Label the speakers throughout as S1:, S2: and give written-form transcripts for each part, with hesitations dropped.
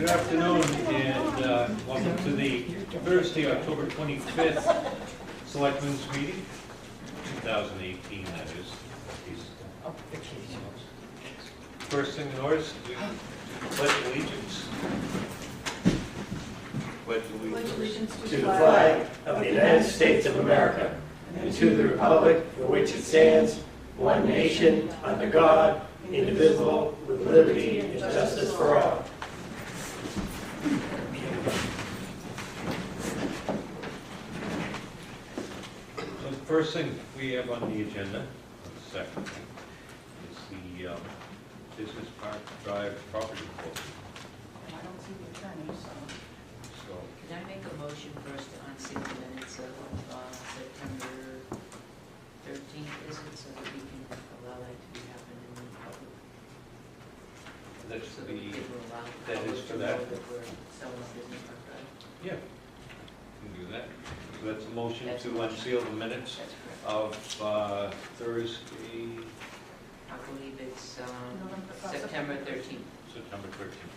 S1: Good afternoon, and welcome to the Thursday, October 25th Selectmen's Meeting, 2018, that is. First thing in order is to pledge allegiance. Pledge allegiance
S2: to the flag of the United States of America and to the republic for which it stands, one nation, under God, indivisible, with liberty and justice for all.
S1: So the first thing we have on the agenda, the second thing, is the Business Park Drive property quote.
S3: I don't see the attorney, so.
S4: Can I make a motion first to unseal the minutes of September 13th, is it, so that we can allow that to be happening in the public?
S1: That's
S4: So
S1: the,
S4: we can allow the
S1: that is
S4: public
S1: for
S4: to
S1: that.
S4: know that we're selling Business Park Drive?
S1: Yeah, we can do that. So that's a motion
S4: That's
S1: to
S4: a motion.
S1: unseal the minutes
S4: That's correct.
S1: of Thursday,
S4: I believe it's
S3: November-
S4: September 13th.
S1: September 13th.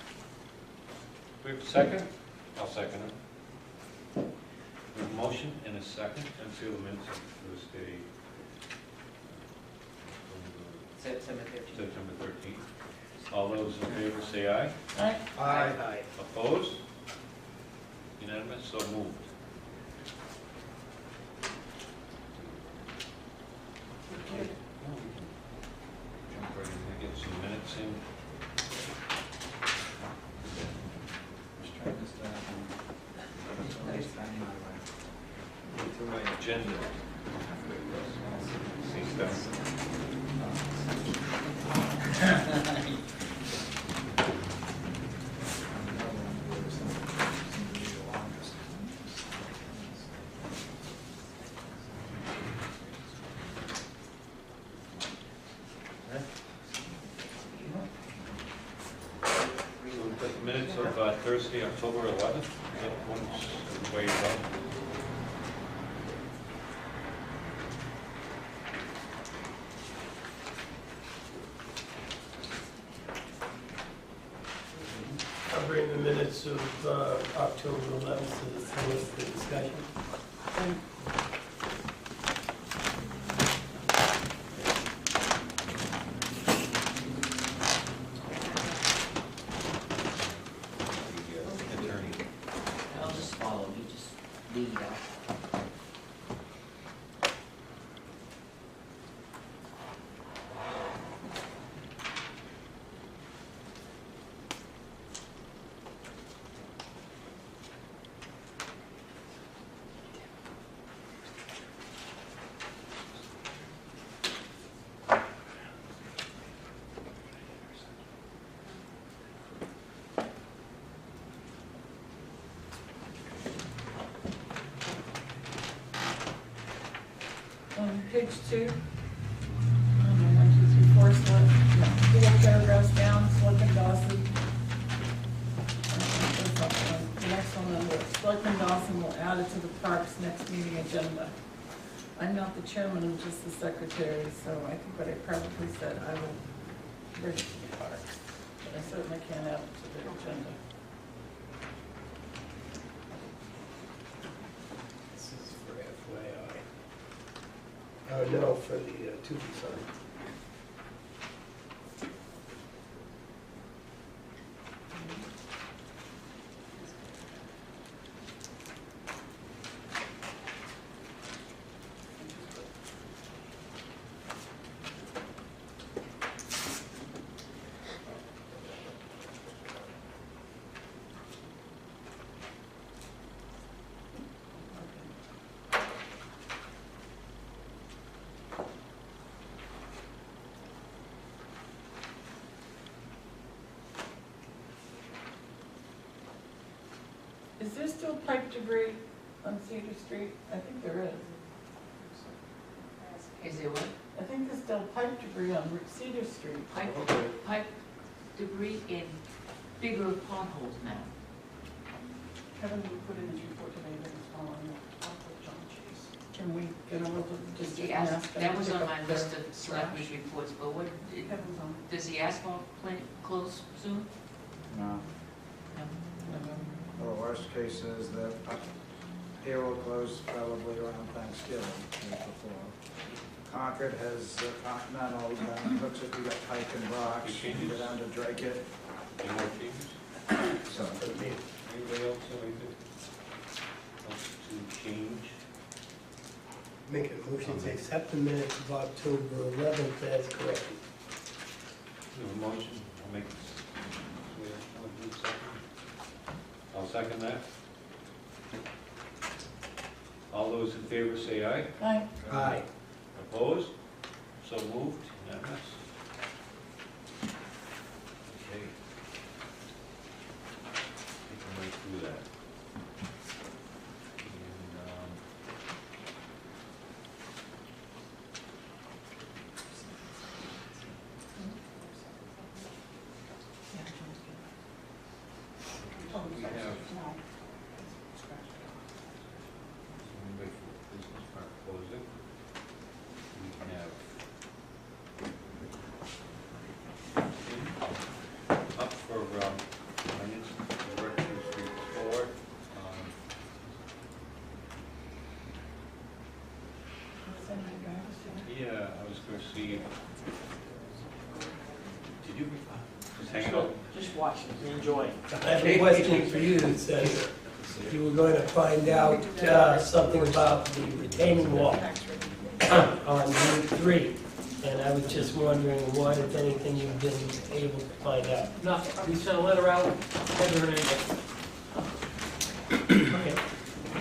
S1: Do we have a second? I'll second it. We have a motion and a second to unseal the minutes of Thursday,
S4: September 13th.
S1: September 13th. All those in favor say aye.
S3: Aye.
S2: Aye.
S1: Opposed? Unanimous, so moved. Okay. Jump right in, get some minutes in. To my agenda. See stuff. So we've got the minutes of Thursday, October 11th. That one's way up.
S2: I'll bring the minutes of October 11th to the solicitor discussion.
S1: The attorney.
S4: I'll just follow, you just lead it out.
S3: On page 2, 1, 2, 3, 4, four paragraphs down, Selectman Dawson. The next one, under Selectman Dawson will add it to the park's next meeting agenda. I'm not the chairman, I'm just the secretary, so I think what I probably said, I will bring it to the park. But I certainly can't add it to the agenda.
S2: This is for FYI. Oh, no, for the to be signed.
S3: Is there still pipe debris on Cedar Street? I think there is.
S4: Is there what?
S3: I think there's still pipe debris on Cedar Street.
S4: Pipe debris in bigger potholes now.
S3: Kevin, we put in his report today that it's all on the John Chase. Can we get a hold of the district and ask them
S4: That
S3: to
S4: was
S3: pick
S4: on
S3: up
S4: my
S3: their
S4: list of selectmen's
S3: trash?
S4: reports, but what,
S3: Kevin's on.
S4: does the asphalt plant close soon?
S5: No.
S4: No?
S5: worst case is that payroll closed probably around Thanksgiving, the week before. Concord has Continental, then hooks it, we got Pike and Brock, you can go down to Drake it.
S1: Any more changes?
S5: So,
S1: Anybody else have anything else to change?
S2: Make a motion to accept the minutes of October 11th as corrected.
S1: We have a motion, I'll make this. I'll do a second. I'll second that. All those in favor say aye.
S3: Aye.
S2: Aye.
S1: Opposed? So moved, unanimous. Okay. We can wait through that. And, we have, wait for the business park closing. We have up for finance director's report. Yeah, I was going to see. Did you just hang it up?
S6: Just watch it, enjoy.
S2: I have a question for you that says you were going to find out something about the retaining wall on Route 3. And I was just wondering what, if anything, you've been able to find out.
S6: Nothing, we sent a letter out, haven't heard anything.
S2: Okay.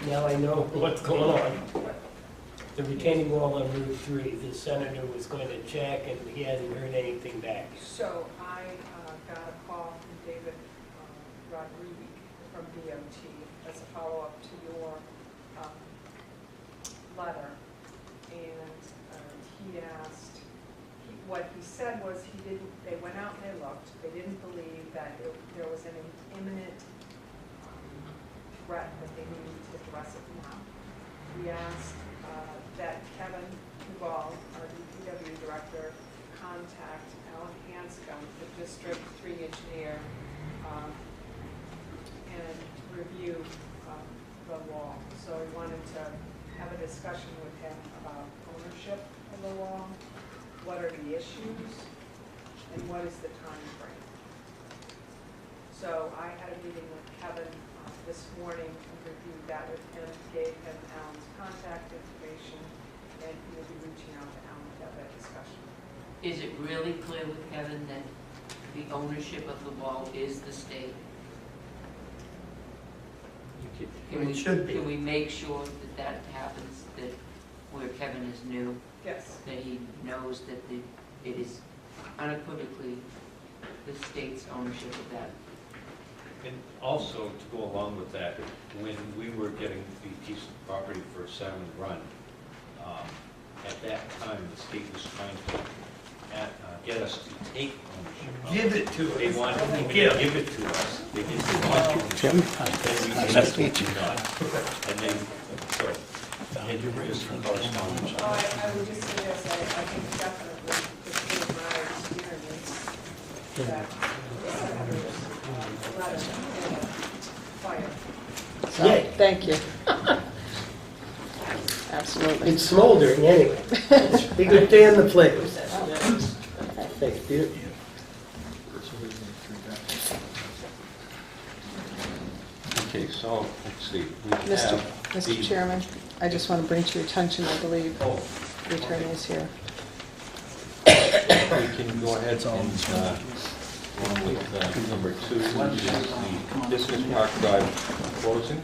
S2: Now I know what's going on. The retaining wall on Route 3, the senator was going to check and he hasn't heard anything back.
S7: So I got a call from David Rodriguez from DOT as a follow-up to your letter. And he asked, what he said was they went out and they looked, they didn't believe that there was an imminent threat that they needed to address it now. We asked that Kevin Duval, our DPW director, contact Alan Hanscom, the District 3 engineer, and review the wall. So we wanted to have a discussion with him about ownership of the wall, what are the issues, and what is the time frame. So I had a meeting with Kevin this morning and reviewed that with him, gave him Alan's contact information, and he will be reaching out to Alan to have that discussion.
S4: Is it really clear with Kevin that the ownership of the wall is the state?
S2: It should be.
S4: Can we make sure that that happens, that where Kevin is new,
S7: Yes.
S4: that he knows that it is unequivocally the state's ownership of that?
S1: And also, to go along with that, when we were getting the piece of property for Salmon Run, at that time, the state was trying to get us to take ownership of it.
S2: Give it to us.
S1: They wanted to give it to us. They didn't want to.
S8: Jim, nice to meet you.
S1: And then, so, and you were just correspondence.
S7: Oh, I would just say this, I think definitely, because of my experience, that the senator's letter in a fire.
S2: Yay.
S9: Thank you. Absolutely.
S2: It's smoldering anyway. Be good day in the flames. Thanks, Peter.
S1: Okay, so, let's see. We
S9: Mr.
S1: have
S9: Mr.
S1: the-
S9: Chairman, I just want to bring to your attention, I believe,
S1: Oh,
S9: the attorney is here.
S1: we can go ahead and, go on with number 2, which is the Business Park Drive closing.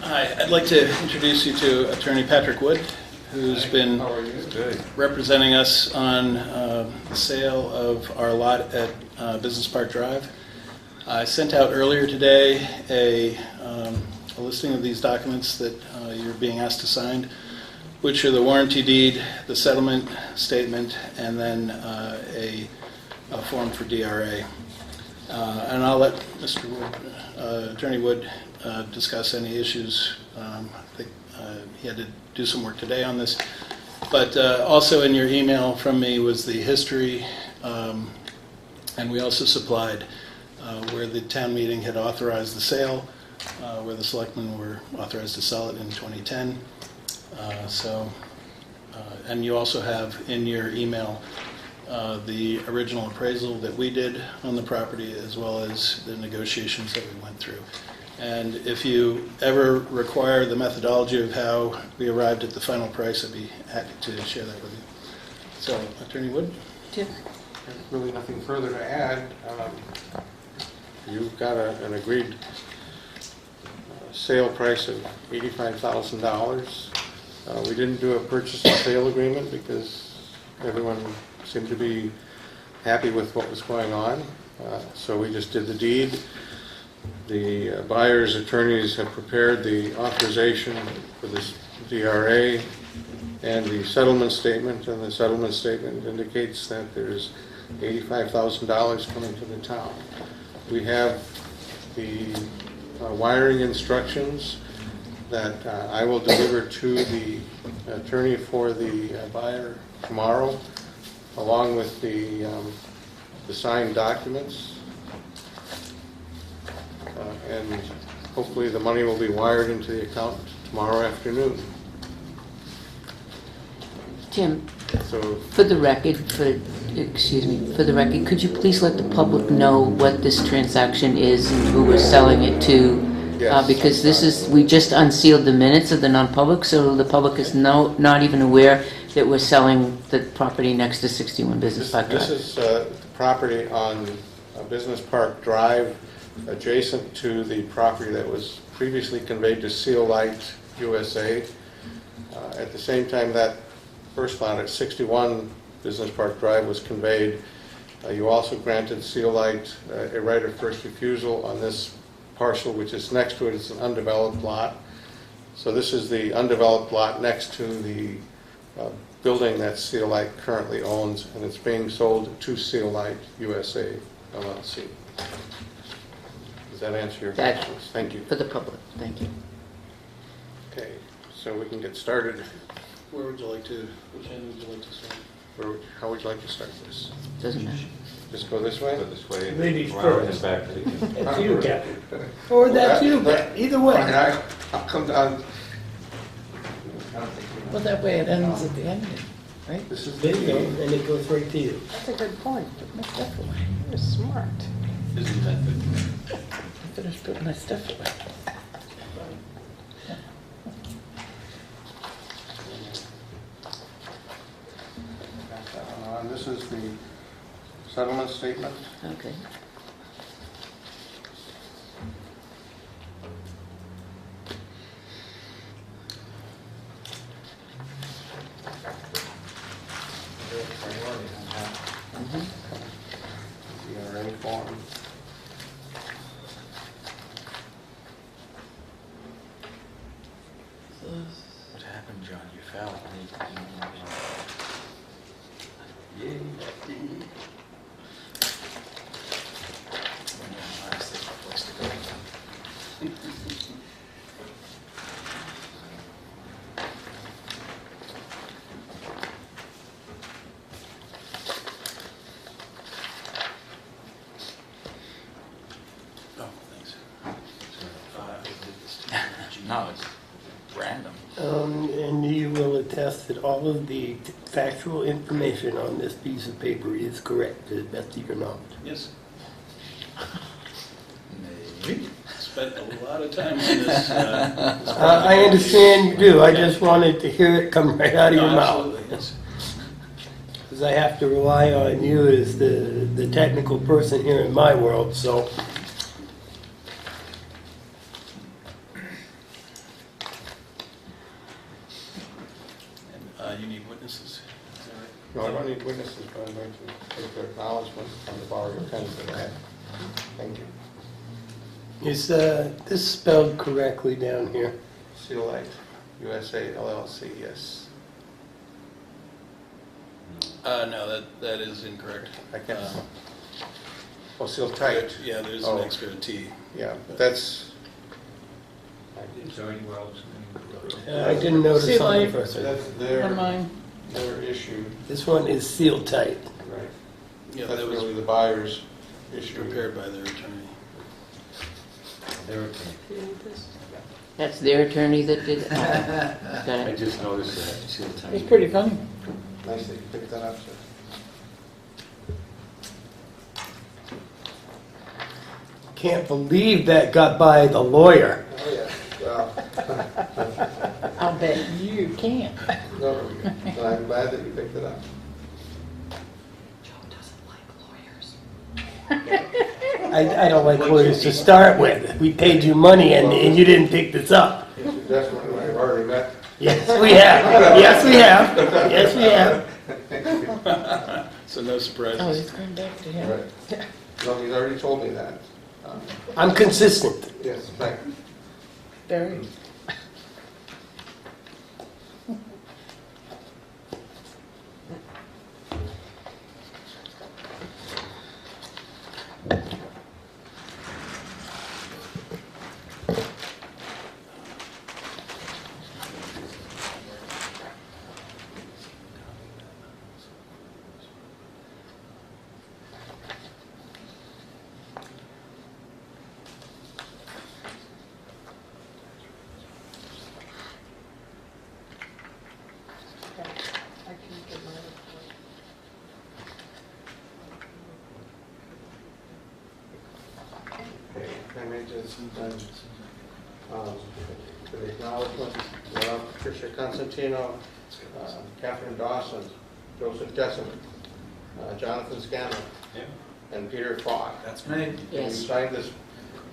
S8: Hi, I'd like to introduce you to Attorney Patrick Wood, who's been
S1: How are you? Good.
S8: representing us on the sale of our lot at Business Park Drive. I sent out earlier today a listing of these documents that you're being asked to sign, which are the warranty deed, the settlement statement, and then a form for DRA. And I'll let Mr. Wood, Attorney Wood discuss any issues. I think he had to do some work today on this. But also in your email from me was the history, and we also supplied where the town meeting had authorized the sale, where the selectmen were authorized to sell it in 2010. And you also have in your email the original appraisal that we did on the property, as well as the negotiations that we went through. And if you ever require the methodology of how we arrived at the final price, I'd be happy to share that with you. So, Attorney Wood?
S9: Jim?
S10: There's really nothing further to add. You've got an agreed sale price of $85,000. We didn't do a purchase and sale agreement because everyone seemed to be happy with what was going on. So we just did the deed. The buyer's attorneys have prepared the authorization for this DRA and the settlement statement, and the settlement statement indicates that there's $85,000 coming to the town. We have the wiring instructions that I will deliver to the attorney for the buyer tomorrow, along with the signed documents. And hopefully the money will be wired into the account tomorrow afternoon.
S4: Tim,
S10: So
S4: for the record, could you please let the public know what this transaction is and who we're selling it to?
S10: Yes.
S4: Because we just unsealed the minutes of the non-public, so the public is not even aware that we're selling the property next to 61 Business Park Drive.
S10: this is the property on Business Park Drive, adjacent to the property that was previously conveyed to Seal Light USA. At the same time that first lot at 61 Business Park Drive was conveyed, you also granted Seal Light a right of first refusal on this parcel, which is next to it. It's an undeveloped lot. So this is the undeveloped lot next to the building that Seal Light currently owns, and it's being sold to Seal Light USA LLC. Does that answer your
S4: That-
S10: questions? Thank you.
S4: For the public, thank you.
S10: Okay, so we can get started.
S8: Where would you like to, which end would you like to start?
S10: How would you like to start this?
S4: Doesn't matter.
S10: Just go this way?
S1: Go this way,
S2: Ladies
S1: around and
S2: first.
S1: back to you.
S2: That's you, Captain. Or that's you, Captain. Either way.
S10: I'll come down.
S3: Well, that way it ends at the end, right?
S10: This is
S2: There you go, and it goes right to you.
S9: That's a good point. Put my stuff away. You're smart.
S1: Isn't that the
S3: I finished putting my stuff away.
S10: This is the settlement statement.
S4: Okay.
S10: DRA form.
S11: What happened, John? You fell. Yay.
S8: Oh, thanks.
S11: No, it's random.
S2: And you will attest that all of the factual information on this piece of paper is correct, to the best of your knowledge.
S8: Yes,
S11: Maybe.
S8: spent a lot of time on this.
S2: I understand you do, I just wanted to hear it come right out of your
S8: No,
S2: mouth.
S8: absolutely, yes.
S2: Because I have to rely on you as the technical person here in my world, so.
S8: And you need witnesses, is that right?
S10: No, I don't need witnesses, but I'm going to take their acknowledgement on the borrow your pen.
S8: Okay.
S10: Thank you.
S2: Is this spelled correctly down here?
S10: Seal Light USA LLC, yes.
S8: No, that is incorrect.
S10: I can't. Oh, Seal Tight.
S8: Yeah, there's
S10: Oh.
S8: an extra T.
S10: Yeah, but that's
S1: Is there anywhere else?
S2: I didn't notice
S3: See,
S2: on the
S3: like-
S2: first one.
S10: That's
S3: On mine.
S10: their issue,
S2: This one is sealed tight.
S10: right?
S8: Yeah,
S10: That's
S8: that was
S10: really the buyer's issue.
S8: prepared by their attorney.
S1: There it is.
S4: That's their attorney that did it?
S1: I
S4: Got it.
S1: just noticed that. See the time?
S3: It's pretty funny.
S10: Nice that you picked that up, sir.
S2: Can't believe that got by the lawyer.
S10: Oh, yeah, well,
S3: I'll bet you can't.
S10: no, I'm glad that you picked it up.
S4: Joe doesn't like lawyers.
S2: I don't like lawyers to start with. We paid you money and you didn't pick this up.
S10: It's a gentleman who I've already met.
S2: Yes, we have. Yes, we have. Yes, we have.
S8: So no
S3: Oh,
S8: surprises.
S3: he's going back to him.
S10: Right. No, he's already told me that.
S2: I'm consistent.
S10: Yes, thank you.
S3: Very.
S10: Okay, I made this, for the acknowledgement, Patricia Constantino, Catherine Dawson, Joseph Jessup, Jonathan Scanlon,
S1: Yeah.
S10: and Peter Falk.
S11: That's me.
S10: And you
S4: Yes.
S10: signed this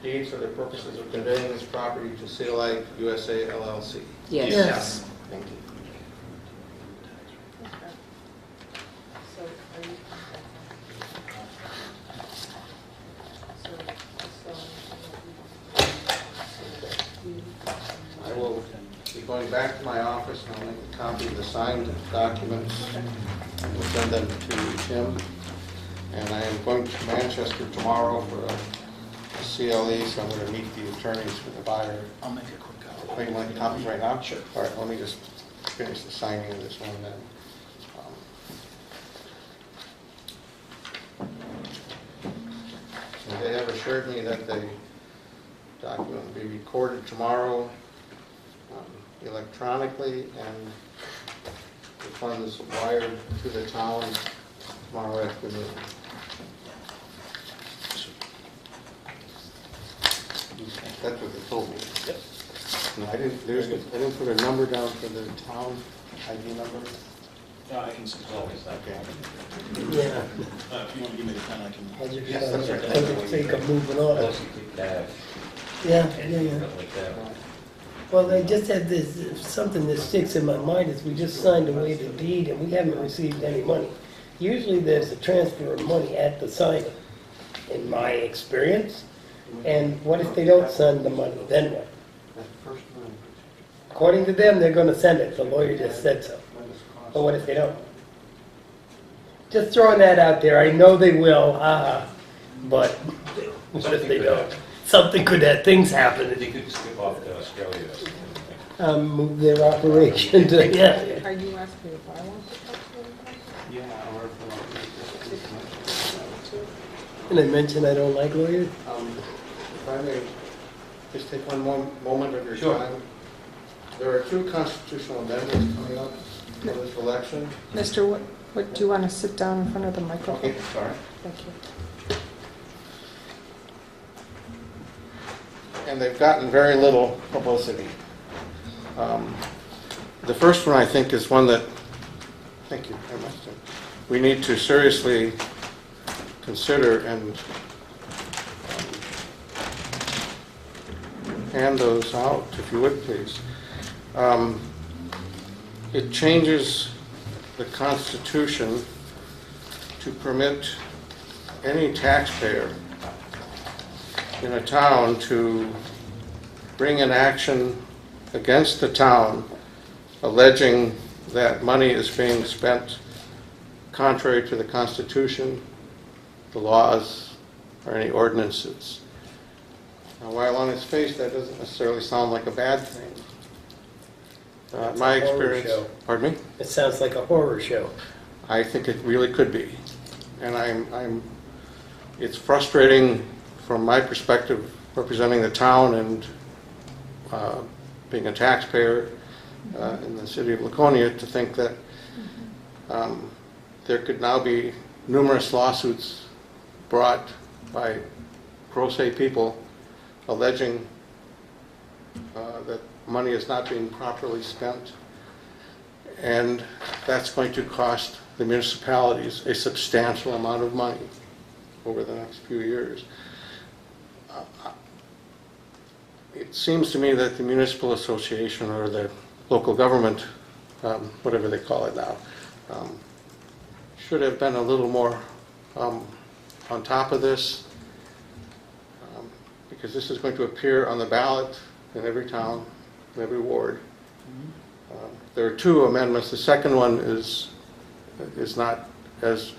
S10: deed for the purposes of conveying this property to CLA USA LLC.
S4: Yes.
S3: Yes.
S10: Thank you.
S7: So are you?
S10: I will be going back to my office and I'll make a copy of the signed documents and we'll send them to Tim. And I am going to Manchester tomorrow for a CLE, so I'm going to meet the attorneys for the buyer.
S8: I'll make a quick copy.
S10: Wait, you want copies right now? Sure. All right, let me just finish the signing of this one then. And they have assured me that the document will be recorded tomorrow electronically and the funds wired to the town tomorrow afternoon. That's what they told me.
S8: Yep.
S10: No, I didn't put a number down for the town ID number.
S8: No, I can supply this.
S10: Okay.
S2: Yeah.
S8: If you want to give me the pen, I can.
S2: I just,
S10: Yes, that's right.
S2: I just think of moving on.
S1: Unless you take cash.
S2: Yeah,
S1: and
S2: yeah, yeah.
S1: something like that.
S2: Well, I just had this, something that sticks in my mind is we just signed away the deed and we haven't received any money. Usually there's a transfer of money at the signing, in my experience. And what if they don't send the money, then what?
S10: That's the first one.
S2: According to them, they're gonna send it, the lawyer just said so. But what if they don't? Just throwing that out there, I know they will, but what if they don't? Something could have, things happen,
S1: They could skip off to Australia or something.
S2: move their operation to, yeah.
S9: Are you asking if I want to talk to them?
S10: Yeah, or
S2: And I mentioned I don't like lawyers.
S10: if I may just take one more moment of your
S1: Sure.
S10: time. There are two constitutional amendments coming up for this election.
S9: Mr. What, do you want to sit down in front of the microphone?
S10: Okay, sorry.
S9: Thank you.
S10: And they've gotten very little publicity. The first one, I think, is one that, thank you very much, Tim. We need to seriously consider and hand those out, if you would, please. It changes the Constitution to permit any taxpayer in a town to bring an action against the town alleging that money is being spent contrary to the Constitution, the laws, or any ordinances. While on its face, that doesn't necessarily sound like a bad thing.
S2: It's
S10: My
S2: a horror
S10: experience,
S2: show.
S10: pardon me?
S2: It sounds like a horror show.
S10: I think it really could be. And it's frustrating from my perspective, representing the town and being a taxpayer in the city of Laconia, to think that there could now be numerous lawsuits brought by pro se people alleging that money is not being properly spent, and that's going to cost the municipalities a substantial amount of money over the next few years. It seems to me that the municipal association or the local government, whatever they call it now, should have been a little more on top of this, because this is going to appear on the ballot in every town, in every ward. There are two amendments. The second one is not as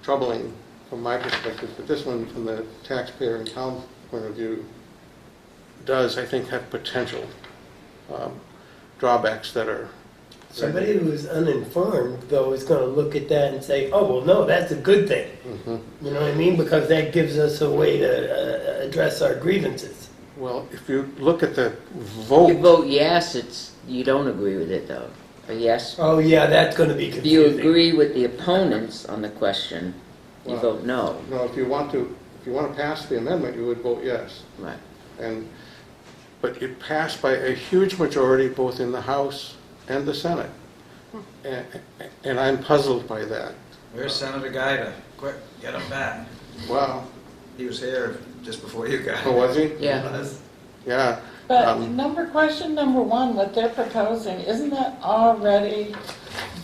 S10: troubling from my perspective, but this one, from the taxpayer and town point of view, does, I think, have potential drawbacks that are...
S2: Somebody who's uninformed, though, is going to look at that and say, oh, well, no, that's a good thing.
S10: Mm-hmm.
S2: You know what I mean? Because that gives us a way to address our grievances.
S10: Well, if you look at the
S4: You
S10: vote...
S4: vote yes, you don't agree with it, though. A yes?
S2: Oh, yeah, that's going to be
S4: If you
S2: confusing.
S4: agree with the opponents on the question, you
S10: Well,
S4: vote no.
S10: No, if you want to pass the amendment, you would vote yes.
S4: Right.
S10: But it passed by a huge majority both in the House and the Senate. And I'm puzzled by that.
S5: Where's Senator Guida? Quick, get him back.
S10: Wow.
S5: He was here just before you got
S10: Oh,
S5: here.
S10: was he?
S4: Yeah.
S10: Yeah.
S3: But question number one, what they're proposing, isn't that already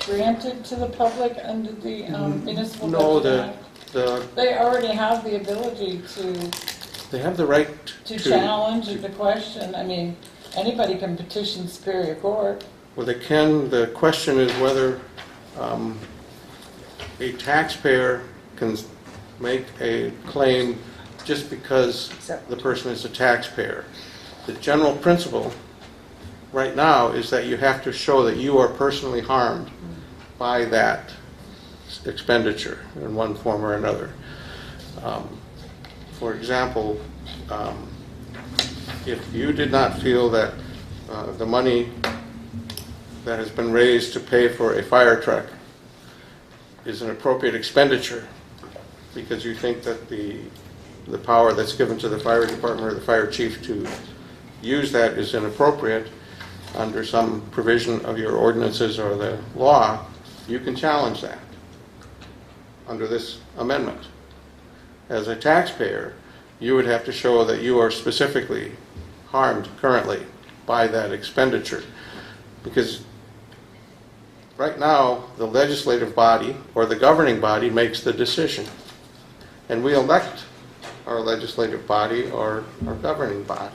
S3: granted to the public under the municipal
S10: No,
S3: budget act? They already have the ability
S10: they have the right
S3: to challenge the question. I mean, anybody can petition Superior Court.
S10: Well, they can. The question is whether a taxpayer can make a claim just because the person is a taxpayer. The general principle right now is that you have to show that you are personally harmed by that expenditure in one form or another. For example, if you did not feel that the money that has been raised to pay for a fire truck is an appropriate expenditure because you think that the power that's given to the fire department or the fire chief to use that is inappropriate under some provision of your ordinances or the law, you can challenge that under this amendment. As a taxpayer, you would have to show that you are specifically harmed currently by that expenditure. Because right now, the legislative body or the governing body makes the decision. And we elect our legislative body or our governing body.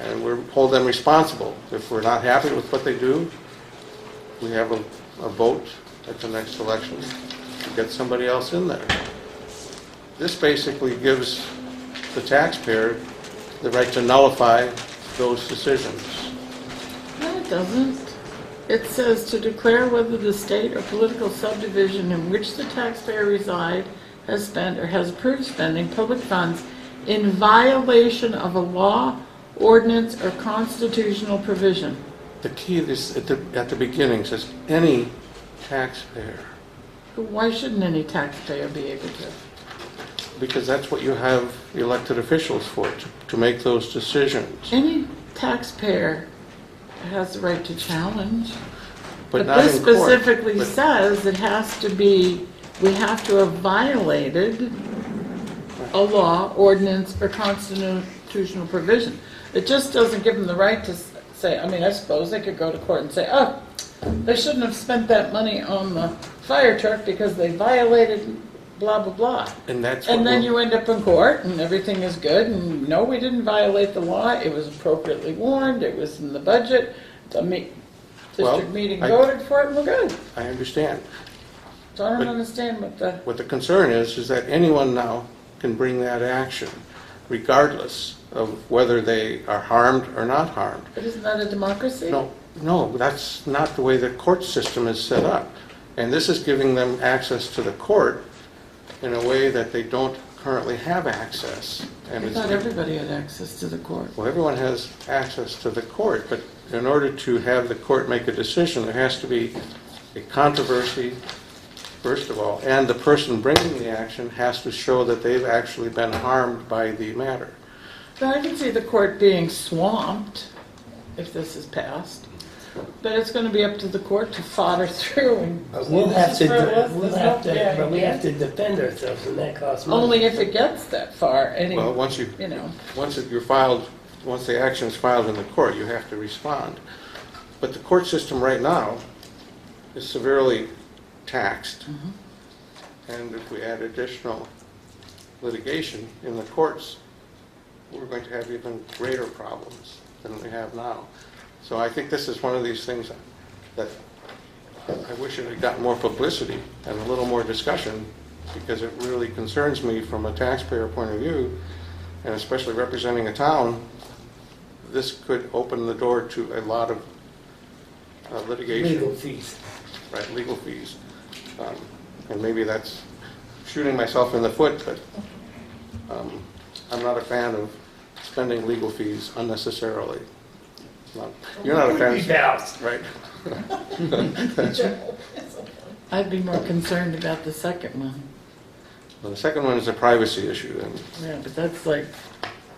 S10: And we hold them responsible. If we're not happy with what they do, we have a vote at the next election to get somebody else in there. This basically gives the taxpayer the right to nullify those decisions.
S3: No, it doesn't. It says to declare whether the state or political subdivision in which the taxpayer reside has spent or has approved spending public funds in violation of a law, ordinance, or constitutional provision.
S10: The key is at the beginning says any taxpayer,
S3: Why shouldn't any taxpayer be able to?
S10: because that's what you have elected officials for, to make those decisions.
S3: Any taxpayer has the right to challenge.
S10: But
S3: But
S10: not
S3: this
S10: in court.
S3: specifically
S10: But-
S3: says it has to be, we have to have violated a law, ordinance, or constitutional provision. It just doesn't give them the right to say, I mean, I suppose they could go to court and say, oh, they shouldn't have spent that money on the fire truck because they violated blah, blah, blah.
S10: And that's what
S3: And then
S10: we're-
S3: you end up in court and everything is good and no, we didn't violate the law, it was appropriately warned, it was in the budget, the district meeting
S10: I-
S3: voted for it and we're good.
S10: I understand.
S3: So I don't
S10: But-
S3: understand what the,
S10: What the concern is that anyone now can bring that action. regardless of whether they are harmed or not harmed.
S3: But isn't that a democracy?
S10: No, that's not the way the court system is set up. And this is giving them access to the court in a way that they don't currently have access. And
S3: I thought everybody had access to the court.
S10: well, everyone has access to the court, but in order to have the court make a decision, there has to be a controversy, first of all, and the person bringing the action has to show that they've actually been harmed by the matter.
S3: But I can see the court being swamped if this is passed. But it's going to be up to the court to fodder through and.
S2: But we have to defend ourselves, and that costs money.
S3: Only if it gets that far,
S10: Well, once the action is filed in the court, you have to respond. But the court system right now is severely taxed. And if we add additional litigation in the courts, we're going to have even greater problems than we have now. So I think this is one of these things that I wish it had gotten more publicity and a little more discussion, because it really concerns me from a taxpayer point of view, and especially representing a town. This could open the door to a lot of litigation.
S2: Legal fees.
S10: Right, legal fees. And maybe that's shooting myself in the foot, but I'm not a fan of spending legal fees unnecessarily. You're not a fan of... Right.
S3: I'd be more concerned about the second one.
S10: Well, the second one is a privacy issue. And
S3: Yeah, but that's like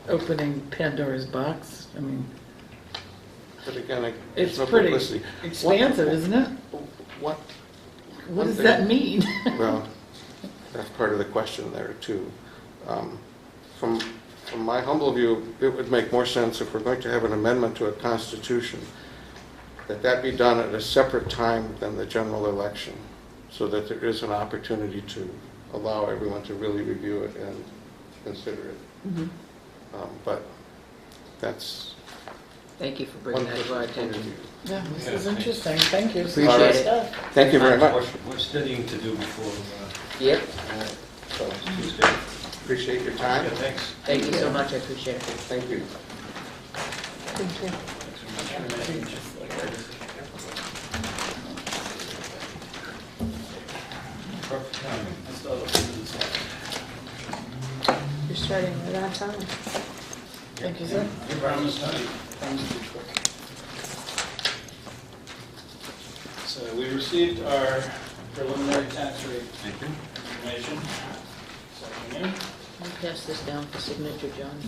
S3: opening Pandora's box. I mean,
S10: but again,
S3: it's
S10: no
S3: pretty
S10: publicity.
S3: expansive, isn't it?
S10: What
S3: does that mean?
S10: Well, that's part of the question there, too. From my humble view, it would make more sense if we're going to have an amendment to a constitution, that be done at a separate time than the general election, so that there is an opportunity to allow everyone to really review it and consider it. But that's...
S4: Thank you for bringing that to our attention.
S3: Yeah, this is interesting. Thank you.
S4: Appreciate it.
S10: Thank you very much.
S1: We're studying to do before
S4: Yep.
S1: Tuesday.
S10: Appreciate your time.
S1: Yeah, thanks.
S4: Thank you so much, I appreciate it.
S10: Thank you.
S1: Perfect timing.
S9: You're starting right on time.
S3: Thank you, sir.
S1: You're around this time.
S8: So we received our preliminary tax rate
S1: Thank you.
S8: information this afternoon.
S4: Can you pass this down for signature, John?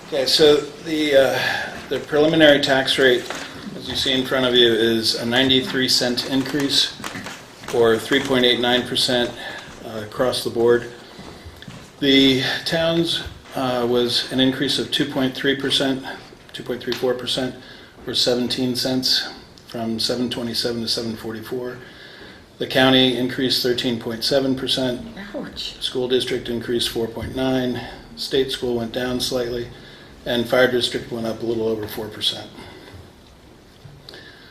S8: Okay, so the preliminary tax rate, as you see in front of you, is a 93-cent increase, or 3.89% across the board. The town's was an increase of 2.3%, 2.34%, or 17 cents, from 727 to 744. The county increased 13.7%.
S3: Ouch.
S8: School district increased 4.9%. State school went down slightly. And fire district went up a little over 4%.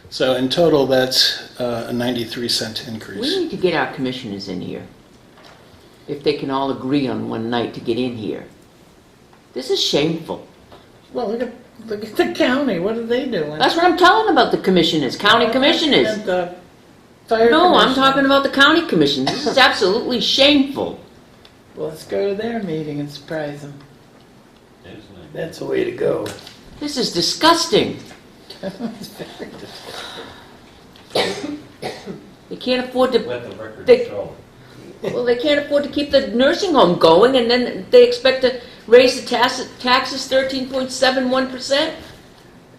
S8: So in total, that's a 93-cent increase.
S4: We need to get our commissioners in here, if they can all agree on one night to get in here. This is shameful.
S3: Well, look at the county. What are they doing?
S4: That's what I'm telling about the commissioners, county commissioners.
S3: And the fire
S4: No, I'm
S3: commission.
S4: talking about the county commission. This is absolutely shameful.
S3: Well, let's go to their meeting and surprise them.
S1: Isn't it?
S2: That's the way to go.
S4: This is disgusting. They can't afford to,
S1: Let the record
S4: They-
S1: show.
S4: well, they can't afford to keep the nursing home going, and then they expect to raise the taxes 13.71%?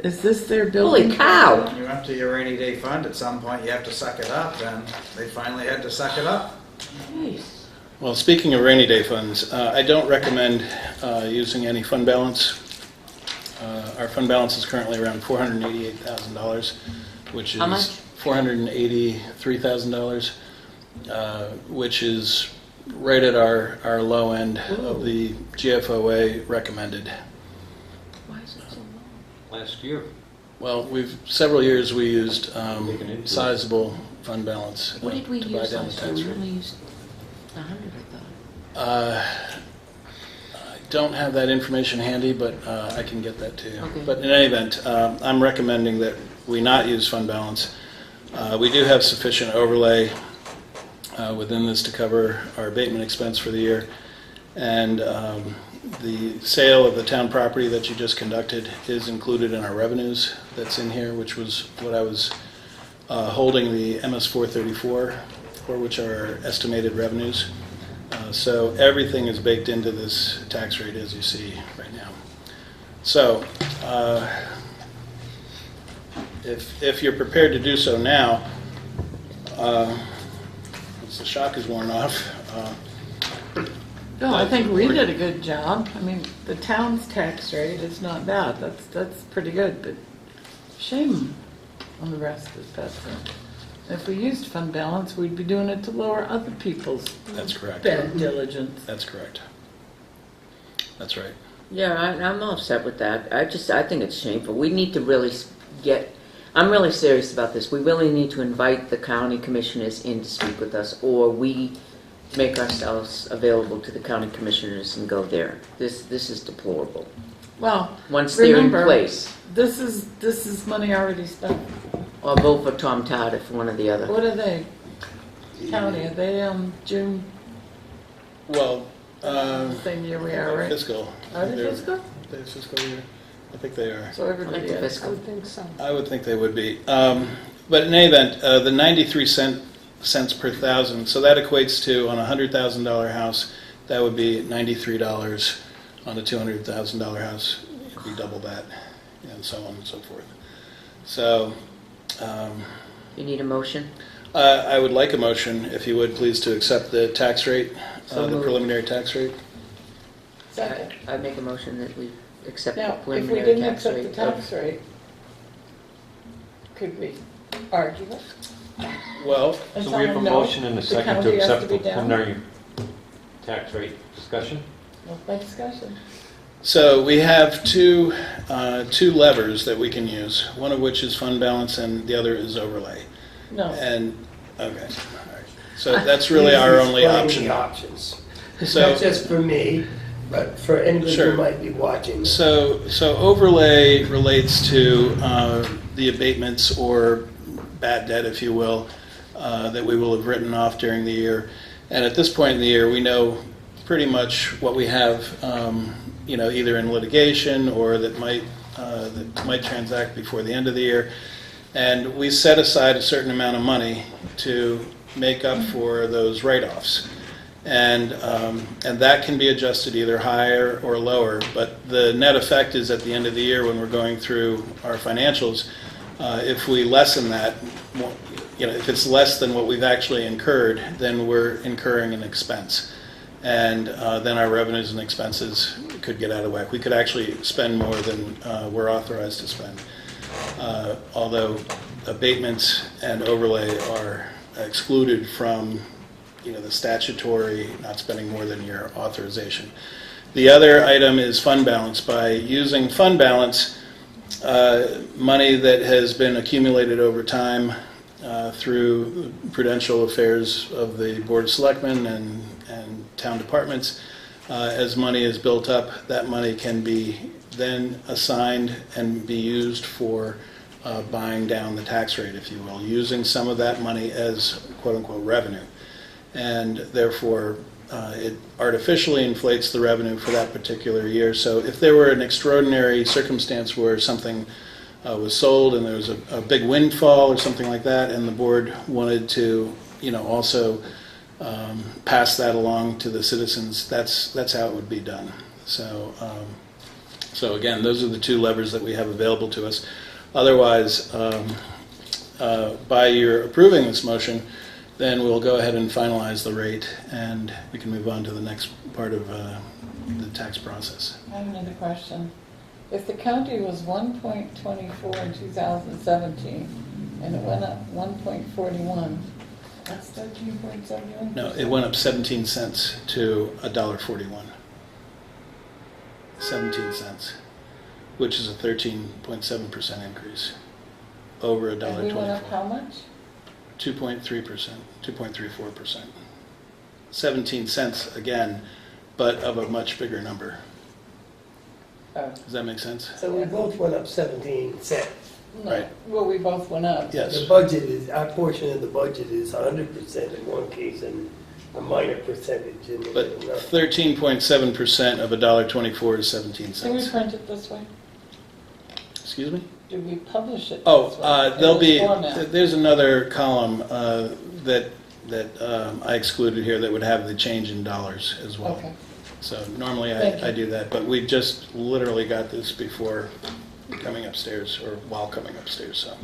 S3: Is this their building?
S4: Holy cow.
S5: When you empty your rainy day fund, at some point you have to suck it up, and they finally had to suck it up.
S4: Jeez.
S8: Well, speaking of rainy day funds, I don't recommend using any fund balance. Our fund balance is currently around $488,000, which is
S4: How much?
S8: $483,000, which is right at our low end of the GFOA recommended.
S4: Why is it so low?
S1: Last year,
S8: Well, several years we used
S1: Taken into it.
S8: sizable fund balance
S4: What did we
S8: to buy
S4: use
S8: down the
S4: last year?
S8: tax
S4: We
S8: rate.
S4: only used 100, I thought.
S8: I don't have that information handy, but I can get that to you.
S4: Okay.
S8: But in any event, I'm recommending that we not use fund balance. We do have sufficient overlay within this to cover our abatement expense for the year. And the sale of the town property that you just conducted is included in our revenues that's in here, which was what I was holding the MS 434 for, which are our estimated revenues. So everything is baked into this tax rate as you see right now. So if you're prepared to do so now, once the shock is worn off,
S3: No, I think we did a good job. I mean, the town's tax rate is not bad. That's pretty good, but shame on the rest of Bedford. If we used fund balance, we'd be doing it to lower other people's
S8: that's correct.
S3: bad diligence.
S8: That's correct. That's right.
S12: Yeah, I'm all upset with that. I think it's shameful. We need to really I'm really serious about this. We really need to invite the county commissioners in to speak with us, or we make ourselves available to the county commissioners and go there. This is deplorable.
S3: Well,
S12: Once they're in
S3: remember,
S12: place,
S3: this is money already spent.
S12: or vote for Tom Todd if one or the other.
S3: What are they? County, are they June,
S8: Well,
S3: same year we are, right?
S8: fiscal.
S3: Are they
S8: They're-
S3: fiscal?
S8: They're fiscal year. I think they are.
S3: So
S12: I
S3: everybody
S12: like the
S3: is.
S9: I
S12: fiscal.
S9: would think so.
S8: I would think they would be. But in any event, the 93 cents per thousand, so that equates to, on a $100,000 house, that would be $93. On a $200,000 house, it'd be double that, and so on and so forth. So
S12: You need a motion?
S8: I would like a motion, if you would, please, to accept the tax rate,
S12: So
S8: the
S12: moved.
S8: preliminary tax rate.
S3: Second.
S12: I make a motion that we accept the
S3: Now, if we
S12: preliminary
S3: didn't
S12: tax
S3: accept
S12: rate.
S3: the tax rate, could we argue it?
S8: Well,
S3: And
S1: so we have
S3: tell
S1: a
S3: them no,
S1: motion and a
S3: the
S1: second
S3: county
S1: to
S3: has
S1: accept
S3: to
S1: the
S3: be down?
S1: preliminary tax rate discussion.
S3: Well, by discussion.
S8: so we have two levers that we can use, one of which is fund balance and the other is overlay.
S3: No.
S8: And, okay, all right. So that's really our only
S2: Please explain
S8: option.
S2: the options. It's
S8: So-
S2: not just for me, but for anybody
S8: Sure.
S2: who might be watching.
S8: So overlay relates to the abatements or bad debt, if you will, that we will have written off during the year. And at this point in the year, we know pretty much what we have, either in litigation or that might transact before the end of the year. And we set aside a certain amount of money to make up for those write-offs. And that can be adjusted either higher or lower, but the net effect is at the end of the year when we're going through our financials, if we lessen that, if it's less than what we've actually incurred, then we're incurring an expense. And then our revenues and expenses could get out of whack. We could actually spend more than we're authorized to spend. Although abatements and overlay are excluded from the statutory not spending more than your authorization. The other item is fund balance. By using fund balance, money that has been accumulated over time through prudential affairs of the Board of Selectmen and town departments, as money is built up, that money can be then assigned and be used for buying down the tax rate, if you will, using some of that money as quote-unquote revenue. And therefore, it artificially inflates the revenue for that particular year. So if there were an extraordinary circumstance where something was sold and there was a big windfall or something like that, and the board wanted to, also pass that along to the citizens, that's how it would be done. So again, those are the two levers that we have available to us. Otherwise, by your approving this motion, then we'll go ahead and finalize the rate, and we can move on to the next part of the tax process.
S3: I have another question. If the county was 1.24 in 2017, and it went up 1.41, That's 13.71.
S8: No, it went up 17 cents to $1.41. 17 cents, which is a 13.7% increase over
S3: And we went up
S8: $1.24.
S3: how much?
S8: 2.3%, 2.34%. 17 cents again, but of a much bigger number.
S3: Oh,
S8: Does that make sense?
S2: So we both went up 17 cents.
S3: no.
S8: Right.
S3: Well, we both went up.
S8: Yes.
S2: The budget is, our portion of the budget is 100% in one case and a minor percentage in
S8: But
S2: another.
S8: 13.7% of $1.24 is 17
S3: Do we
S8: cents.
S3: print it this way?
S8: Excuse me?
S3: Do we publish it?
S8: Oh,
S3: this way? In
S8: there'll
S3: this
S8: be,
S3: format?
S8: there's another column that I excluded here that would have the change in dollars as well.
S3: Okay.
S8: So normally
S3: Thank you.
S8: I do that, but we just literally got this before coming upstairs, or while coming upstairs, so.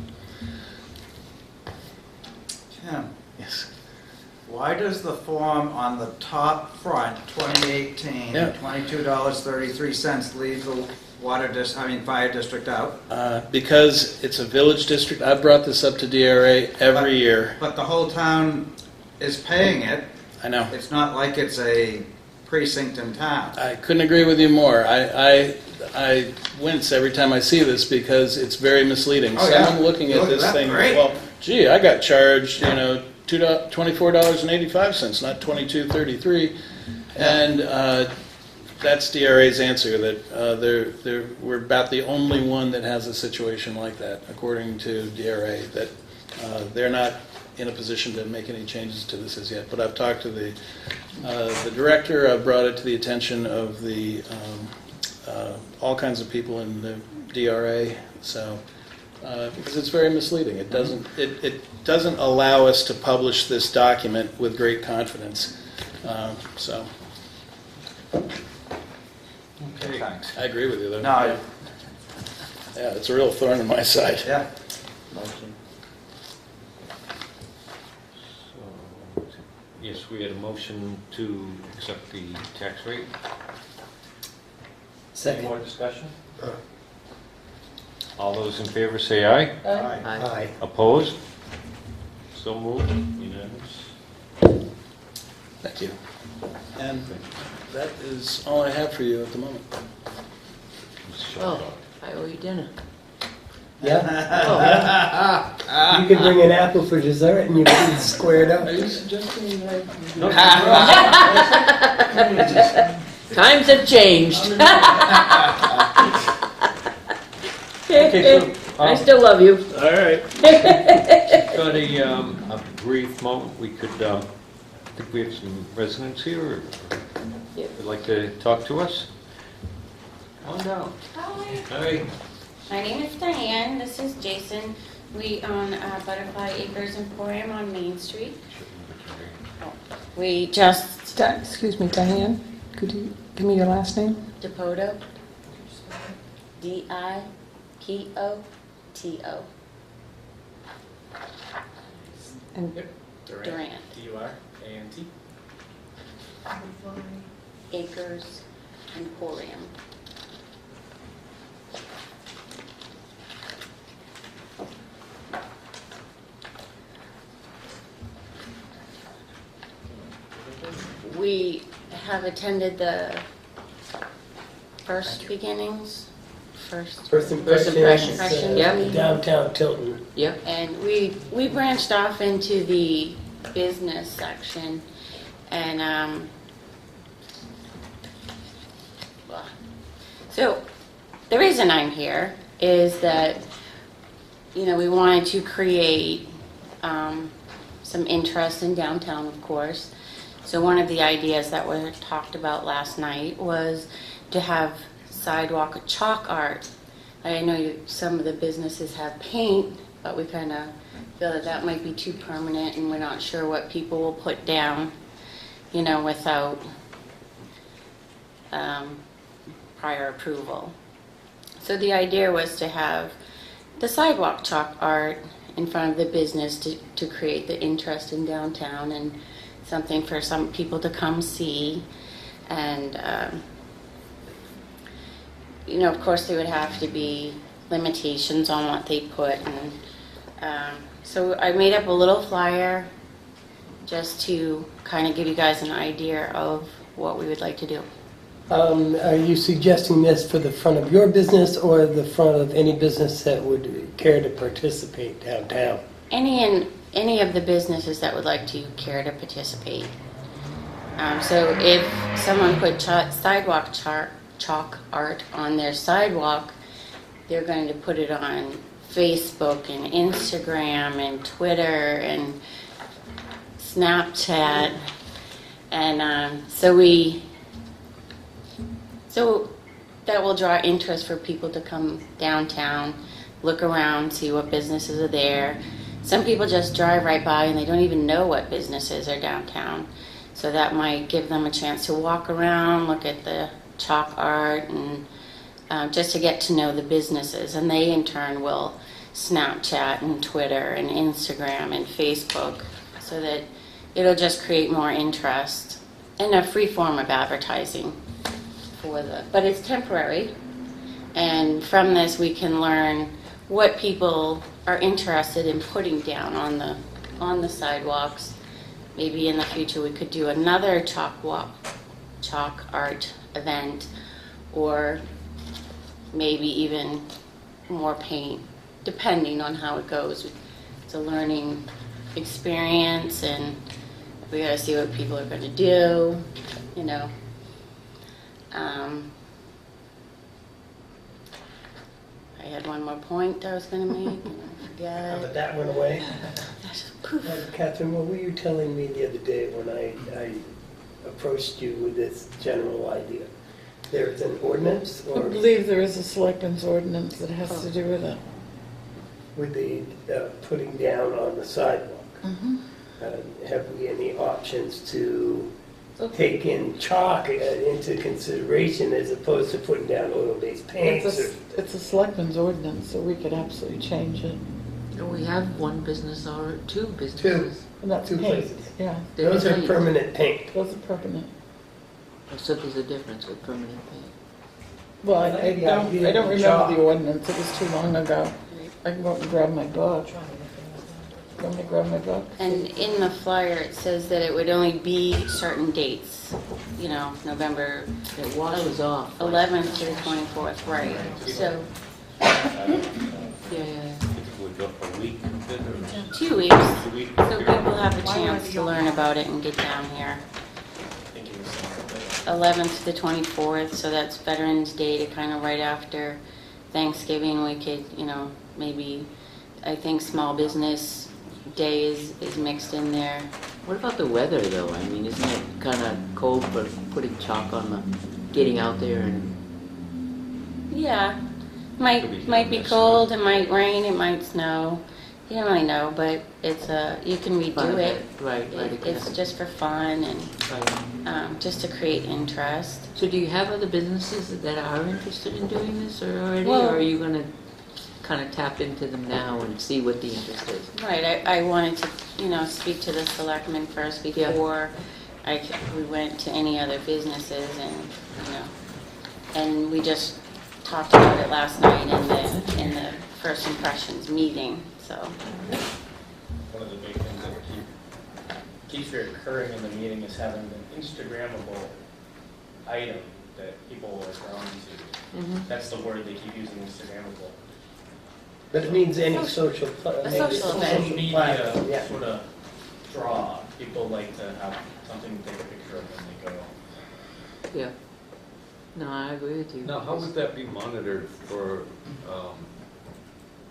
S5: Tim,
S8: Yes.
S5: why does the form on the top front, 2018,
S8: Yeah.
S5: $22.33 leave the fire district out?
S8: Because it's a village district, I've brought this up to DRA every year.
S5: But the whole town is paying it.
S8: I know.
S5: It's not like it's a precinct in town.
S8: I couldn't agree with you more. I wince every time I see this because it's very misleading.
S5: Oh, yeah?
S8: Someone looking at
S5: Look,
S8: this
S5: that's
S8: thing,
S5: great.
S8: well, gee, I got charged, $24.85, not $22.33, and that's DRA's answer that we're about the only one that has a situation like that, according to DRA. That they're not in a position to make any changes to this as yet. But I've talked to the director. I've brought it to the attention of the all kinds of people in the DRA. So because it's very misleading, it doesn't allow us to publish this document with great confidence. So
S5: Okay, thanks.
S8: I agree with you, though.
S5: No,
S8: Yeah, it's a real thorn in my side.
S5: yeah.
S11: Motion.
S1: So, yes, we had a motion to accept the tax rate. Any
S2: Second.
S1: more discussion? All those in favor say aye.
S3: Aye.
S2: Aye.
S1: Opposed? So moved, unanimous.
S8: Thank you. And that is all I have for you at the moment.
S12: Oh, I owe you dinner.
S2: Yeah? You could bring an apple for dessert and you can square it up.
S8: Are you suggesting that
S12: Times have changed. I still love you.
S1: All right. Got a brief moment, we could, I think we have some residents here, or
S12: Yep.
S1: would like to talk to us? Come on down.
S13: Hi,
S1: Hi.
S13: my name is Diane, this is Jason. We own Butterfly Acres Emporium on Main Street. We just,
S9: Excuse me, Diane, could you give me your last name?
S13: Dipoto, D-I-P-O-T-O,
S9: And
S13: Durant,
S6: D-U-R-A-N-T.
S13: Acres Emporium. We have attended the first beginnings,
S2: First impressions.
S13: impressions.
S12: Yep.
S2: Downtown Tilton.
S12: Yep.
S13: And we branched off into the business section, and so the reason I'm here is that, you know, we wanted to create some interest in downtown, of course. So one of the ideas that were talked about last night was to have sidewalk chalk art. I know some of the businesses have paint, but we kind of feel that that might be too permanent, and we're not sure what people will put down, you know, without prior approval. So the idea was to have the sidewalk chalk art in front of the business to create the interest in downtown and something for some people to come see. And you know, of course, there would have to be limitations on what they put. And so I made up a little flyer just to kind of give you guys an idea of what we would like to do.
S2: Are you suggesting this for the front of your business or the front of any business that would care to participate downtown?
S13: Any of the businesses that would like to care to participate. So if someone put sidewalk chalk art on their sidewalk, they're going to put it on Facebook and Instagram and Twitter and Snapchat, and so that will draw interest for people to come downtown, look around, see what businesses are there. Some people just drive right by and they don't even know what businesses are downtown. So that might give them a chance to walk around, look at the chalk art, and just to get to know the businesses. And they in turn will Snapchat and Twitter and Instagram and Facebook, so that it'll just create more interest and a free form of advertising but it's temporary. And from this we can learn what people are interested in putting down on the sidewalks. Maybe in the future we could do another chalk art event, or maybe even more paint, depending on how it goes. It's a learning experience, and we gotta see what people are gonna do, you know. I had one more point I was gonna make, and I forgot.
S2: But that went away.
S13: Poof.
S2: Catherine, what were you telling me the other day when I approached you with this general idea? There's an ordinance,
S3: I
S2: or
S3: believe there is a selectmen's ordinance that has to do with it.
S2: with the putting down on the sidewalk?
S3: Mm-hmm.
S2: Have we any options to take in chalk into consideration as opposed to putting down oil-based paints?
S3: It's a selectmen's ordinance, so we could absolutely change it.
S12: We have one business or two businesses.
S3: And that's
S2: Two
S3: paint,
S2: places.
S3: yeah.
S2: Those are permanent paint.
S3: Those are permanent.
S12: So there's a difference with permanent paint.
S3: Well, I
S2: The
S3: don't
S2: idea of
S3: remember
S2: chalk.
S3: the ordinance, it was too long ago. I can go up and grab my book. You want me to grab my book?
S13: And in the flyer, it says that it would only be certain dates, you know, November
S12: It washes off.
S13: 11th to the 24th, right? So,
S12: Yeah.
S1: It would go for a week, or
S13: 2 weeks,
S1: 2 weeks.
S13: so people have a chance to learn about it and get down here. 11th to the 24th, so that's Veterans Day, to kind of right after Thanksgiving. We could, you know, maybe, I think Small Business Day is mixed in there.
S12: What about the weather, though? I mean, isn't it kind of cold for putting chalk on getting out there and...
S13: Yeah, might be cold, it might rain, it might snow. You don't really know, but it's you can redo it.
S12: Right.
S13: It's just for fun and
S12: Right.
S13: just to create interest.
S12: So do you have other businesses that are interested in doing this already,
S13: Well-
S12: or are you going to kind of tap into them now and see what the interest is?
S13: Right, I wanted to, you know, speak to the selectmen first before we went to any other businesses, and, you know, and we just talked about it last night in the first impressions meeting, so.
S6: One of the big things that keeps reoccurring in the meeting is having an Instagrammable item that people are drawn to. That's the word they keep using, Instagrammable.
S2: But it means any social...
S13: A social event.
S6: Social media
S2: platform, yeah.
S6: sort of draw. People like to have something to take a picture of when they go.
S12: Yeah. No, I agree with you.
S1: Now, how would that be monitored for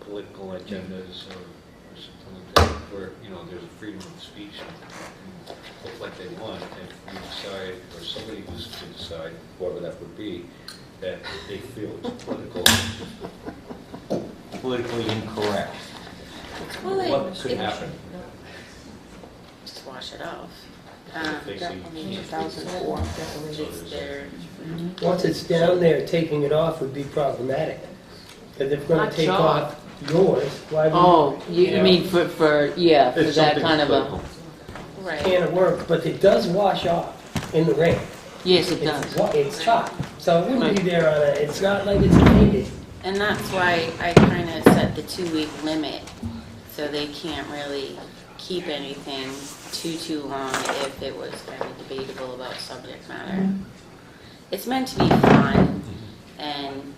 S1: political agendas or something like that, where, you know, there's a freedom of speech and look like they want, and we decide, or somebody who's to decide, whoever that would be, that they feel it's politically incorrect?
S13: Well,
S1: What could happen?
S13: Just wash it off.
S1: If they see-
S13: 2004, it's there.
S2: Once it's down there, taking it off would be problematic. Because if we're going
S12: Not
S2: to take
S12: chalk.
S2: off yours, why would
S12: Oh, you
S6: Yeah.
S12: mean for for that
S1: something
S12: kind of a...
S1: political.
S13: Right.
S2: can't work? But it does wash off in the rain.
S12: Yes, it does.
S2: It's chalk, so it wouldn't be there on a, it's not like it's painted.
S13: And that's why I kind of set the 2-week limit, so they can't really keep anything too long if it was kind of debatable about subject matter. It's meant to be fun and,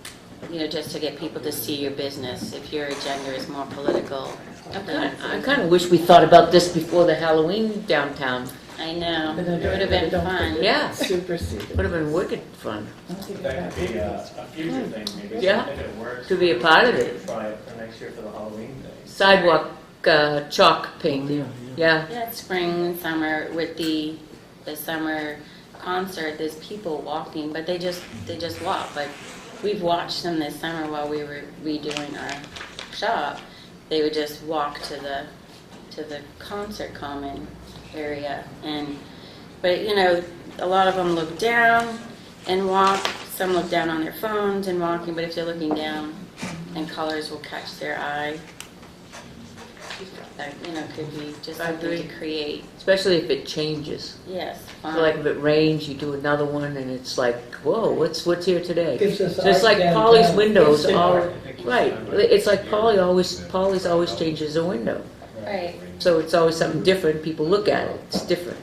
S13: just to get people to see your business. If your agenda is more political,
S12: I kind of wish we thought about this before the Halloween downtown.
S13: I know,
S3: But
S13: it would have been fun.
S12: Yeah.
S3: Superseded.
S12: Would have been wicked fun
S6: That could be a future thing, maybe,
S12: Yeah.
S6: if it works.
S12: to be a part of it.
S6: Try it for next year for the Halloween thing.
S12: Sidewalk chalk painting, yeah.
S13: Yeah, spring, summer, with the summer concert, there's people walking, but they just walk. Like, we've watched them this summer while we were redoing our shop. They would just walk to the concert common area, but a lot of them look down and walk. Some look down on their phones and walking, but if they're looking down, and colors will catch their eye. That could be just
S12: I
S13: something to
S12: agree.
S13: create.
S12: Especially if it changes.
S13: Yes,
S12: So
S13: fun.
S12: like if it rains, you do another one, and it's like, whoa, what's here today?
S2: Gives us
S12: So it's
S2: art
S12: like
S2: downtown.
S12: Polly's windows,
S2: Instant
S12: all
S2: art.
S12: right. It's like Polly's always changes a window,
S13: Right,
S12: so it's always something different. People look at it; it's different.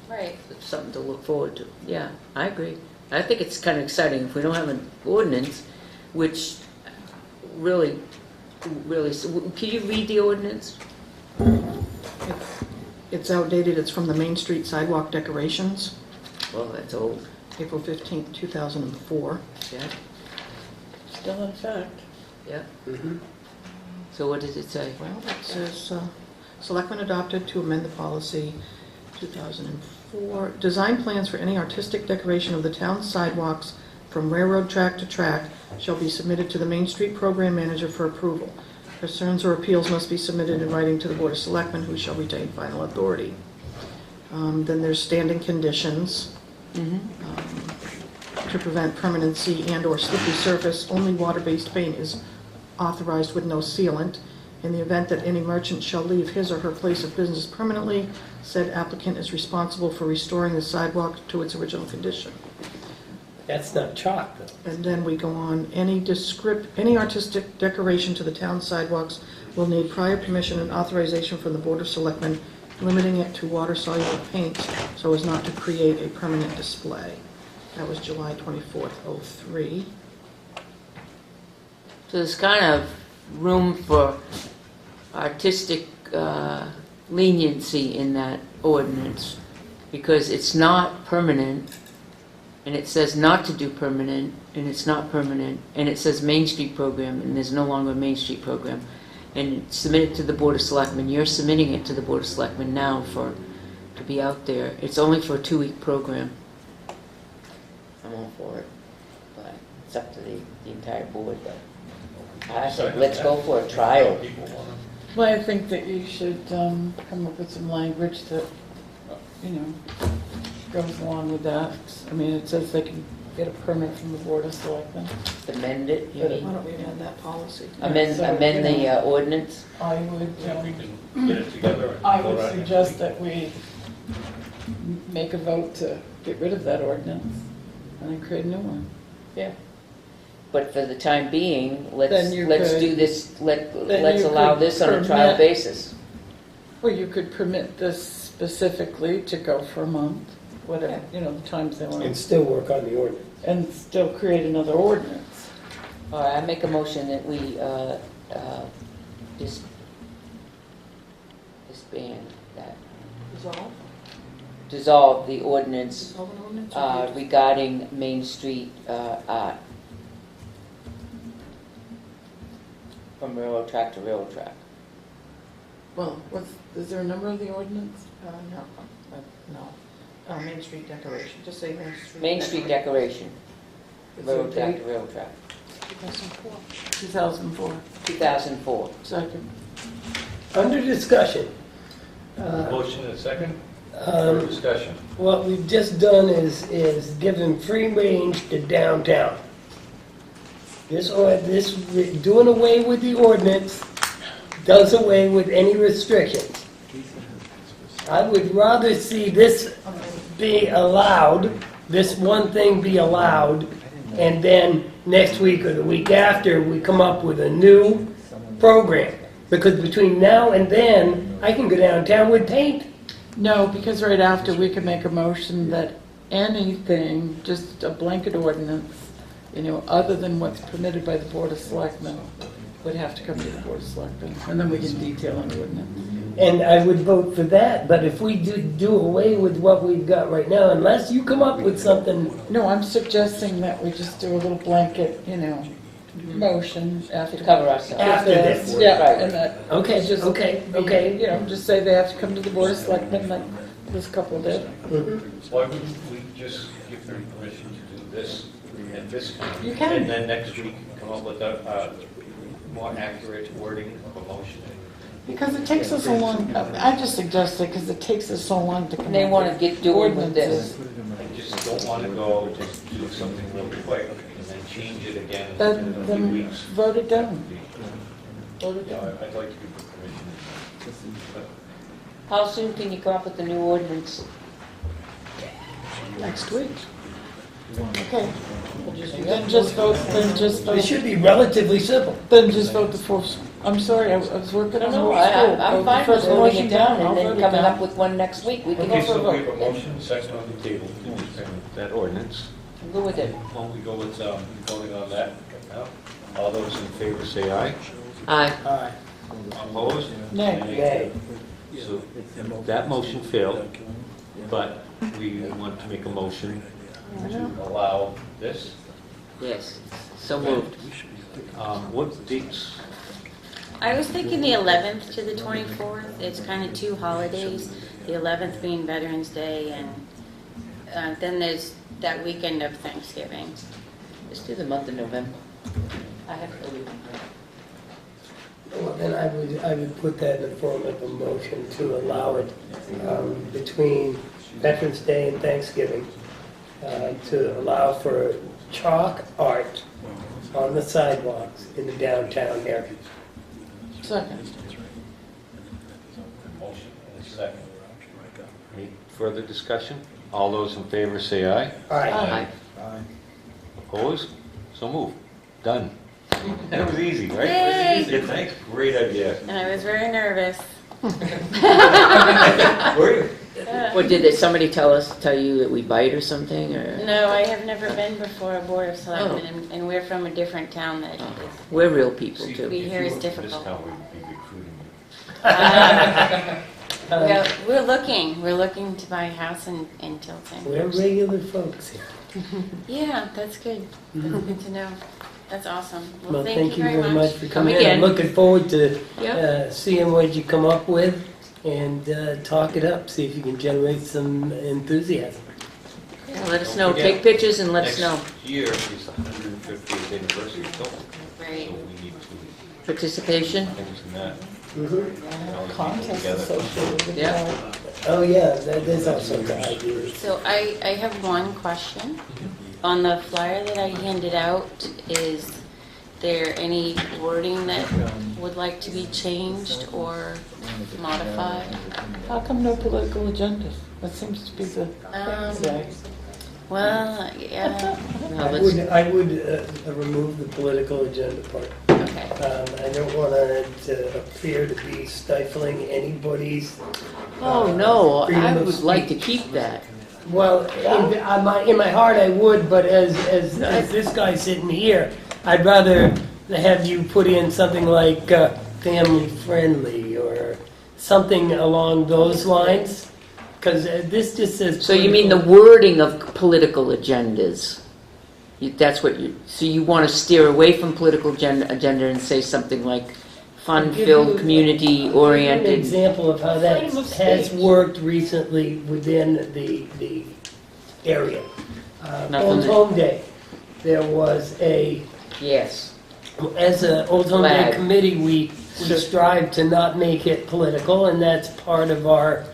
S13: right.
S12: It's something to look forward to. Yeah, I agree. I think it's kind of exciting if we don't have an ordinance, which really. Can you read the ordinance?
S14: It's outdated, it's from the Main Street sidewalk decorations,
S12: Well, that's old.
S14: April 15th, 2004.
S12: Yeah,
S3: Still in effect.
S12: yeah. So what does it say?
S14: Well, it says, Selectmen adopted to amend the policy 2004. Design plans for any artistic decoration of the town's sidewalks from railroad track to track shall be submitted to the Main Street Program Manager for approval. Concerns or appeals must be submitted in writing to the Board of Selectmen, who shall retain final authority. Then there's standing conditions. To prevent permanency and/or slippery surface, only water-based paint is authorized with no sealant. In the event that any merchant shall leave his or her place of business permanently, said applicant is responsible for restoring the sidewalk to its original condition.
S2: That's not chalk, though.
S14: And then we go on, any artistic decoration to the town sidewalks will need prior permission and authorization from the Board of Selectmen, limiting it to water-soluble paints so as not to create a permanent display. That was July 24th, 03.
S12: So there's kind of room for artistic leniency in that ordinance because it's not permanent, and it says not to do permanent, and it's not permanent, and it says Main Street program, and there's no longer a Main Street program, and it's submitted to the Board of Selectmen. You're submitting it to the Board of Selectmen now to be out there. It's only for a 2-week program. I'm all for it, but it's up to the entire board, but I think let's go for a trial.
S3: Well, I think that you should come up with some language that, goes along with that. I mean, it says they can get a permit from the Board of Selectmen.
S12: Amend it, you
S3: But
S12: mean?
S14: Why don't we amend that policy?
S12: Amend the ordinance?
S3: I would,
S1: Yeah, we can get it together. and
S3: I
S1: vote
S3: would
S1: on it.
S3: suggest that we make a vote to get rid of that ordinance and then create a new one. Yeah.
S12: But for the time being, let's
S3: Then you
S12: let's
S3: could-
S12: do this,
S3: then
S12: let's
S3: you
S12: allow
S3: could
S12: this on a trial
S3: permit-
S12: basis.
S3: Well, you could permit this specifically to go for a month, whatever, the times they want,
S2: And still work on the ordinance.
S3: and still create another ordinance.
S12: All right, I make a motion that we disband that, dissolve the ordinance
S14: Dissolve an ordinance or do you-
S12: regarding Main Street art. From railroad track to railroad track.
S3: Well, is there a number of the ordinance?
S14: No. Main Street decoration, just say Main Street.
S12: Main Street decoration,
S3: Is there a
S12: railroad track
S3: date?
S12: to railroad track.
S14: 2004.
S3: 2004.
S12: 2004.
S3: Second.
S2: Under discussion.
S1: Motion and a second,
S2: Um,
S1: for discussion.
S2: What we've just done is given free range to downtown. Doing away with the ordinance does away with any restrictions. I would rather see this be allowed, this one thing be allowed, and then next week or the week after, we come up with a new program. Because between now and then, I can go downtown with paint
S3: No, because right after, we can make a motion that anything, just a blanket ordinance, other than what's permitted by the Board of Selectmen, would have to come to the Board of Selectmen, and then we can detail an ordinance.
S2: And I would vote for that, but if we do away with what we've got right now, unless you come up with something,
S3: No, I'm suggesting that we just do a little blanket, motion after.
S12: To cover ourselves.
S2: After this.
S3: Yeah,
S12: Right.
S3: and that.
S2: okay,
S3: just
S2: okay,
S3: be,
S2: okay.
S3: Just say they have to come to the Board of Selectmen like this couple did.
S2: Mhm.
S1: Why wouldn't we just give them permission to do this and this?
S3: You can.
S1: And then next week, come up with a more accurate wording of a motion.
S3: Because it takes us so long, I just suggested, because it takes us so long to come.
S12: They
S3: up
S12: want
S3: with
S12: to get doing with this.
S1: I just don't want to go, just do something real quick and then change it again in a few
S3: Then
S1: weeks.
S3: vote it down. Vote it
S1: Yeah,
S3: down.
S1: I'd like to give them permission.
S12: How soon can you come up with the new ordinance?
S3: Next week. Okay. Then just vote
S2: It should be relatively simple.
S3: Then just vote the first. I'm sorry, I was working on the whole
S12: No,
S3: school.
S12: I'm
S3: Vote the
S12: fine with
S3: first
S12: voting
S3: motion
S12: it down
S3: I'll
S12: and
S3: vote
S12: then
S3: it
S12: coming
S3: down.
S12: up with one next week. We can
S1: Okay,
S12: go for a
S1: so we have
S12: vote.
S1: a motion, second on the table to defend that ordinance.
S12: I'm good with it.
S1: Why don't we go with voting on that now? All those in favor say aye.
S12: Aye.
S2: Aye.
S1: Opposed?
S3: Nay.
S2: Nay.
S1: So that motion failed, but we want to make a motion to allow this.
S12: Yes. So moved.
S1: What dates?
S13: I was thinking the 11th to the 24th. It's kind of two holidays, the 11th being Veterans Day, and then there's that weekend of Thanksgiving.
S12: Let's do the month of November. I have to leave.
S2: Well, then I would put that in the form of a motion to allow it between Veterans Day and Thanksgiving, to allow for chalk art on the sidewalks in the downtown area.
S3: Second.
S1: Motion and a second. Any further discussion? All those in favor say aye.
S2: Aye.
S5: Aye.
S1: Opposed? So moved. Done. That was easy, right?
S13: Yay!
S1: Thanks. Great idea.
S13: And I was very nervous.
S1: Were you?
S12: What, did somebody tell you that we bite or something, or?
S13: No, I have never been before a Board of Selectmen, and we're from a different town that is,
S12: We're real people,
S1: See,
S12: too.
S13: we hear is
S1: This
S13: difficult.
S1: town would be recruiting you.
S13: We're looking to buy a house in Tilton.
S2: We're regular folks here.
S13: Yeah, that's good. That's good to know. That's awesome.
S2: Well, thank you very much for
S12: Come
S2: coming in. I'm
S12: again.
S2: looking forward to
S12: Yep.
S2: seeing what you come up with and talk it up, see if you can generate some enthusiasm.
S12: Yeah, let us know. Take pictures and let us know.
S1: Next year is the 150th anniversary of Tilton,
S13: Right.
S1: so we need to
S12: Participation?
S1: things in that.
S2: Mhm.
S3: Contest associated with
S12: Yeah.
S3: that.
S2: Oh, yeah, there's also good ideas.
S13: So I have one question. On the flyer that I handed out, is there any wording that would like to be changed or modified?
S3: How come no political agendas? That seems to be the
S13: Um,
S3: thing today.
S13: Well, yeah,
S12: No,
S2: I
S12: let's-
S2: would remove the political agenda part.
S13: okay.
S2: I don't want it to appear to be stifling anybody's.
S12: Oh, no,
S2: freedom
S12: I
S2: of
S12: would like to
S2: speech.
S12: keep that.
S2: Well, in my heart I would, but as this guy sitting here, I'd rather have you put in something like family friendly or something along those lines, because this just says.
S12: So you mean the
S2: political.
S12: wording of political agendas? That's what so you want to steer away from political agenda and say something like
S2: I'll give
S12: fun-filled,
S2: you An
S12: community-oriented?
S2: example of how that
S3: Freedom of
S2: has
S3: speech.
S2: worked recently within the area.
S12: Nothing
S2: Old
S12: that-
S2: Home Day, there was
S12: Yes.
S2: as an Old Home Day
S12: Flag.
S2: committee, we strive to not make it political, and that's part of our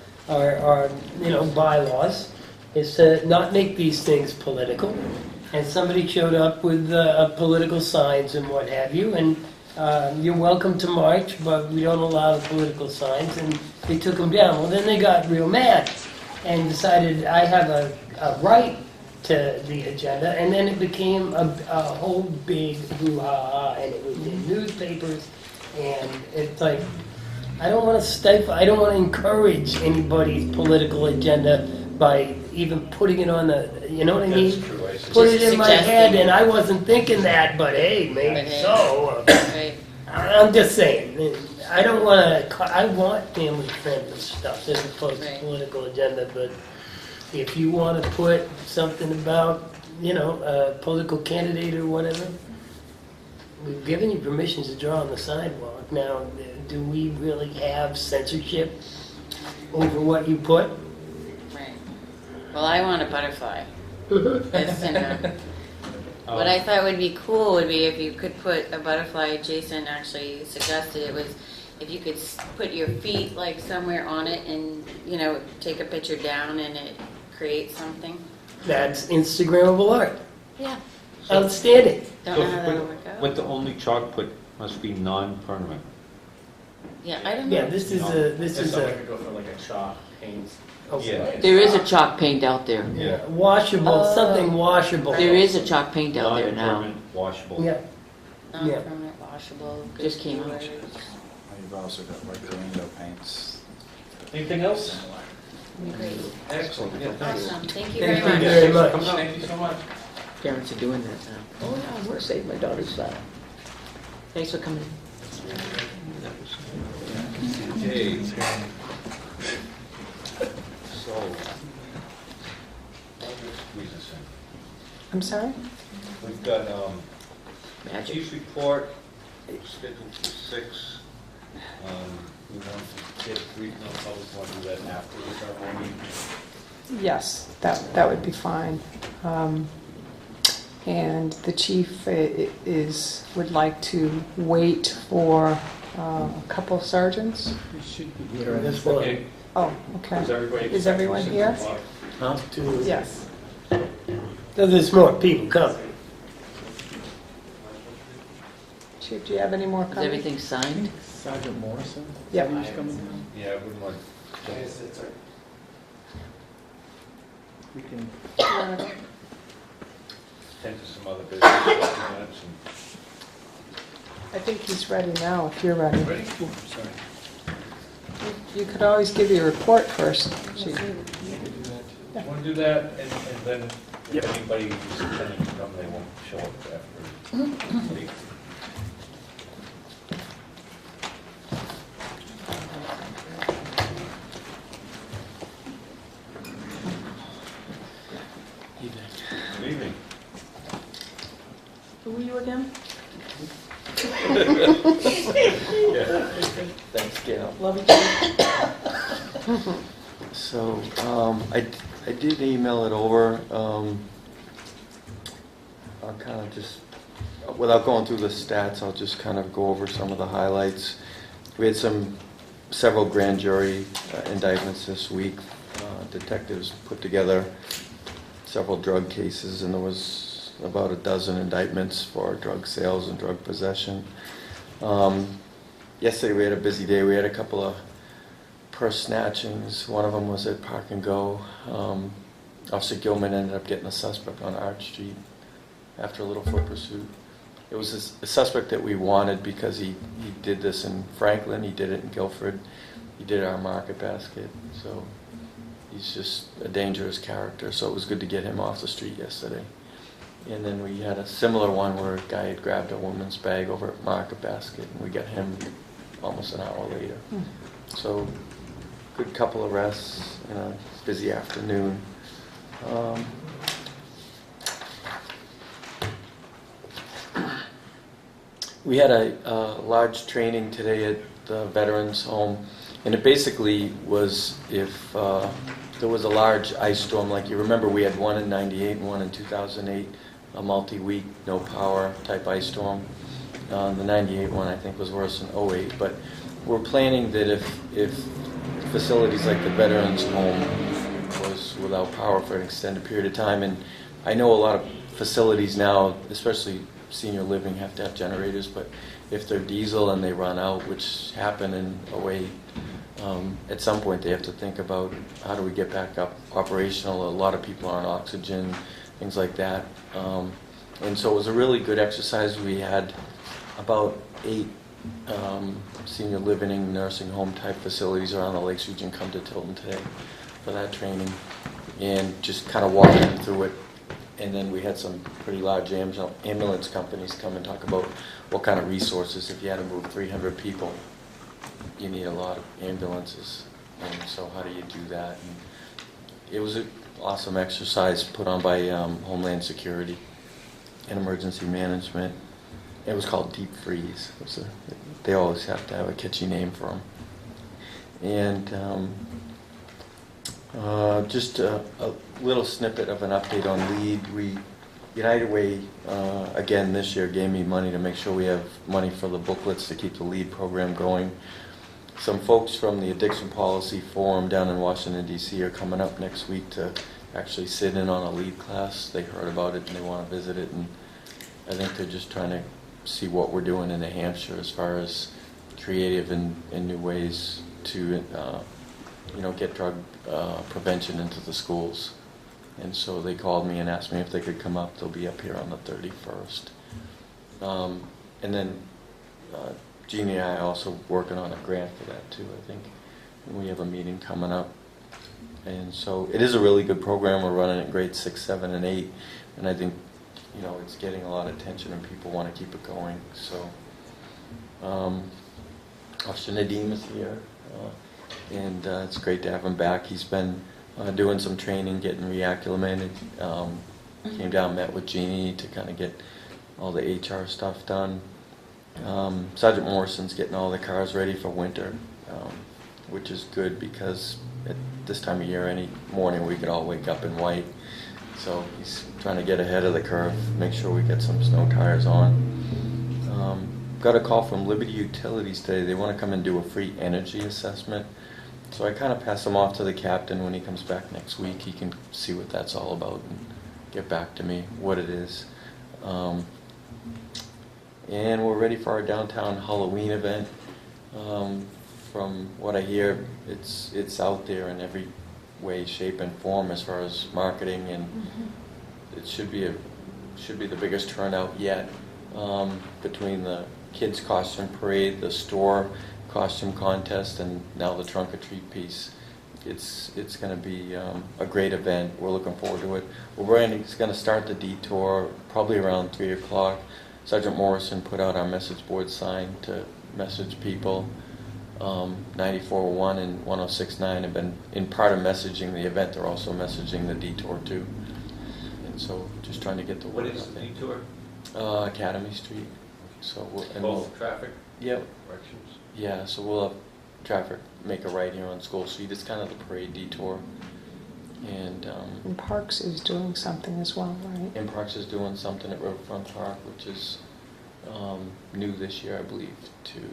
S2: bylaws, is to not make these things political. And somebody showed up with political signs and what have you, and you're welcome to march, but we don't allow the political signs, and they took them down. Well, then they got real mad and decided I have a right to the agenda, and then it became a whole big brouhaha, and it was in newspapers, and it's like, I don't want to stifle, I don't want to encourage anybody's political agenda by even putting it on the, you know what I mean?
S1: That's true, I see.
S2: Put
S13: Just
S2: it in my
S13: suggesting.
S2: head, and I wasn't thinking that, but hey, maybe
S13: But hey.
S2: so.
S13: Right.
S2: I'm just saying, I don't want to, I want family-friendly stuff as opposed to
S13: Right.
S2: political agenda, but if you want to put something about, you know, a political candidate or whatever, we've given you permission to draw on the sidewalk. Now, do we really have censorship over what you put?
S13: Right. Well, I want a butterfly. That's, you know. What I thought would be cool would be if you could put a butterfly. Jason actually suggested it was if you could put your feet like somewhere on it and, you know, take a picture down and it creates something.
S2: That's Instagrammable art.
S13: Yeah.
S2: Outstanding.
S13: Don't know how that'll work out.
S1: But the only chalk put must be non-permanent.
S13: Yeah, I don't know.
S2: Yeah, this is a, this is
S6: Somebody
S2: a
S6: could go for like a chalk paint.
S1: Yeah.
S12: There is a chalk paint out there.
S1: Yeah.
S2: washable, something washable.
S12: There is a chalk paint out there now.
S1: Non-permanent, washable.
S2: Yeah. Yeah.
S13: Non-permanent washable. good
S12: Just came out.
S13: keywords.
S5: You've also got like the window paints.
S1: Anything else?
S13: Great.
S1: Excellent, yeah, thanks.
S13: Awesome. Thank you
S2: Thank
S13: very
S2: you
S13: much.
S2: very much.
S6: Thank you so much.
S12: Parents are doing that now. Oh, yeah, we're saving my daughter's life. Thanks for coming.
S1: Okay. So, I'll just squeeze this in.
S9: I'm sorry?
S1: We've got,
S12: Magic.
S1: chief's report, scheduled for 6. We want to get a brief non-public, want to do that afterwards, our meeting.
S9: Yes, that would be fine. And the chief would like to wait for a couple of sergeants.
S2: This one.
S1: Okay,
S9: Oh, okay.
S1: is everybody?
S9: Is everyone here?
S1: Huh?
S9: Yes.
S2: So there's more people coming.
S9: Chief, do you have any more
S12: Is
S9: comments?
S12: everything signed?
S10: Sergeant Morrison?
S9: Yep.
S1: Yeah, I wouldn't want.
S10: We can.
S1: Tend to some other business documents and.
S9: I think he's ready now, if you're ready.
S1: Ready? Sorry.
S9: You could always give your report first, Chief.
S1: Want to do that, and then if anybody is intending to come, they won't show up after. Good evening.
S14: Who are you again?
S1: Yeah.
S10: Thanks, Gail.
S14: Love you.
S10: So, I did email it over. I'll kind of just, without going through the stats, I'll just kind of go over some of the highlights. We had several grand jury indictments this week. Detectives put together several drug cases, and there was about a dozen indictments for drug sales and drug possession. Yesterday we had a busy day. We had a couple of purse snatchings. One of them was at Park and Go. Officer Gilman ended up getting a suspect on Arch Street after a little foot pursuit. It was a suspect that we wanted because he did this in Franklin, he did it in Guilford, he did our Market Basket. So he's just a dangerous character, so it was good to get him off the street yesterday. And then we had a similar one where a guy had grabbed a woman's bag over at Market Basket, and we got him almost an hour later. So, good couple of arrests in a busy afternoon. We had a large training today at the Veterans Home, and it basically was if there was a large ice storm, like you remember we had one in '98 and one in 2008, a multi-week, no power type ice storm. The '98 one I think was worse than '08, but we're planning that if facilities like the Veterans Home was without power for an extended period of time, and I know a lot of facilities now, especially senior living, have to have generators, but if they're diesel and they run out, which happened in '08, at some point they have to think about how do we get back up operational. A lot of people are on oxygen, things like that. And so it was a really good exercise. We had about 8 senior living, nursing home type facilities around the Lakes region come to Tilton today for that training, and just kind of walking them through it. And then we had some pretty large ambulance companies come and talk about what kind of resources. If you had to move 300 people, you need a lot of ambulances, and so how do you do that? And it was an awesome exercise put on by Homeland Security and Emergency Management. It was called Deep Freeze. They always have to have a catchy name for them. And just a little snippet of an update on LEAD. United Way, again this year, gave me money to make sure we have money for the booklets to keep the LEAD program going. Some folks from the Addiction Policy Forum down in Washington, D.C. are coming up next week to actually sit in on a LEAD class. They heard about it and they want to visit it, and I think they're just trying to see what we're doing in New Hampshire as far as creative and new ways to get drug prevention into the schools. And so they called me and asked me if they could come up. They'll be up here on the 31st. And then Jeannie and I are also working on a grant for that too, I think. And we have a meeting coming up. And so it is a really good program. We're running at grades 6, 7, and 8. And I think, it's getting a lot of attention and people want to keep it going. So Officer Nadeem is here. And it's great to have him back. He's been doing some training, getting reacclimated. Came down, met with Jeannie to kind of get all the HR stuff done. Sergeant Morrison's getting all the cars ready for winter, which is good because at this time of year, any morning, we could all wake up in white. So he's trying to get ahead of the curve, make sure we get some snow tires on. Got a call from Liberty Utilities today. They want to come and do a free energy assessment. So I kind of pass them off to the captain. When he comes back next week, he can see what that's all about and get back to me what it is. And we're ready for our downtown Halloween event. From what I hear, it's out there in every way, shape, and form as far as marketing, and it should be the biggest turnout yet. Between the kids' costume parade, the store costume contest, and now the trunk or treat piece, it's going to be a great event. We're looking forward to it. It's going to start the detour probably around 3 o'clock. Sergeant Morrison put out our message board sign to message people. 94.1 and 106.9 have been in part of messaging the event. They're also messaging the detour too. And so just trying to get the word out.
S1: What is the detour?
S10: Academy Street. So
S1: Both traffic?
S10: Yep.
S1: Directions?
S10: Yeah, so we'll have traffic make a right here on School Street. It's kind of the parade detour. And
S9: Parks is doing something as well, right?
S10: and Parks is doing something at Riverfront Park, which is new this year, I believe, too.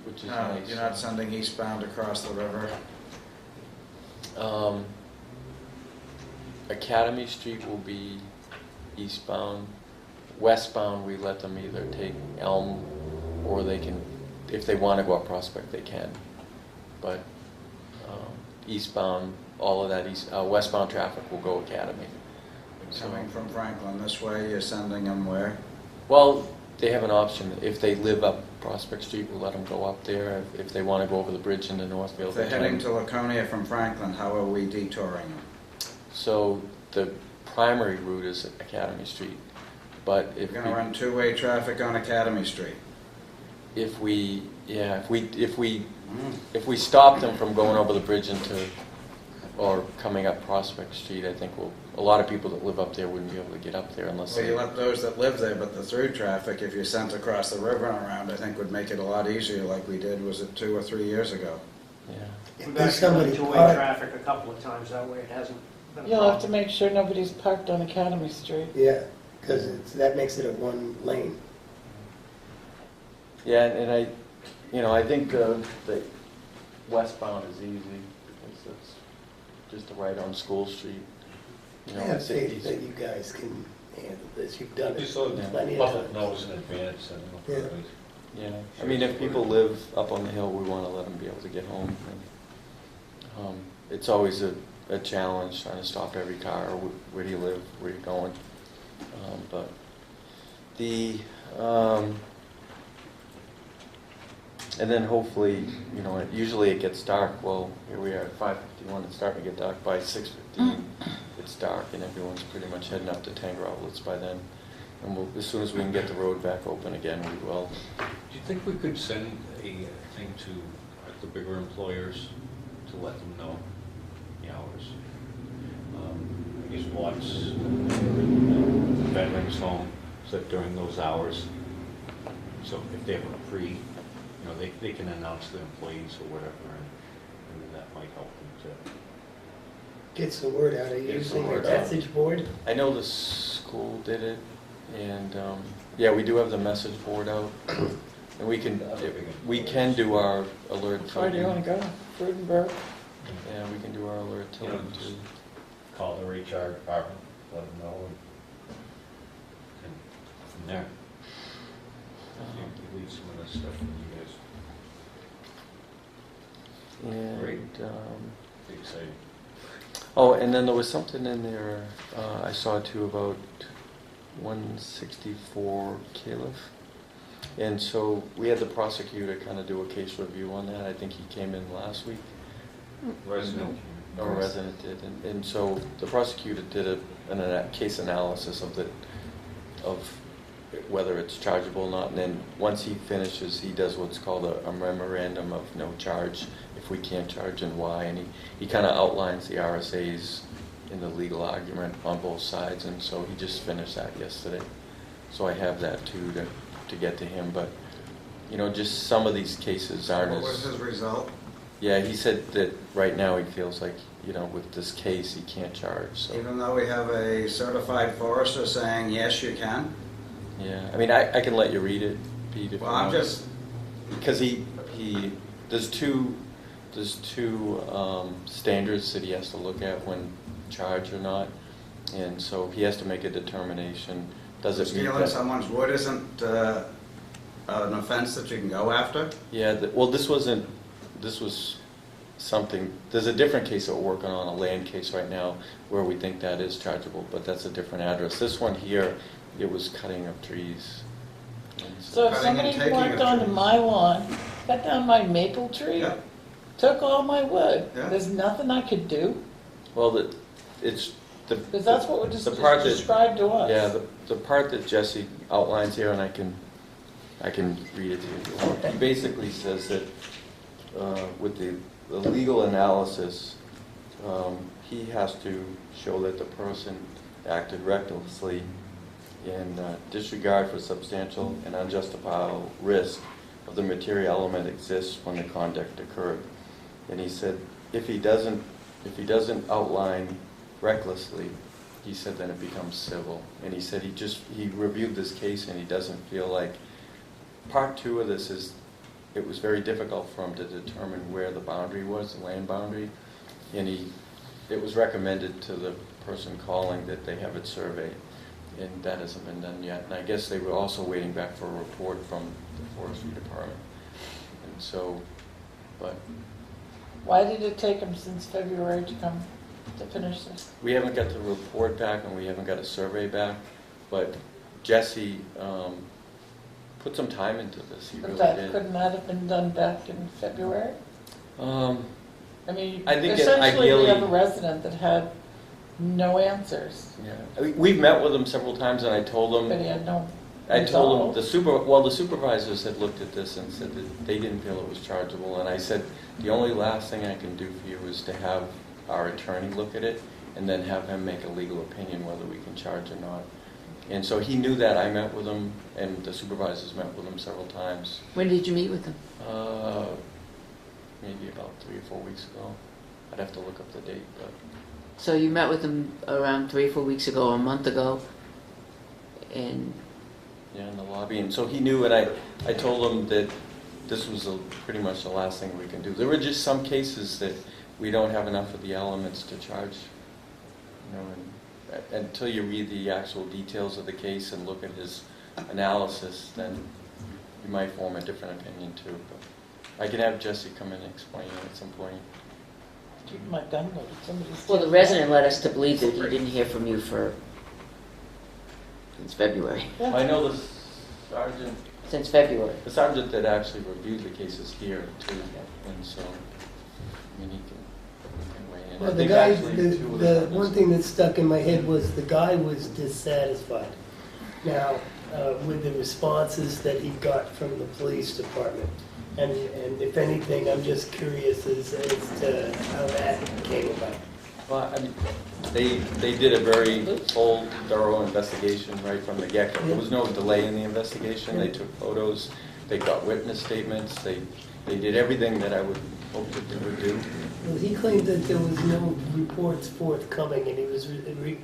S10: Which is nice.
S5: You're not sending eastbound across the river?
S10: Academy Street will be eastbound. Westbound, we let them either take Elm, or they can, if they want to go up Prospect, they can. But eastbound, all of that westbound traffic will go Academy.
S5: Coming from Franklin this way, you're sending them where?
S10: Well, they have an option. If they live up Prospect Street, we'll let them go up there. If they want to go over the bridge into Northfield,
S5: If they're
S10: they can.
S5: heading to Laconia from Franklin, how are we detouring them?
S10: So the primary route is Academy Street, but if
S5: You're going to run two-way traffic on Academy Street?
S10: if we stop them from going over the bridge or coming up Prospect Street, I think a lot of people that live up there wouldn't be able to get up there unless
S5: Well,
S10: they.
S5: you let those that live there, but the through traffic, if you sent across the river and around, I think would make it a lot easier like we did, was it 2 or 3 years ago?
S10: Yeah.
S2: If
S15: We've
S2: there's
S15: actually
S2: somebody
S15: done two-way
S2: parked-
S15: traffic a couple of times, that way it hasn't been a
S3: You'll have to
S15: problem.
S3: make sure nobody's parked on Academy Street.
S2: Yeah, because that makes it a one lane.
S10: Yeah, and I think the westbound is easy because it's just right on School Street.
S2: I have
S10: it's
S2: faith
S10: easy.
S2: that you guys can handle this. You've done it
S1: Just so the
S2: plenty of
S1: public
S2: times.
S1: knows in advance, I don't know if everybody's-
S10: Yeah, I mean, if people live up on the hill, we want to let them be able to get home. And, it's always a challenge trying to stop every car. Where do you live? Where are you going? But the And then hopefully, you know, usually it gets dark. Well, here we are at 5:51. It's starting to get dark. By 6:15, it's dark, and everyone's pretty much heading up to Tanger Outlets by then. And as soon as we can get the road back open again, we will.
S1: Do you think we could send a thing to the bigger employers to let them know the hours? I guess Watts, Veterans Home, so during those hours, so if they have a pre, you know, they can announce the employees or whatever, and then that might help them to.
S2: Gets the word out. Are you
S1: Gets the
S2: using a
S1: word out.
S2: message board?
S10: I know the school did it, and yeah, we do have the message board out, and we can do our alert.
S3: Where do you want to go? Frudenberg?
S10: Yeah, we can do our alert till them too.
S1: Call their HR department, let them know, and from there, you leave some of that stuff for you guys.
S10: And
S1: Great. Be exciting.
S10: oh, and then there was something in there I saw too about 164 Caliph. And so we had the prosecutor kind of do a case review on that. I think he came in last week.
S1: Resident.
S10: Or a resident did. And so the prosecutor did a case analysis of whether it's chargeable or not. And then once he finishes, he does what's called a memorandum of no charge if we can't charge and why. And he kind of outlines the RSAs in the legal argument on both sides. And so he just finished that yesterday. So I have that too to get to him. But, you know, just some of these cases aren't
S5: What was
S10: as...
S5: his result?
S10: Yeah, he said that right now he feels like, you know, with this case, he can't charge. So
S5: Even though we have a certified forester saying, yes, you can?
S10: yeah, I mean, I can let you read it, Pete. If
S5: Well,
S10: you
S5: I'm
S10: want.
S5: just,
S10: Because there's two standards that he has to look at when charged or not, and so he has to make a determination. Does it meet
S5: stealing
S10: that?
S5: someone's wood isn't an offense that you can go after?
S10: Yeah, well, this was something, there's a different case that we're working on, a land case right now, where we think that is chargeable, but that's a different address. This one here, it was cutting of trees. And
S3: So if
S5: Cutting and
S3: somebody
S5: taking
S3: walked
S5: of
S3: onto
S5: trees.
S3: my lawn, cut down my maple tree,
S5: Yeah.
S3: took all my wood,
S5: Yeah.
S3: there's nothing I could do?
S10: Well, it's the...
S3: Because that's what was just
S10: the part that-
S3: described to us.
S10: Yeah, the part that Jesse outlines here, and I can read it to you if you want. He basically says that with the legal analysis, he has to show that the person acted recklessly in disregard for substantial and unjustifiable risk of the material element exists when the conduct occurred. And he said if he doesn't outline recklessly, he said then it becomes civil. And he said he reviewed this case and he doesn't feel like... Part two of this is it was very difficult for him to determine where the boundary was, the land boundary, and it was recommended to the person calling that they have it surveyed, and that hasn't been done yet. And I guess they were also waiting back for a report from the forestry department. And so, but
S3: Why did it take them since February to come to finish this?
S10: we haven't got the report back and we haven't got a survey back, but Jesse put some time into this, he
S3: But
S10: really
S3: that,
S10: did.
S3: couldn't that have been done back in February? I mean,
S10: I think
S3: essentially we have a
S10: ideally-
S3: resident that had no answers,
S10: Yeah, I mean, we've met with him several times, and I told
S3: but
S10: him,
S3: he had no
S10: I told him,
S3: resolve.
S10: the supervisors had looked at this and said that they didn't feel it was chargeable, and I said, the only last thing I can do for you is to have our attorney look at it, and then have him make a legal opinion whether we can charge or not. And so he knew that. I met with him, and the supervisors met with him several times.
S12: When did you meet with them?
S10: Maybe about 3 or 4 weeks ago. I'd have to look up the date, but
S12: So you met with them around 3 or 4 weeks ago, a month ago, and
S10: yeah, in the lobby. And so he knew, and I told him that this was pretty much the last thing we can do. There were just some cases that we don't have enough of the elements to charge, you know, and until you read the actual details of the case and look at his analysis, then you might form a different opinion too. But I can have Jesse come in and explain it at some point.
S3: Keep my gun loaded, somebody's...
S12: well, the resident led us to believe that he didn't hear from you since February.
S3: Yeah.
S10: I know the sergeant
S12: since February.
S11: The sergeant that actually reviewed the cases here too, and so, I mean, he can weigh in.
S2: Well,
S11: I
S2: the
S11: think
S2: guy,
S11: actually two of
S2: the
S11: them
S2: one thing that stuck in my head was the guy was dissatisfied. Now, with the responses that he got from the police department. And if anything, I'm just curious as to how that came about.
S11: Well, I mean, they did a very full, thorough investigation right from the get-go. There was no delay in the investigation. They took photos, they got witness statements, they did everything that I would hope that they would do.
S2: Well, he claimed that there was no reports forthcoming, and he was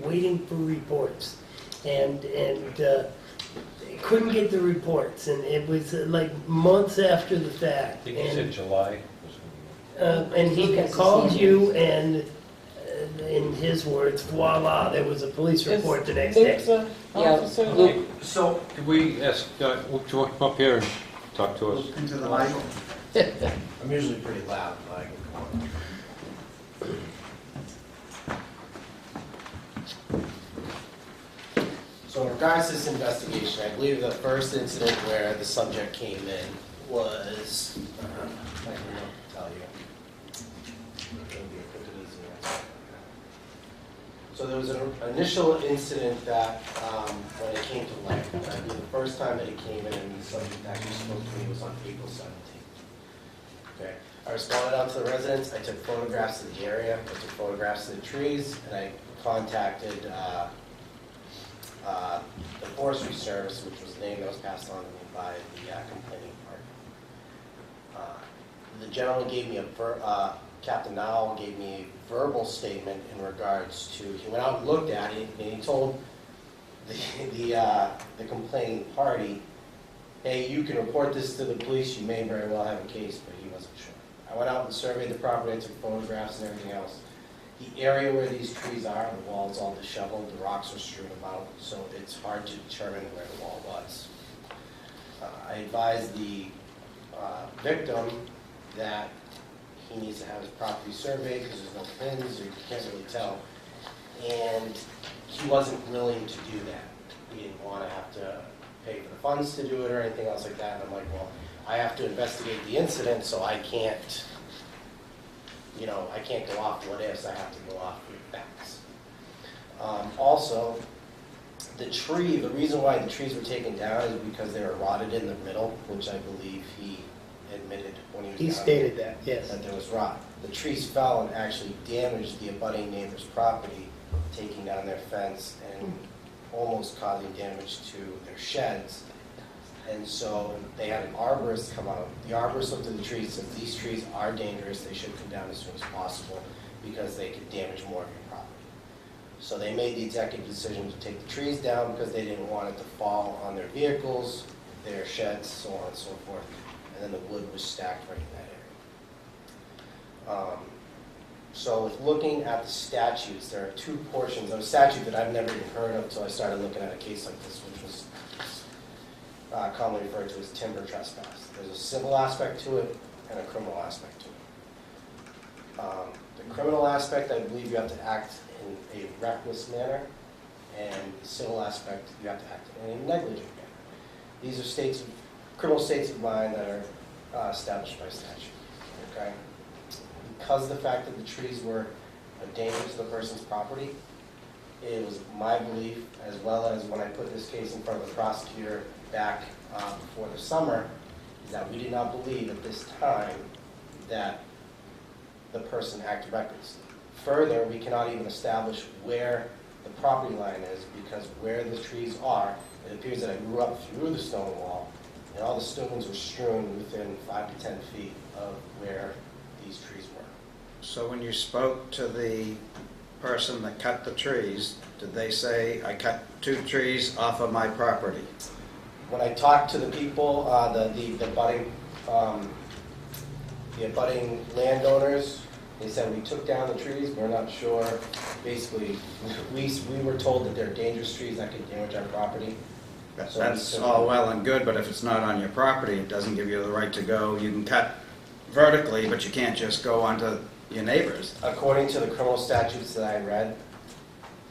S2: waiting for reports. And he couldn't get the reports, and it was like months after the fact.
S1: I think he said July.
S2: And he called you, and in his words, voila, there was a police report the next day.
S12: Luke,
S1: So, could we ask, would you want to come up here and talk to us?
S5: Into the mic.
S16: I'm usually pretty loud, but I can come on. So in regards to this investigation, I believe the first incident where the subject came in was, I don't know what to tell you. It'll be a quick and easy answer. So there was an initial incident that, when it came to light, I believe the first time that it came in and the subject actually spoke to me was on April 17th. Okay. I responded out to the residents, I took photographs of the area, I took photographs of the trees, and I contacted the Forestry Service, which was the name that was passed on to me by the complaining party. The gentleman gave me Captain Nowell gave me a verbal statement in regards to, he went out and looked at it, and he told the complaining party, hey, you can report this to the police, you may very well have a case, but he wasn't sure. I went out and surveyed the property, I took photographs and everything else. The area where these trees are, the wall's all disheveled, the rocks are strewn about, so it's hard to determine where the wall was. I advised the victim that he needs to have his property surveyed because there's no pins, or you can't really tell. And he wasn't willing to do that. He didn't want to have to pay for the funds to do it or anything else like that. And I'm like, well, I have to investigate the incident, so I can't, you know, I can't go off what ifs, I have to go off with facts. Also, the reason why the trees were taken down is because they were rotted in the middle, which I believe he admitted when he was
S2: He
S16: down
S2: stated that, yes.
S16: that there was rot. The trees fell and actually damaged the abutting neighbor's property, taking down their fence and almost causing damage to their sheds. And so they had an arborist come out. The arborist looked at the trees and said, these trees are dangerous, they should come down as soon as possible because they could damage more of your property. So they made the executive decision to take the trees down because they didn't want it to fall on their vehicles, their sheds, so on and so forth. And then the wood was stacked right in that area. So with looking at the statutes, there are two portions of a statute that I've never even heard of until I started looking at a case like this, which was commonly referred to as timber trespass. There's a civil aspect to it and a criminal aspect to it. The criminal aspect, I believe you have to act in a reckless manner, and the civil aspect, you have to act in a negligent manner. These are criminal states of mind that are established by statute. Okay? Because of the fact that the trees were a danger to the person's property, it was my belief, as well as when I put this case in front of the prosecutor back before the summer, is that we did not believe at this time that the person acted recklessly. Further, we cannot even establish where the property line is because where the trees are, it appears that I grew up through the stone wall and all the stones were strewn within 5 to 10 feet of where these trees were.
S5: So when you spoke to the person that cut the trees, did they say, I cut 2 trees off of my property?
S16: When I talked to the people, the abutting landowners, they said we took down the trees, we're not sure. Basically, we were told that they're dangerous trees that could damage our property. So
S5: That's all well and good, but if it's not on your property, it doesn't give you the right to go. You can cut vertically, but you can't just go onto your neighbors.
S16: According to the criminal statutes that I read,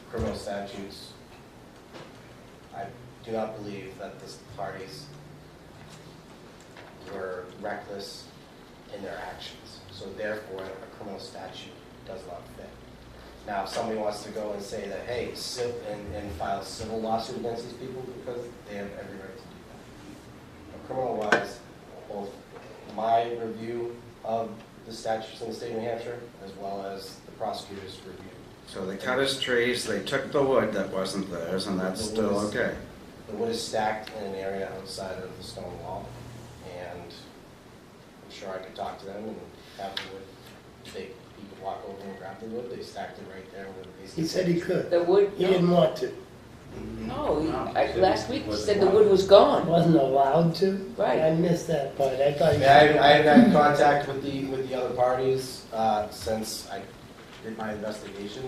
S16: criminal statutes, I do not believe that the parties were reckless in their actions. So therefore, a criminal statute does not fit. Now, if somebody wants to go and say that, hey, and file a civil lawsuit against these people, because they have every right to do that. But criminal-wise, both my review of the statutes in the state of New Hampshire, as well as the prosecutor's review.
S5: So they cut his trees, they took the wood that wasn't theirs, and that's still okay.
S16: The wood is stacked in an area outside of the stone wall, and I'm sure I could talk to them and have the wood. He could walk over and grab the wood. They stacked it right there where the base.
S2: He said he could.
S12: The wood,
S2: He didn't want to.
S12: no, last week he said the wood was gone.
S2: Wasn't allowed to?
S12: Right.
S2: I missed that part. I thought he.
S16: I have had contact with the other parties since I did my investigation.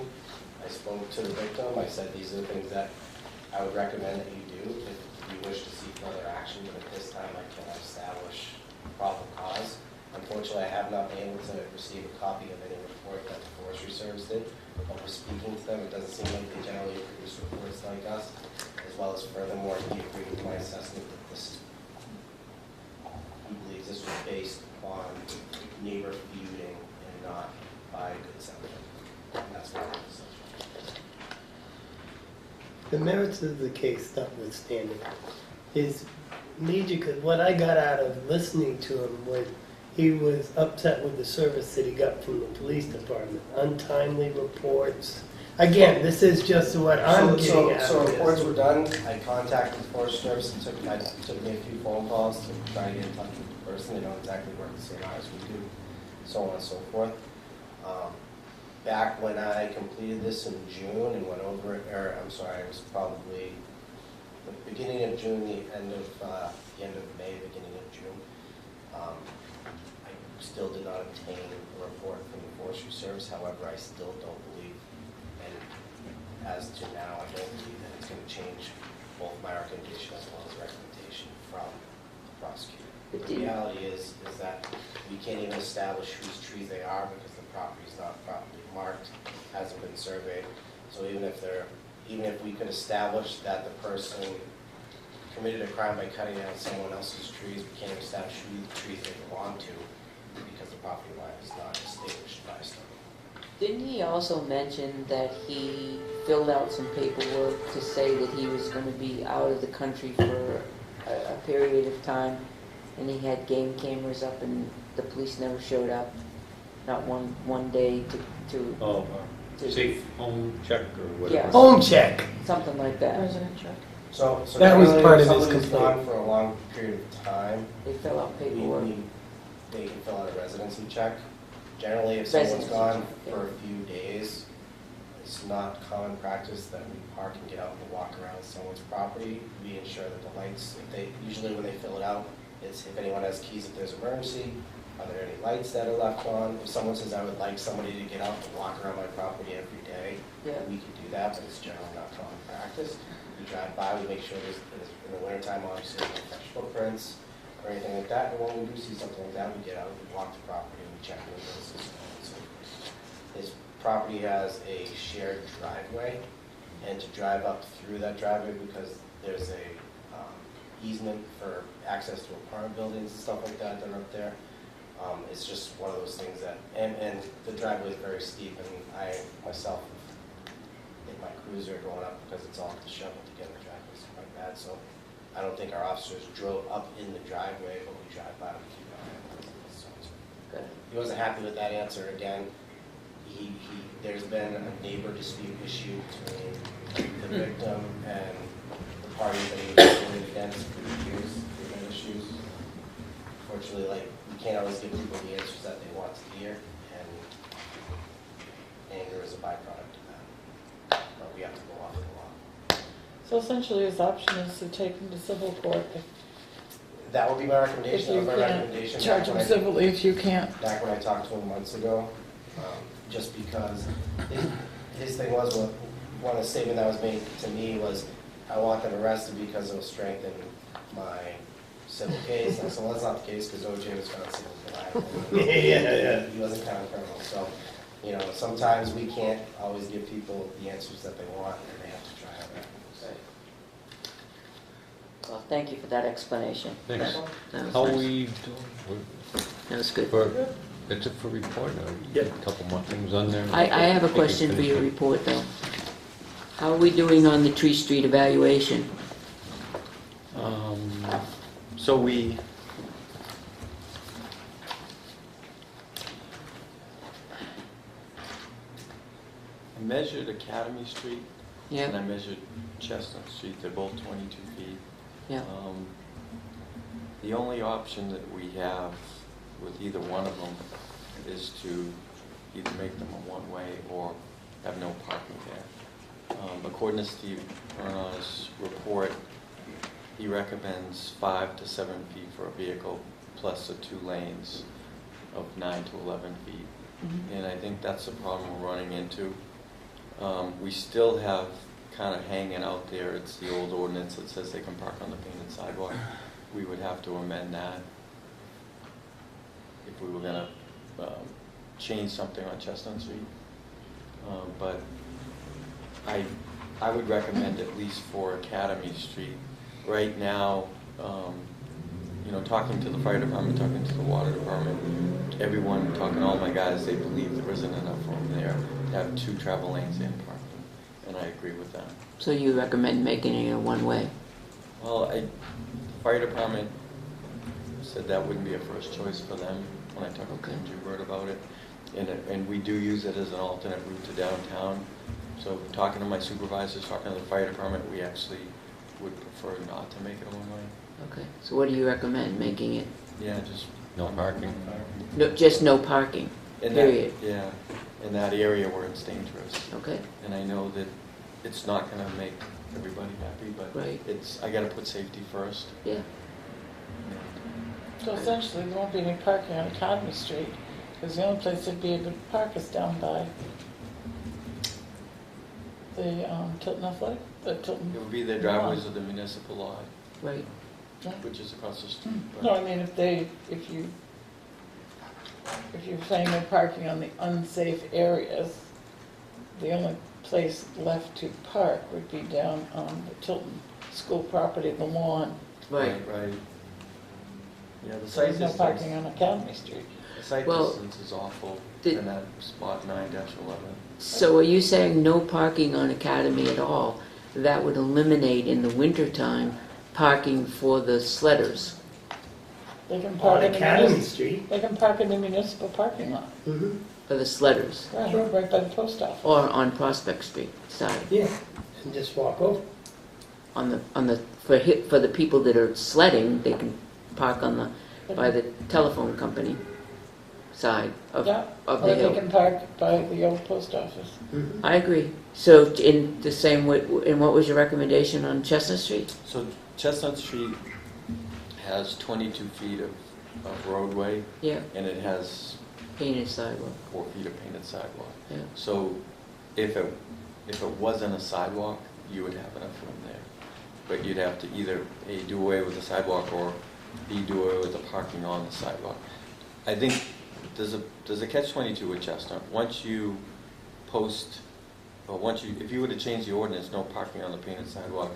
S16: I spoke to the victim. I said these are the things that I would recommend that you do if you wish to seek further action. But at this time, I cannot establish probable cause. Unfortunately, I have not been able to receive a copy of any report that the Forestry Service did. But we're speaking to them. It doesn't seem like they generally produce reports like us. As well as furthermore, he agreed with my assessment that this, he believes this was based upon neighbor feuding and not by good sentiment. And that's why it was.
S2: The merits of the case notwithstanding, his major, what I got out of listening to him was he was upset with the service that he got from the police department. Untimely reports. Again, this is just what I'm getting at.
S16: So reports were done. I contacted the Forest Service. It took me a few phone calls to try to get in touch with the person. They don't exactly work the same hours we do, so on and so forth. Back when I completed this in June and went over it, or I'm sorry, it was probably the beginning of June, the end of May, beginning of June. I still did not obtain a report from the Forestry Service. However, I still don't believe, and as to now, I don't believe that it's going to change both my recommendation as well as recommendation from the prosecutor. The reality is that we can't even establish whose trees they are because the property is not properly marked, hasn't been surveyed. So even if we could establish that the person committed a crime by cutting down someone else's trees, we can't establish who the trees they belong to because the property line is not established by study.
S12: Didn't he also mention that he filled out some paperwork to say that he was going to be out of the country for a period of time, and he had game cameras up and the police never showed up, not one day to
S1: safe home check or whatever.
S12: Yes.
S2: Home check.
S12: Something like that.
S14: Resident check.
S16: So
S2: That was
S16: generally,
S2: part
S16: if
S2: of his
S16: somebody's
S2: complaint.
S16: gone for a long period of time,
S12: They fill out paperwork.
S16: they can fill out a residency check. Generally, if someone's
S12: Residency
S16: gone
S12: check,
S16: for a few days, it's not common practice that we park and get out and walk around someone's property. We ensure that the lights, usually when they fill it out, it's if anyone has keys if there's an emergency, are there any lights that are left on? If someone says, I would like somebody to get out and walk around my property every day, we can do that, but it's generally not common practice. We drive by, we make sure there's in the wintertime, obviously, no fresh footprints or anything like that. And when we do see something like that, we get out, we walk the property, and we check windows and so on and so forth. This property has a shared driveway, and to drive up through that driveway, because there's a easement for access to apartment buildings and stuff like that that are up there. It's just one of those things that, and the driveway is very steep, and I myself hit my cruiser going up because it's all disheveled to get in the driveway, it's quite bad. So I don't think our officers drove up in the driveway, but we drive by, we keep an eye on it. So he wasn't happy with that answer. Again, there's been a neighbor dispute issue between the victim and the party that he was disputing against for years. They've been issues. Unfortunately, we can't always give people the answers that they want to hear, and anger is a byproduct of that. But we have to go off the law.
S3: So essentially, his option is to take him to civil court
S16: That would be my recommendation.
S3: if you
S16: That was my
S3: can't
S16: recommendation.
S3: charge him civilly if you can't.
S16: Back when I talked to him months ago, just because his thing was, one of the statement that was made to me was, I want them arrested because it'll strengthen my civil case. And I said, well, that's not the case because OJ was found civil liable.
S2: Yeah.
S16: He wasn't found criminal. So, sometimes we can't always give people the answers that they want, and they have to try out that.
S12: Well, thank you for that explanation.
S17: Thanks.
S12: That was
S17: How
S12: nice.
S17: we doing?
S12: That was good.
S17: That's it for report, or you got a couple more things on there?
S12: I have a
S17: think we
S12: question for
S17: finished
S12: your
S17: it.
S12: report, though. How are we doing on the Tree Street evaluation?
S11: So we, I measured Academy Street and
S12: Yeah,
S11: I measured Chestnut Street, they're both 22 feet.
S12: yeah.
S11: The only option that we have with either one of them is to either make them a one-way or have no parking there. According to Steve Bernard's report, he recommends 5 to 7 feet for a vehicle plus the 2 lanes of 9 to 11 feet.
S12: Mhm.
S11: And I think that's the problem we're running into. We still have kind of hanging out there, it's the old ordinance that says they can park on the painted sidewalk. We would have to amend that if we were gonna change something on Chestnut Street. But I would recommend at least for Academy Street. Right now, talking to the fire department, talking to the water department, everyone, talking to all my guys, they believe there isn't enough room there to have 2 travel lanes and parking, and I agree with that.
S12: So you recommend making it a one-way?
S11: Well, fire department said that wouldn't be a first choice for them when I talked to Tim Joubert about it. And we do use it as an alternate route to downtown. So talking to my supervisors, talking to the fire department, we actually would prefer not to make it a one-way.
S12: Okay, so what do you recommend, making it?
S11: Yeah, just.
S17: No parking?
S12: No, just no parking, period?
S11: Yeah, in that area where it's dangerous.
S12: Okay.
S11: And I know that it's not gonna make everybody happy, but
S12: Right.
S11: I gotta put safety first.
S12: Yeah.
S3: So essentially, there won't be any parking on Academy Street, because the only place they'd be able to park is down by the Tilton Athletic, the Tilton.
S11: It would be their driveways of the municipal lot,
S12: Right.
S11: which is across the street. but-
S3: No, I mean, if you're saying no parking on the unsafe areas, the only place left to park would be down on the Tilton School property, the lawn.
S12: Right.
S11: Right. Yeah, the site
S3: There's no
S11: distance.
S3: parking on Academy Street.
S11: The site
S12: Well,
S11: distance is awful
S12: the-
S11: in that spot 9-11.
S12: So are you saying no parking on Academy at all? That would eliminate in the wintertime parking for the sledders?
S3: They can park
S2: On
S3: in the
S2: Academy
S3: municipal,
S2: Street.
S3: they can park in the municipal parking lot,
S2: Mhm.
S12: For the sledders?
S3: right by the post office.
S12: Or on Prospect Street side?
S2: Yeah, and just walk over.
S12: For the people that are sledding, they can park by the telephone company side of
S3: Yeah,
S12: the
S3: or they
S12: hill.
S3: can park by the old post office.
S12: I agree. So in the same way, and what was your recommendation on Chestnut Street?
S11: So Chestnut Street has 22 feet of roadway,
S12: Yeah,
S11: and it has
S12: painted sidewalk.
S11: 4 feet of painted sidewalk.
S12: Yeah.
S11: So if it wasn't a sidewalk, you would have enough room there. But you'd have to either A, do away with the sidewalk, or B, do away with the parking on the sidewalk. I think there's a catch-22 with Chestnut. Once you if you were to change the ordinance, no parking on the painted sidewalk,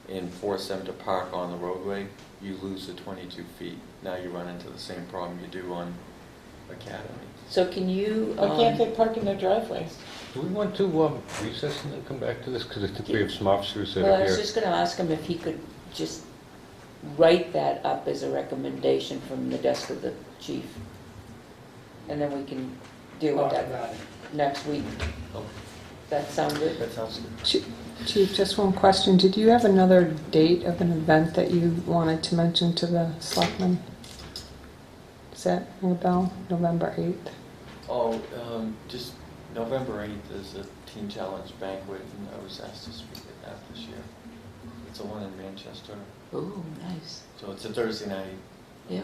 S11: and force them to park on the roadway, you lose the 22 feet. Now you run into the same problem you do on Academy.
S12: So can you?
S3: Why can't they park in their driveways?
S17: Do we want to recess and then come back to this? Because I think we have some officers that
S12: Well,
S17: are
S12: I was
S17: here.
S12: just going to ask him if he could just write that up as a recommendation from the desk of the chief. And then we can deal with
S2: Talk
S12: that
S2: about it.
S12: next week. That sound good?
S11: That sounds good.
S9: Chief, just one question. Did you have another date of an event that you wanted to mention to the selectmen? Does that ring a bell? November 8th?
S11: Oh, just November 8th is a Teen Challenge banquet, and I was asked to speak at that this year. It's the one in Manchester,
S12: Oh, nice.
S11: so it's a Thursday night.
S12: Yeah.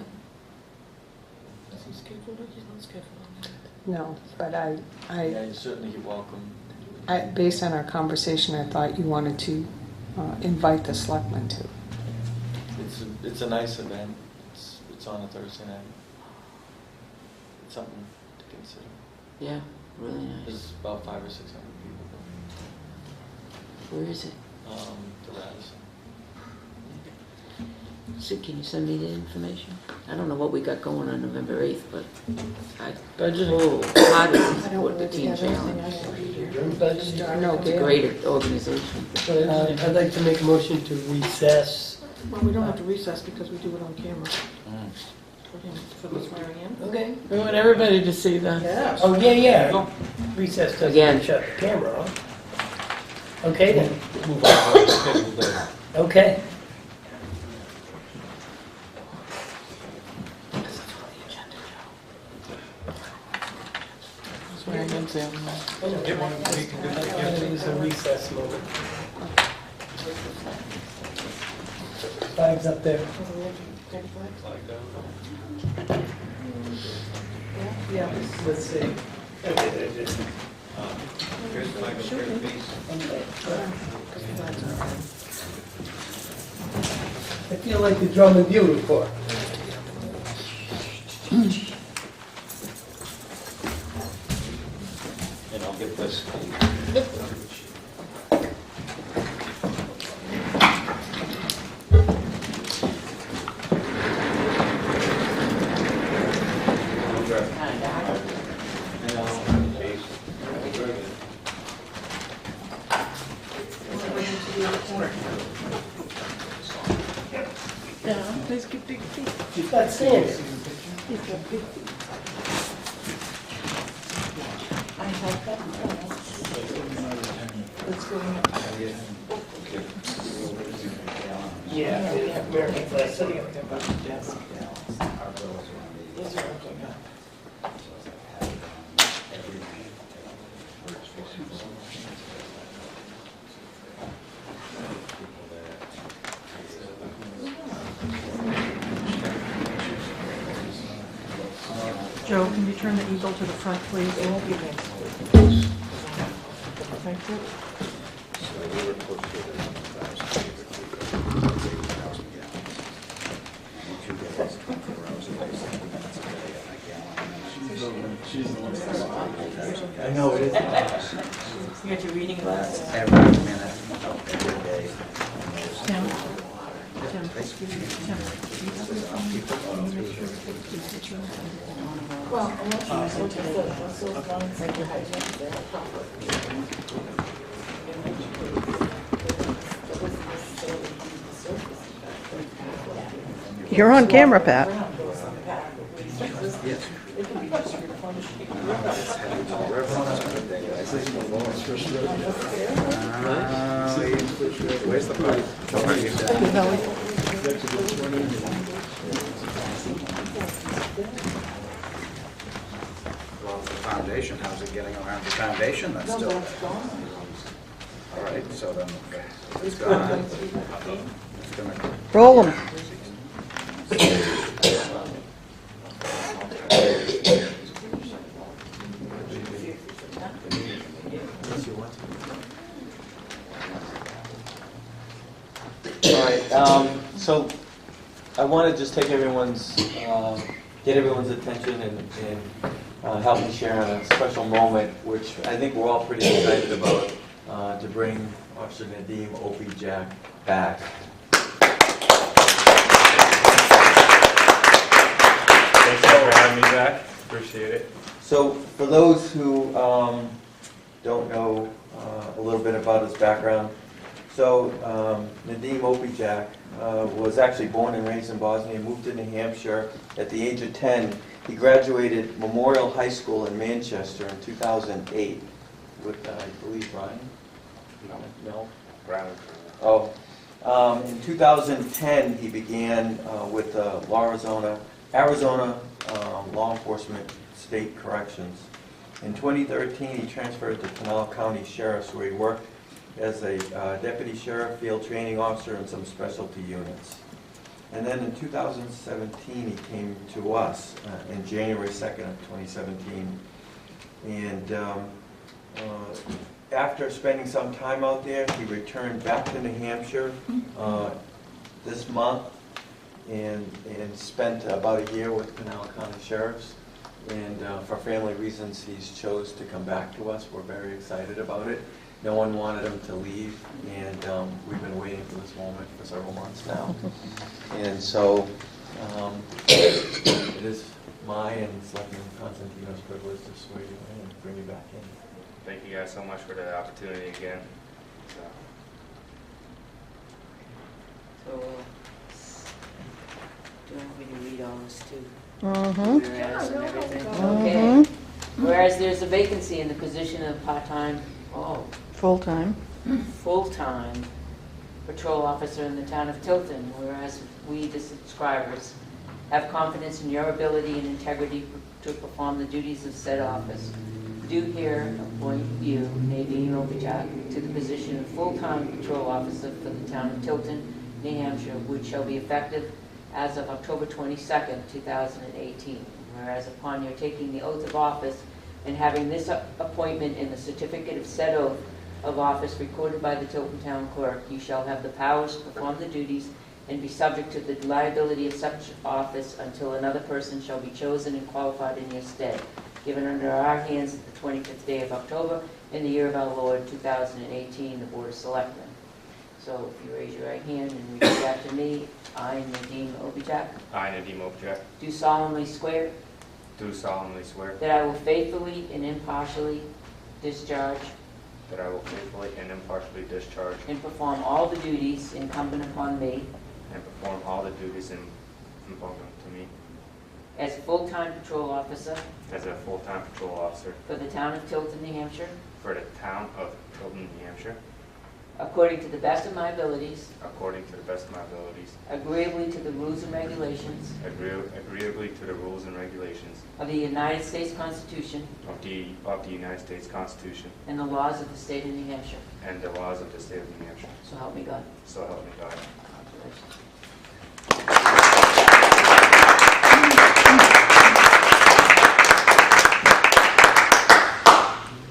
S14: Is he scheduled or he's not scheduled?
S9: No, but
S11: Yeah, you're certainly welcome.
S9: based on our conversation, I thought you wanted to invite the selectmen to.
S11: It's a nice event. It's on a Thursday night. It's something to consider.
S12: Yeah, really nice.
S11: There's about 500 or 600 people
S12: Where is it?
S11: going. The Radisson.
S12: So can you send me the information? I don't know what we got going on November 8th, but I wholeheartedly support the teen challenge.
S2: No,
S12: It's a great organization.
S2: I'd like to make a motion to recess.
S14: Well, we don't have to recess because we do it on camera. For the swearing in.
S2: Okay.
S3: We want everybody to see that.
S14: Yes.
S2: Oh, yeah. Recess doesn't
S12: Again.
S2: shut the camera off. Okay then.
S1: Move on to the scheduled item.
S2: Okay.
S3: Swearing in, Sam.
S2: It was a recess moment. Flags up there.
S14: Yeah.
S2: Let's see.
S1: Here's the flag, here's the piece.
S2: I feel like the drum and bugle corps.
S1: And I'll get this.
S3: Yeah, please keep big feet.
S2: She's got sand.
S3: I have that. Let's go in.
S2: Yeah, we have American flag sitting up there by the desk.
S14: Joe, can you turn the easel to the front, please? Thank you.
S5: I know it is.
S14: You got your reading glasses?
S5: Every minute, every day.
S14: Tim? Tim? Tim? Well, unless you look at those lines that you highlighted. You're on camera, Pat.
S5: Yes. Where's the pipe? Well, the foundation, how's it getting around the foundation? That's still there. All right, so then it's gone. It's gonna.
S14: Roll them.
S11: All right, so I want to just take everyone's, get everyone's attention and help me share on a special moment, which I think we're all pretty excited about, to bring Officer Nadeem Opie-Jack back.
S6: Thanks for having me back. Appreciate it.
S11: So for those who don't know a little bit about his background, so Nadeem Opie-Jack was actually born and raised in Bosnia, moved to New Hampshire at the age of 10. He graduated Memorial High School in Manchester in 2008 with, I believe, Ryan? No?
S6: Brown.
S11: Oh. In 2010, he began with Arizona Law Enforcement State Corrections. In 2013, he transferred to Pinal County Sheriff's, where he worked as a deputy sheriff, field training officer, and some specialty units. And then in 2017, he came to us in January 2nd of 2017. And after spending some time out there, he returned back to New Hampshire this month and spent about a year with Pinal County Sheriffs. And for family reasons, he's chose to come back to us. We're very excited about it. No one wanted him to leave, and we've been waiting for this moment for several months now. And so it is my and Selectman Constantino's privilege to swear you in and bring you back in.
S6: Thank you guys so much for the opportunity again.
S4: So, do you want me to read all this too?
S14: Mm-hmm.
S4: Whereas and everything?
S12: Okay. Whereas there's a vacancy in the position of part-time,
S14: Full-time.
S12: full-time patrol officer in the town of Tilton, whereas we, the subscribers, have confidence in your ability and integrity to perform the duties of said office, do here appoint you, Nadine Obichak, to the position of full-time patrol officer for the town of Tilton, New Hampshire, which shall be effective as of October 22nd, 2018. Whereas upon your taking the oath of office and having this appointment in the certificate of said oath of office recorded by the Tilton Town Clerk, you shall have the powers to perform the duties and be subject to the liability of such office until another person shall be chosen and qualified in your stead, given under our hands the 25th day of October in the year of our Lord 2018, the Board of Selectmen. So if you raise your right hand and repeat after me, I, Nadine Obichak,
S6: I, Nadim Objack,
S12: do solemnly swear
S6: do solemnly swear
S12: that I will faithfully and impartially discharge
S6: that I will faithfully and impartially discharge
S12: and perform all the duties incumbent upon me
S6: and perform all the duties incumbent to me
S12: as a full-time patrol officer
S6: as a full-time patrol officer
S12: for the town of Tilton, New Hampshire,
S6: for the town of Tilton, New Hampshire,
S12: according to the best of my abilities,
S6: according to the best of my abilities,
S12: agreeably to the rules and regulations
S6: agreeably to the rules and regulations
S12: of the United States Constitution
S6: of the United States Constitution
S12: and the laws of the state of New Hampshire.
S6: and the laws of the state of New Hampshire.
S12: So help me God.
S6: So help me God.
S12: Congratulations.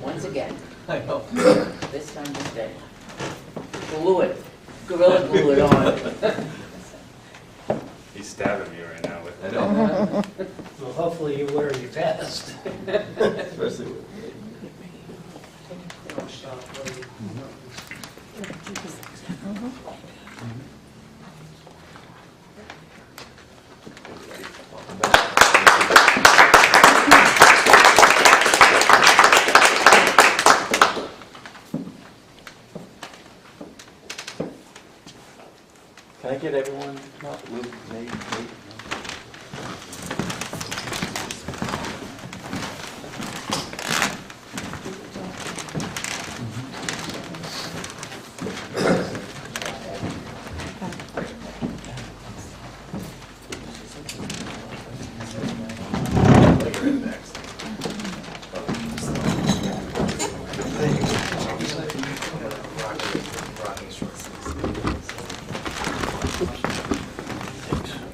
S12: Once again.
S11: I know.
S12: This time this day. Glue it. Gorilla glue it on.
S6: He's stabbing me right now with
S11: I
S6: it.
S11: know.
S2: Well, hopefully you're wearing your vest.
S11: Especially with Can I get everyone to come up? Luke, Nate?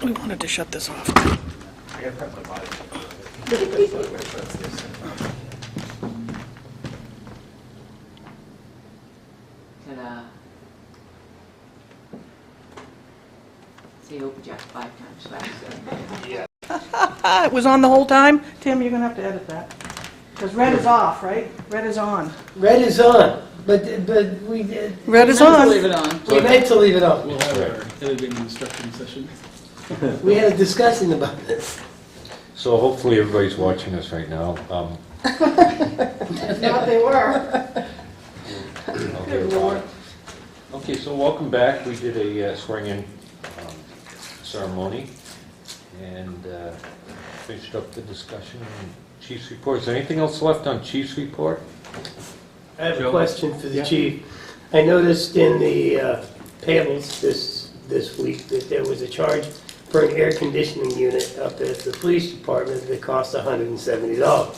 S14: We wanted to shut this off.
S11: I gotta prep my body.
S12: Ta-da. Say Obichak 5 times fast.
S14: It was on the whole time? Tim, you're gonna have to edit that. Because red is off, right? Red is on.
S2: Red is on, but we did.
S14: Red is
S3: Meant to
S14: on.
S3: leave it on.
S2: We meant to leave it on.
S18: We'll have our editing instruction session.
S2: We had a discussion about this.
S17: So hopefully everybody's watching us right now.
S14: If not, they were.
S17: Good Lord. Okay, so welcome back. We did a swearing-in ceremony and finished up the discussion on Chief's report. Is there anything else left on Chief's report?
S2: I have a
S17: Joe?
S2: question for the chief. I noticed in the payables this week that there was a charge for an air conditioning unit up at the police department that cost $170.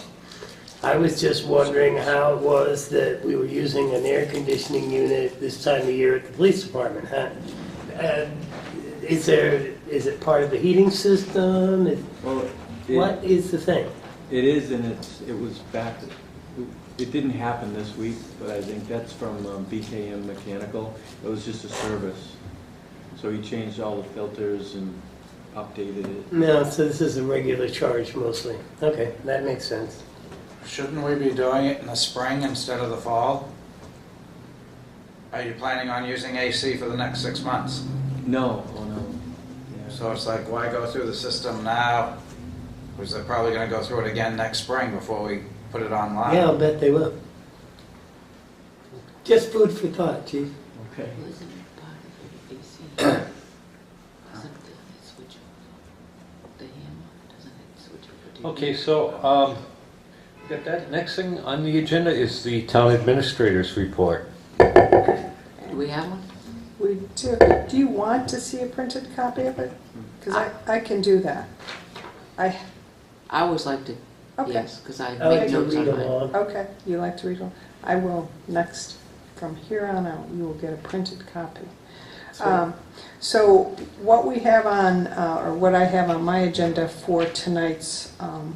S2: I was just wondering how it was that we were using an air conditioning unit this time of year at the police department. Is it part of the heating system?
S19: Well,
S2: What is the thing?
S19: it is, and it was back, it didn't happen this week, but I think that's from BKM Mechanical. It was just a service. So he changed all the filters and updated it.
S2: No, so this is a regular charge mostly. Okay, that makes sense.
S5: Shouldn't we be doing it in the spring instead of the fall? Are you planning on using AC for the next 6 months?
S19: No, oh no. Yeah.
S5: So it's like, why go through the system now? Because they're probably going to go through it again next spring before we put it online.
S2: Yeah, I'll bet they will. Just food for thought, Chief.
S19: Okay.
S12: Wasn't it part of the AC? Doesn't it switch over? The hammer, doesn't it switch over to?
S17: Okay, so, got that. Next thing on the agenda is the town administrator's report.
S12: Do we have one?
S9: We do. Do you want to see a printed copy of it? Because I can do that.
S12: I always like to,
S9: Okay.
S12: yes, because I
S2: I like
S12: make
S2: to
S12: notes
S2: read
S12: on mine.
S2: along.
S9: Okay, you like to read them? I will next. From here on out, you will get a printed copy. So what we have on, or what I have on my agenda for tonight's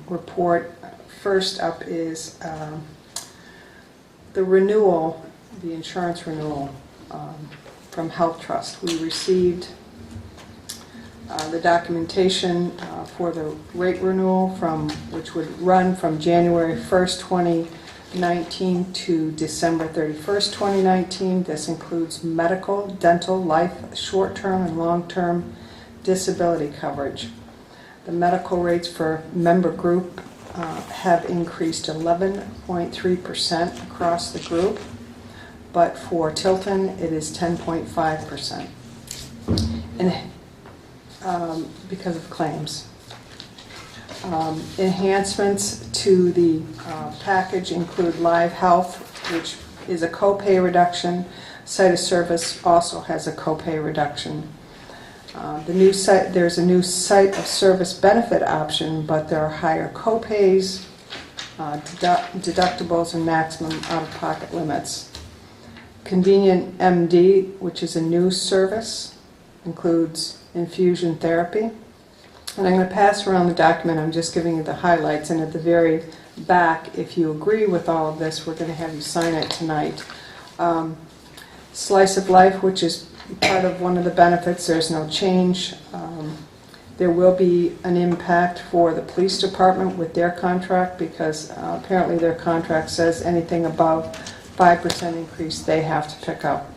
S9: report, first up is the renewal, the insurance renewal from Health Trust. We received the documentation for the rate renewal which would run from January 1st, 2019 to December 31st, 2019. This includes medical, dental, life, short-term and long-term disability coverage. The medical rates for member group have increased 11.3% across the group, but for Tilton it is 10.5%. And because of claims. Enhancements to the package include Live Health, which is a copay reduction. Site of Service also has a copay reduction. There's a new Site of Service benefit option, but there are higher copays, deductibles, and maximum out-of-pocket limits. Convenient MD, which is a new service, includes infusion therapy. And I'm going to pass around the document. I'm just giving you the highlights, and at the very back, if you agree with all of this, we're going to have you sign it tonight. Slice of Life, which is part of one of the benefits, there's no change. There will be an impact for the police department with their contract, because apparently their contract says anything above 5% increase they have to pick up.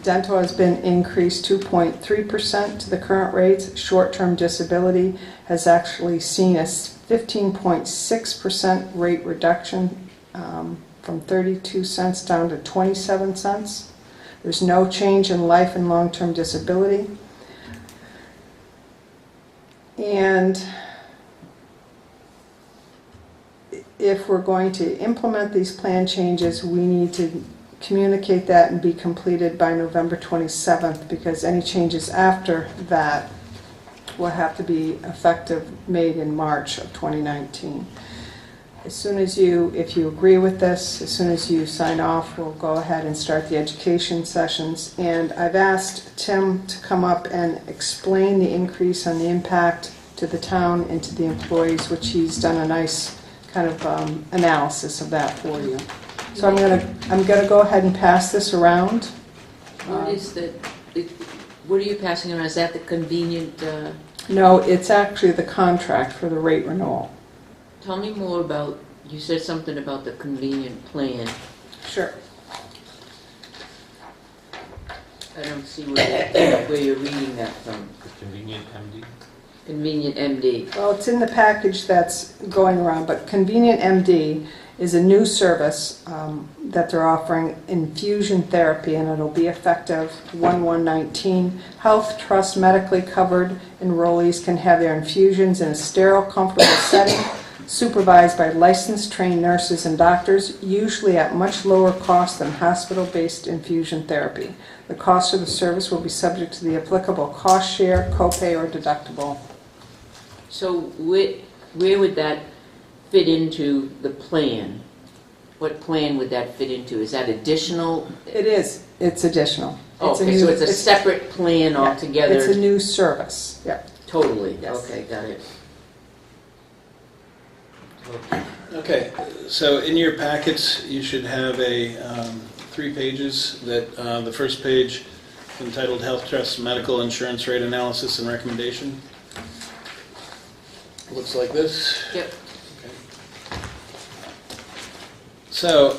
S9: Dental has been increased 2.3% to the current rates. Short-term disability has actually seen a 15.6% rate reduction from 32 cents down to 27 cents. There's no change in life and long-term disability. And if we're going to implement these plan changes, we need to communicate that and be completed by November 27th, because any changes after that will have to be effective, made in March of 2019. As soon as if you agree with this, as soon as you sign off, we'll go ahead and start the education sessions. And I've asked Tim to come up and explain the increase and the impact to the town and to the employees, which he's done a nice kind of analysis of that for you. So I'm gonna go ahead and pass this around.
S12: What are you passing around? Is that the convenient?
S9: No, it's actually the contract for the rate renewal.
S12: Tell me more about, you said something about the convenient plan.
S9: Sure.
S12: I don't see where you're reading that from.
S17: The convenient MD?
S12: Convenient MD.
S9: Well, it's in the package that's going around, but Convenient MD is a new service that they're offering, infusion therapy, and it'll be effective 1/1/19. Health Trust medically covered enrollees can have their infusions in a sterile, comfortable setting, supervised by licensed trained nurses and doctors, usually at much lower cost than hospital-based infusion therapy. The cost of the service will be subject to the applicable cost share, copay, or deductible.
S12: So where would that fit into the plan? What plan would that fit into? Is that additional?
S9: It is. It's additional.
S12: Oh, okay, so it's a separate plan altogether?
S9: It's a new service. Yeah.
S12: Totally.
S9: Yes.
S12: Okay, got it.
S8: Okay, so in your packets, you should have 3 pages. That the first page entitled Health Trust Medical Insurance Rate Analysis and Recommendation. Looks like this.
S12: Yep.
S8: So,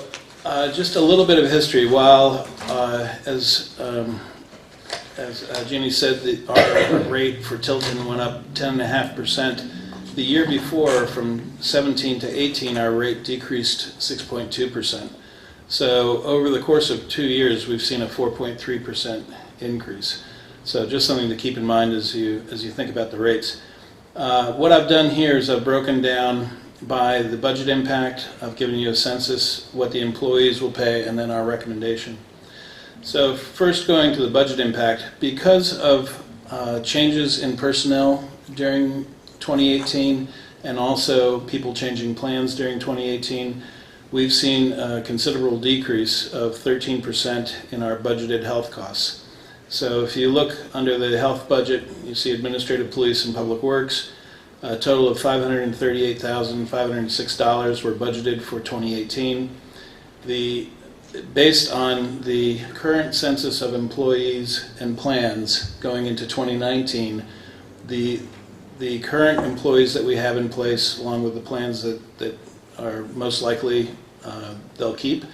S8: Just a little bit of history. While, as Jeannie said, our rate for Tilton went up 10.5%. The year before, from 17 to 18, our rate decreased 6.2%. So over the course of 2 years, we've seen a 4.3% increase. So just something to keep in mind as you think about the rates. What I've done here is I've broken down by the budget impact. I've given you a census, what the employees will pay, and then our recommendation. So first, going to the budget impact, because of changes in personnel during 2018 and also people changing plans during 2018, we've seen a considerable decrease of 13% in our budgeted health costs. So if you look under the health budget, you see administrative, police, and public works. A total of $538,506 were budgeted for 2018. Based on the current census of employees and plans going into 2019, the current employees that we have in place, along with the plans that are most likely they'll keep,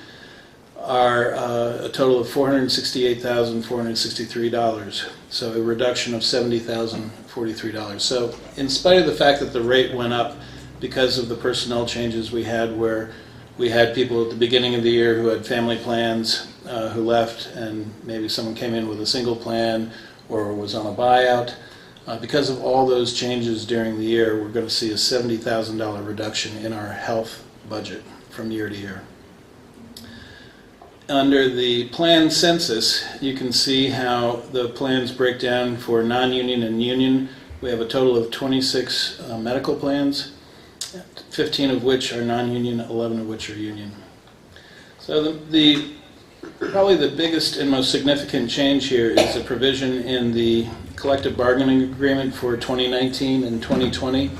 S8: are a total of $468,463, so a reduction of $70,043. So in spite of the fact that the rate went up because of the personnel changes we had, where we had people at the beginning of the year who had family plans who left, and maybe someone came in with a single plan or was on a buyout, because of all those changes during the year, we're going to see a $70,000 reduction in our health budget from year to year. Under the plan census, you can see how the plans break down for non-union and union. We have a total of 26 medical plans, 15 of which are non-union, 11 of which are union. So probably the biggest and most significant change here is a provision in the collective bargaining agreement for 2019 and 2020,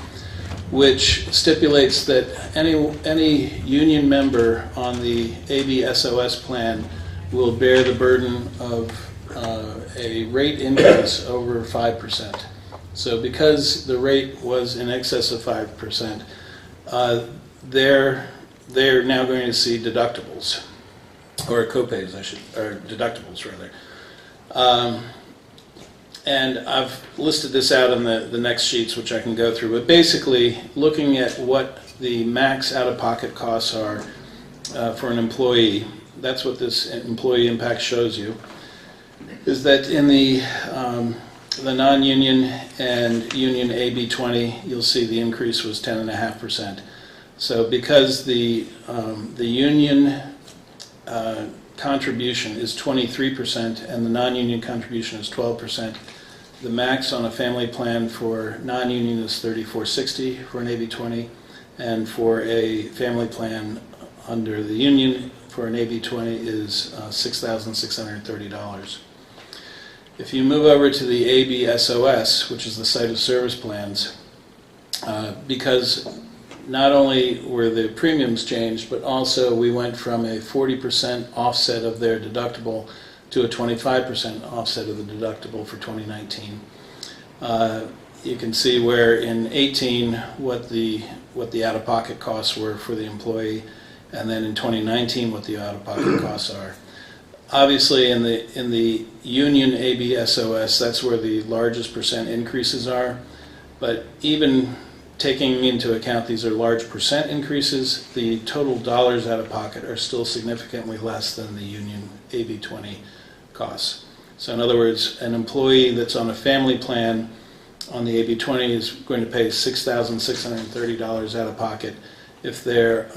S8: which stipulates that any union member on the ABSOS plan will bear the burden of a rate increase over 5%. So because the rate was in excess of 5%, they're now going to see deductibles, or copays, or deductibles rather. And I've listed this out in the next sheets, which I can go through. But basically, looking at what the max out-of-pocket costs are for an employee, that's what this employee impact shows you, is that in the non-union and union AB20, you'll see the increase was 10.5%. So because the union contribution is 23% and the non-union contribution is 12%, the max on a family plan for non-union is $34.60 for an AB20, and for a family plan under the union for an AB20 is $6,630. If you move over to the ABSOS, which is the site of service plans, because not only were the premiums changed, but also we went from a 40% offset of their deductible to a 25% offset of the deductible for 2019. You can see where in 18 what the out-of-pocket costs were for the employee, and then in 2019 what the out-of-pocket costs are. Obviously, in the union ABSOS, that's where the largest percent increases are. But even taking into account these are large percent increases, the total dollars out of pocket are still significantly less than the union AB20 costs. So in other words, an employee that's on a family plan on the AB20 is going to pay $6,630 out of pocket. If they're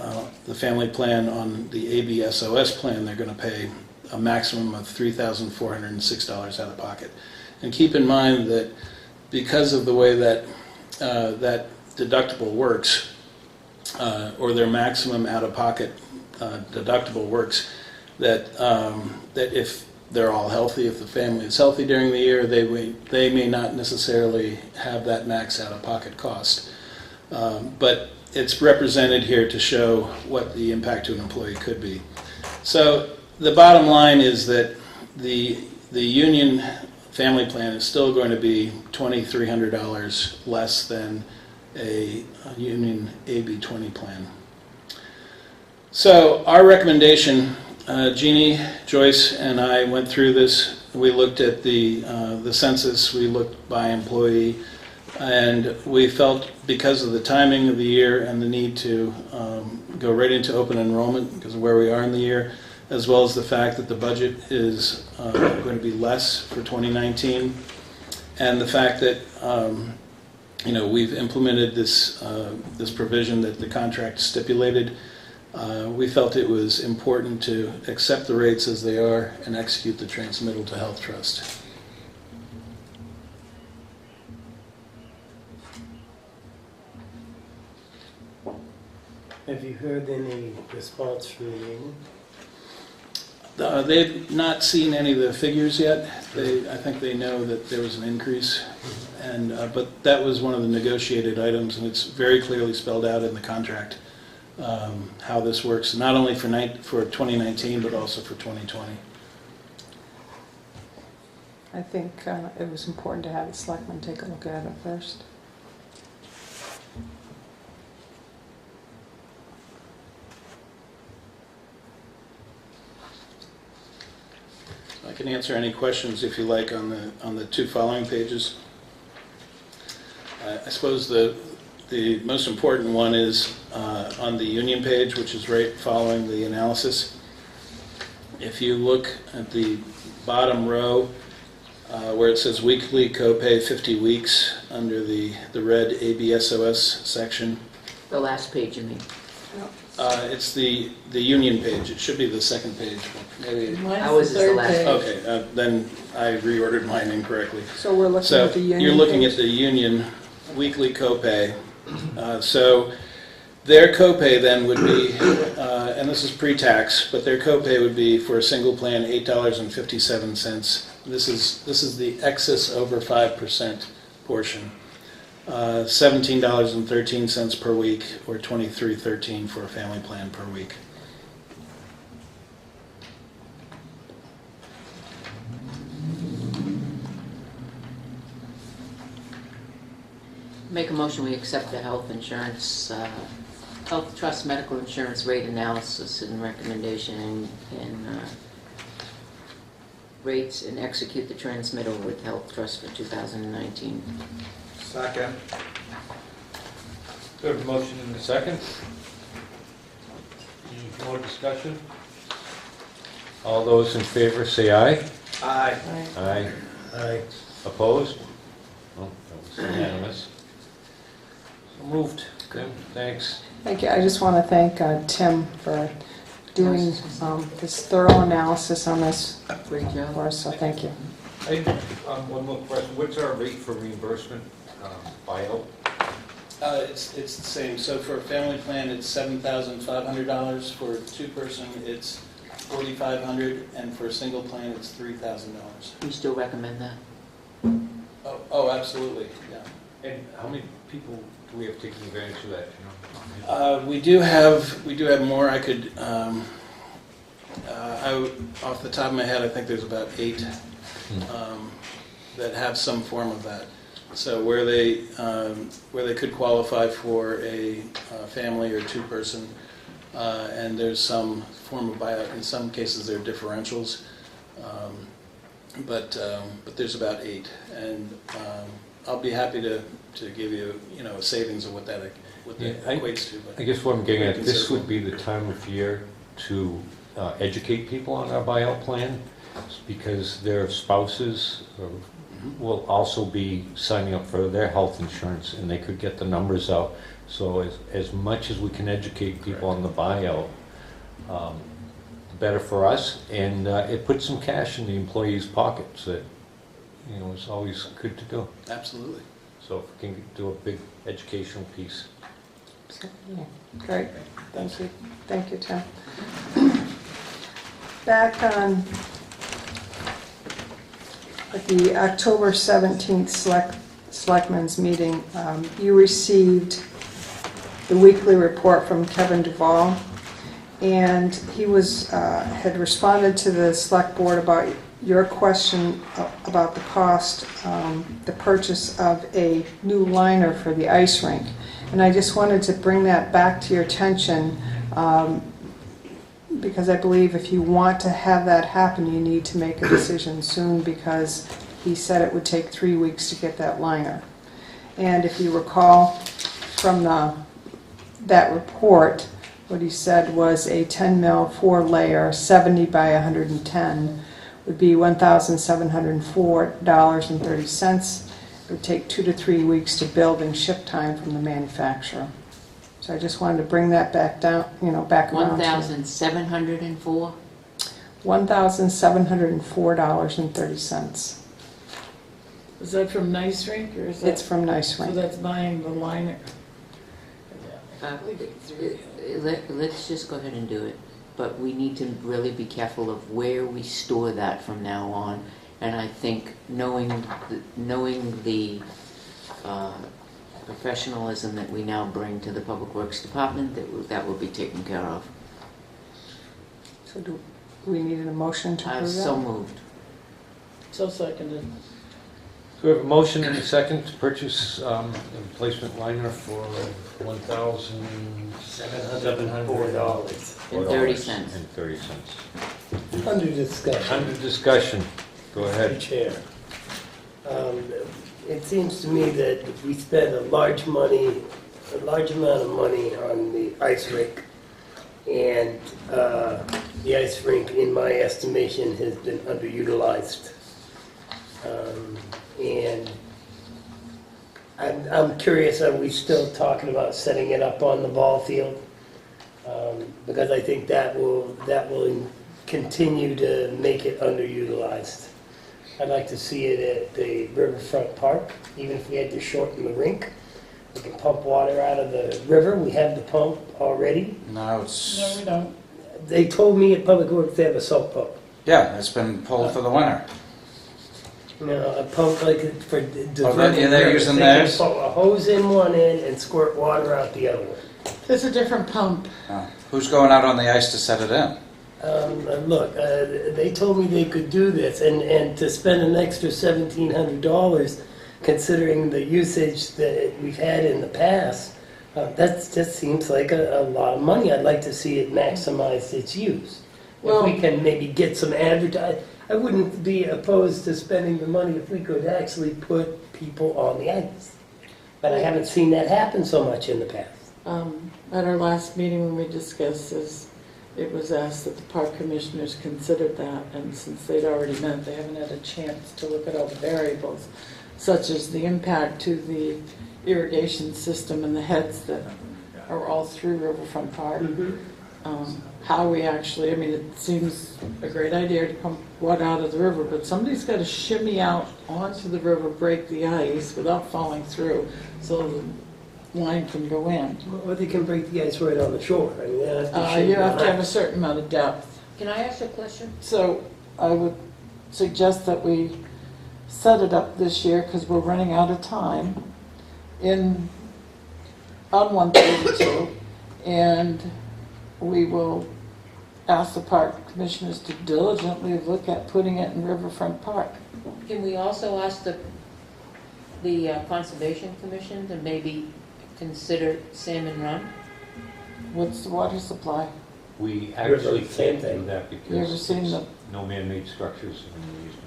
S8: the family plan on the ABSOS plan, they're going to pay a maximum of $3,406 out of pocket. And keep in mind that because of the way that that deductible works, or their maximum out-of-pocket deductible works, that if they're all healthy, if the family is healthy during the year, they may not necessarily have that max out-of-pocket cost. But it's represented here to show what the impact to an employee could be. So the bottom line is that the union family plan is still going to be $2,300 less than a union AB20 plan. So our recommendation, Jeannie, Joyce, and I went through this. We looked at the census, we looked by employee, and we felt because of the timing of the year and the need to go right into open enrollment because of where we are in the year, as well as the fact that the budget is going to be less for 2019, and the fact that we've implemented this provision that the contract stipulated. We felt it was important to accept the rates as they are and execute the transmittal to Health Trust.
S2: Have you heard any response from the union?
S8: They've not seen any of the figures yet. I think they know that there was an increase, but that was one of the negotiated items, and it's very clearly spelled out in the contract how this works, not only for 2019, but also for 2020.
S9: I think it was important to have the selectmen take a look at it first.
S8: I can answer any questions if you like on the two following pages. I suppose the most important one is on the union page, which is right following the analysis. If you look at the bottom row where it says weekly copay 50 weeks under the red ABSOS section.
S12: The last page, you mean?
S8: It's the union page. It should be the second page. Maybe
S12: Ours is the last page.
S8: Okay, then I reordered mine incorrectly.
S9: So we're looking at the union.
S8: You're looking
S9: page?
S8: at the union weekly copay. So their copay then would be, and this is pre-tax, but their copay would be for a single plan $8.57. This is the excess over 5% portion. $17.13 per week, or $23.13 for a family plan per week.
S12: Make a motion, we accept the health trust medical insurance rate analysis and recommendation and rates and execute the transmittal with Health Trust for 2019.
S5: Second.
S17: We have a motion and a second. Any more discussion? All those in favor say aye.
S5: Aye.
S17: Aye.
S2: Aye.
S17: Opposed? Oh, that was unanimous. So moved. Tim, thanks.
S9: Thank you. I just want to thank Tim for doing this thorough analysis on this
S12: Great job.
S9: for us, so thank you.
S17: Hey, one more question. What's our rate for reimbursement buyout?
S8: It's the same. So for a family plan, it's $7,500. For a two-person, it's $4,500, and for a single plan, it's $3,000.
S12: You still recommend that?
S8: Oh, absolutely. Yeah.
S17: And how many people do we have taking advantage of that?
S8: We do have more. I could, off the top of my head, I think there's about 8 that have some form of that. So where they could qualify for a family or two-person, and there's some form of buyout. In some cases, there are differentials, but there's about 8, and I'll be happy to give you a savings of what that equates to. But
S17: I guess what I'm getting at, this would be the time of year to educate people on our buyout plan, because their spouses will also be signing up for their health insurance, and they could get the numbers out. So as much as we can educate people on the buyout, the better for us, and it puts some cash in the employees' pockets that it's always good to do.
S8: Absolutely.
S17: So if we can do a big educational piece.
S9: Great. Thank you. Thank you, Tim. Back on at the October 17th Selectmen's meeting, you received the weekly report from Kevin Duvall, and he had responded to the Select Board about your question about the cost, the purchase of a new liner for the ice rink. And I just wanted to bring that back to your attention. because I believe if you want to have that happen, you need to make a decision soon, because he said it would take 3 weeks to get that liner. And if you recall from that report, what he said was a 10 mil 4 layer 70 by 110 would be $1,704.30. It would take 2 to 3 weeks to build and ship time from the manufacturer. So I just wanted to bring that back down, back around.
S12: 1,704?
S9: $1,704.30.
S3: Is that from Nice Rink, or is that?
S9: It's from Nice
S3: So
S9: Rink.
S3: that's buying the liner?
S12: Let's just go ahead and do it. But we need to really be careful of where we store that from now on. And I think knowing the professionalism that we now bring to the Public Works Department, that will be taken care of.
S9: So do we need a motion to
S12: I've
S9: approve that?
S12: so moved.
S3: So seconded.
S17: So we have a motion and a second to purchase a replacement liner for
S12: $1,704.30.
S17: And 30 cents.
S2: Under discussion.
S17: Under discussion. Go ahead.
S2: Chair. It seems to me that if we spend a large amount of money on the ice rink, and the ice rink, in my estimation, has been underutilized. And I'm curious, are we still talking about setting it up on the ball field? Because I think that will continue to make it underutilized. I'd like to see it at the Riverfront Park, even if we had to shorten the rink. We can pump water out of the river. We have the pump already.
S5: No, it's,
S3: No, we don't.
S2: They told me at Public Works they have a salt pump.
S5: yeah, it's been pulled for the winter.
S2: A pump like for
S5: yeah, they're using
S2: they
S5: theirs?
S2: can put a hose in one end and squirt water out the other one.
S3: It's a different pump.
S5: Who's going out on the ice to set it in?
S2: Look, they told me they could do this, and to spend an extra $1,700, considering the usage that we've had in the past, that just seems like a lot of money. I'd like to see it maximize its use.
S3: Well,
S2: if we can maybe get some advertising, I wouldn't be opposed to spending the money if we could actually put people on the ice. But I haven't seen that happen so much in the past.
S3: At our last meeting when we discussed this, it was asked that the park commissioners considered that, and since they'd already met, they haven't had a chance to look at all the variables, such as the impact to the irrigation system and the heads that are all through Riverfront Park. How we actually, it seems a great idea to pump water out of the river, but somebody's got to shimmy out onto the river, break the ice without falling through, so the line can go in.
S2: Or they can break the ice right on the shore.
S3: You have to have a certain amount of depth.
S12: Can I ask a question?
S3: So I would suggest that we set it up this year, because we're running out of time, on 132, and we will ask the park commissioners to diligently look at putting it in Riverfront Park.
S12: Can we also ask the Conservation Commission to maybe consider Salmon Run?
S3: What's the water supply?
S17: We actually
S2: River, same
S17: can't do
S2: thing.
S17: that
S3: You ever
S17: because
S3: seen
S17: it's
S3: the-
S17: no man-made structures in the easement.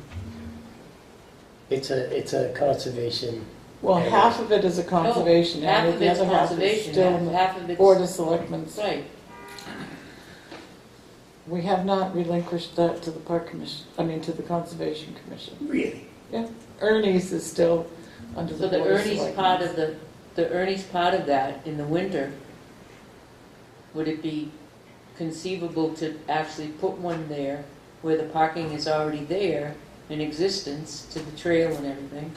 S2: It's a conservation.
S3: Well, half of it is a conservation
S12: half
S3: area,
S12: of
S3: the
S12: it's
S3: other half is
S12: conservation,
S3: still in the
S12: half of it's-
S3: Board of Selectmen's.
S12: Right.
S3: We have not relinquished that to the park commission, to the Conservation Commission.
S2: Really?
S3: Yeah, Ernie's is still under the
S12: So the
S3: Board of
S12: Ernie's
S3: Selectmen.
S12: part of the Ernie's part of that in the winter, would it be conceivable to actually put one there where the parking is already there in existence to the trail and everything?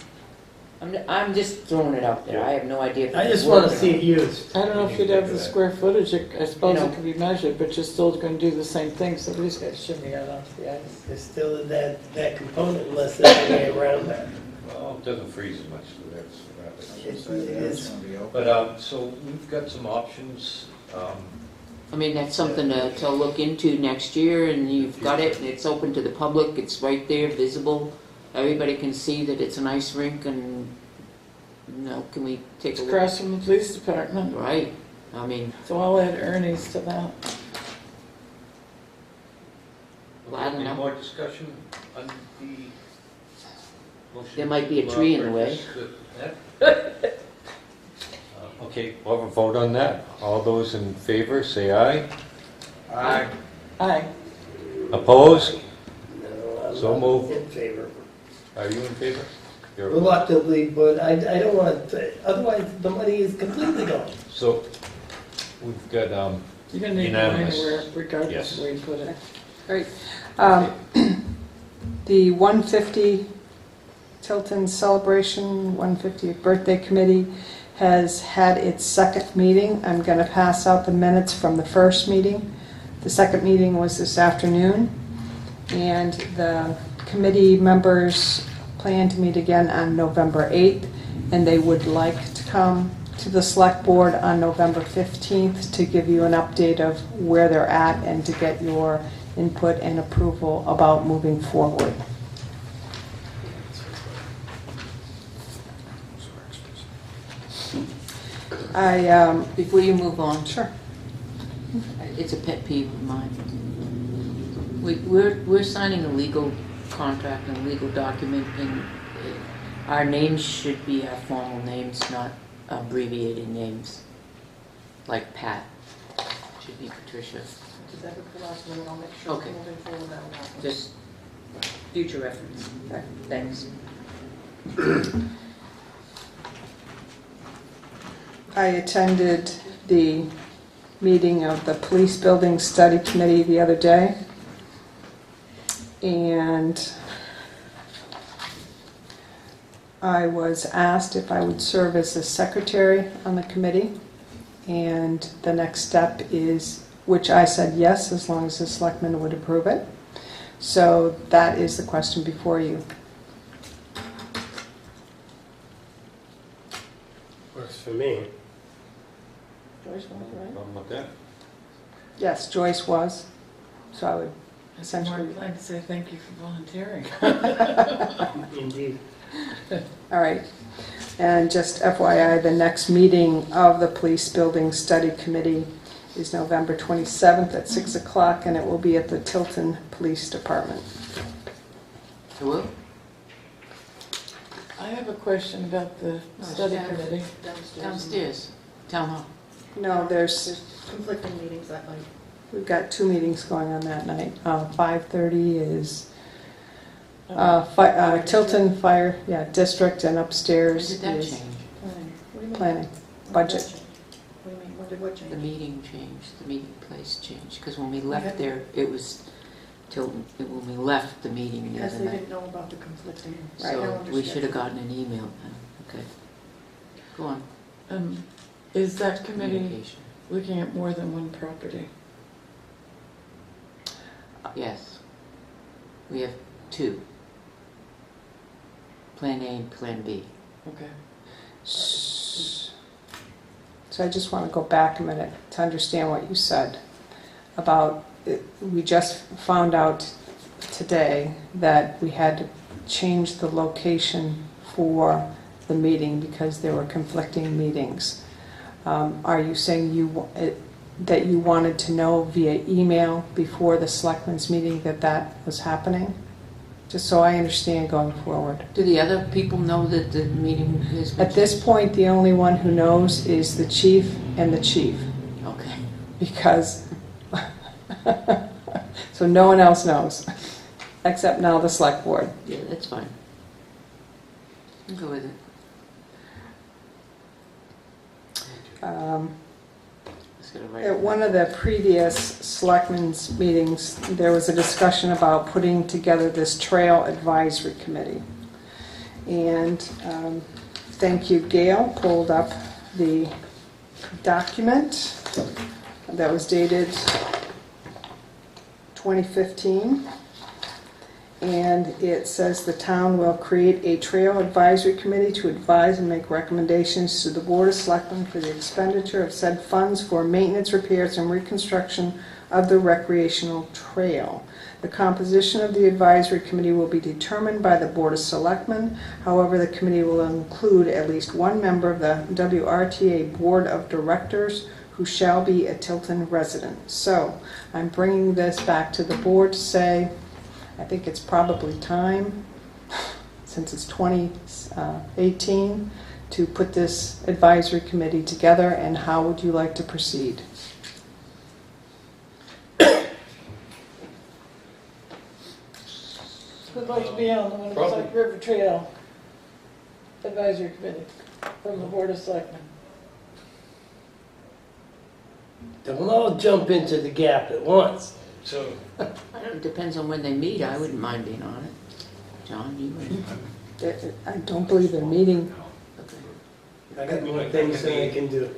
S12: I'm just throwing it out there. I have no idea if
S2: I
S12: it's
S2: just want to
S12: working.
S2: see it used.
S3: I don't know if you'd have the square footage, I suppose
S12: You know.
S3: it could be measured, but you're still going to do the same thing, somebody's got to shimmy out onto the ice.
S2: There's still that component unless there's a way around that.
S17: Well, it doesn't freeze as much, so that's
S2: It
S17: rapid.
S2: is.
S17: But, so we've got some options.
S12: That's something to look into next year, and you've got it, and it's open to the public, it's right there, visible. Everybody can see that it's an ice rink, and, can we take
S3: It's
S12: a look?
S3: across from the police department,
S12: Right,
S3: so I'll add Ernie's to that.
S12: don't
S1: Any
S12: know.
S1: more discussion on the motion?
S12: There might be a
S1: to,
S12: tree in the way.
S1: purchase that? Okay, we'll have a vote on that. All those in favor, say aye.
S11: Aye.
S14: Aye.
S1: Opposed?
S2: No, I'm
S1: So
S2: not
S1: moved.
S2: in favor.
S1: Are you in favor? You're-
S2: Reluctantly, but I don't want to, otherwise the money is completely gone.
S1: So, we've got,
S14: You're gonna need mine
S1: Unanimous.
S14: where, regardless
S1: Yes.
S14: of where you put it.
S9: Great. The 150 Tilton Celebration 150th Birthday Committee has had its second meeting. I'm going to pass out the minutes from the first meeting. The second meeting was this afternoon, and the committee members plan to meet again on November 8th, and they would like to come to the select board on November 15th to give you an update of where they're at and to get your input and approval about moving forward.
S12: Before you move on,
S9: Sure.
S12: it's a pet peeve of mine. We're signing a legal contract and a legal document, and our names should be our formal names, not abbreviated names, like Pat. Should be Patricia.
S14: Does that be the last one? I'll make sure
S12: Okay.
S14: moving forward that will happen.
S12: Just future reference.
S9: Okay.
S12: Thanks.
S9: I attended the meeting of the Police Building Study Committee the other day, and I was asked if I would serve as the secretary on the committee, and the next step is, which I said yes, as long as the selectmen would approve it. So that is the question before you.
S2: Works for me.
S14: Joyce, was it right?
S1: problem with that?
S9: Yes, Joyce was, so I would
S14: I'd be more
S9: essentially...
S14: inclined to say thank you for volunteering.
S2: Indeed.
S9: All right. And just FYI, the next meeting of the Police Building Study Committee is November 27th at 6 o'clock, and it will be at the Tilton Police Department.
S12: Hello?
S14: I have a question about the study committee.
S12: Downstairs, town hall.
S9: No, there's,
S14: Conflicting meetings that night.
S9: we've got 2 meetings going on that night. 5:30 is Tilton Fire, District, and
S12: When
S9: upstairs
S12: did that
S9: is
S12: change?
S14: Planning. What do you mean?
S9: planning,
S14: When did that
S9: budget.
S14: change? What do you mean, when did what
S12: The
S14: change?
S12: meeting changed, the meeting place changed, because when we
S14: Okay.
S12: left there, it was Tilton, when we left the meeting the
S14: Because
S12: other
S14: they
S12: night.
S14: didn't know about the conflicting. I
S12: So
S14: don't
S12: we
S14: understand.
S12: should have gotten an email then, okay. Go on.
S14: Is that committee
S12: Communication.
S14: looking at more than one property?
S12: Yes. We have 2. Plan A and Plan B.
S14: Okay.
S9: So I just want to go back a minute to understand what you said about, we just found out today that we had to change the location for the meeting because there were conflicting meetings. Are you saying that you wanted to know via email before the selectmen's meeting that was happening? Just so I understand going forward.
S12: Do the other people know that the meeting has been
S9: At this
S12: changed?
S9: point, the only one who knows is the chief and the chief,
S12: Okay.
S9: because, so no one else knows, except now the select board.
S12: Yeah, that's fine. I'll go with it. Just gotta write
S9: At
S12: it
S9: one of the previous selectmen's meetings, there was a discussion about putting together this trail advisory committee. And thank you, Gail, pulled up the document that was dated 2015. And it says the town will create a trail advisory committee to advise and make recommendations to the Board of Selectmen for the expenditure of said funds for maintenance, repairs, and reconstruction of the recreational trail. The composition of the advisory committee will be determined by the Board of Selectmen. However, the committee will include at least one member of the WRTA Board of Directors who shall be a Tilton resident. So I'm bringing this back to the board to say, I think it's probably time, since it's 2018, to put this advisory committee together, and how would you like to proceed?
S3: Who'd like to be on the Winnipesaukee River Trail Advisory Committee from the Board of Selectmen?
S2: Don't all jump into the gap at once.
S1: So,
S12: It depends on when they meet. I wouldn't mind being on it. John, you would?
S9: I don't believe they're meeting.
S2: I got more things than I can do.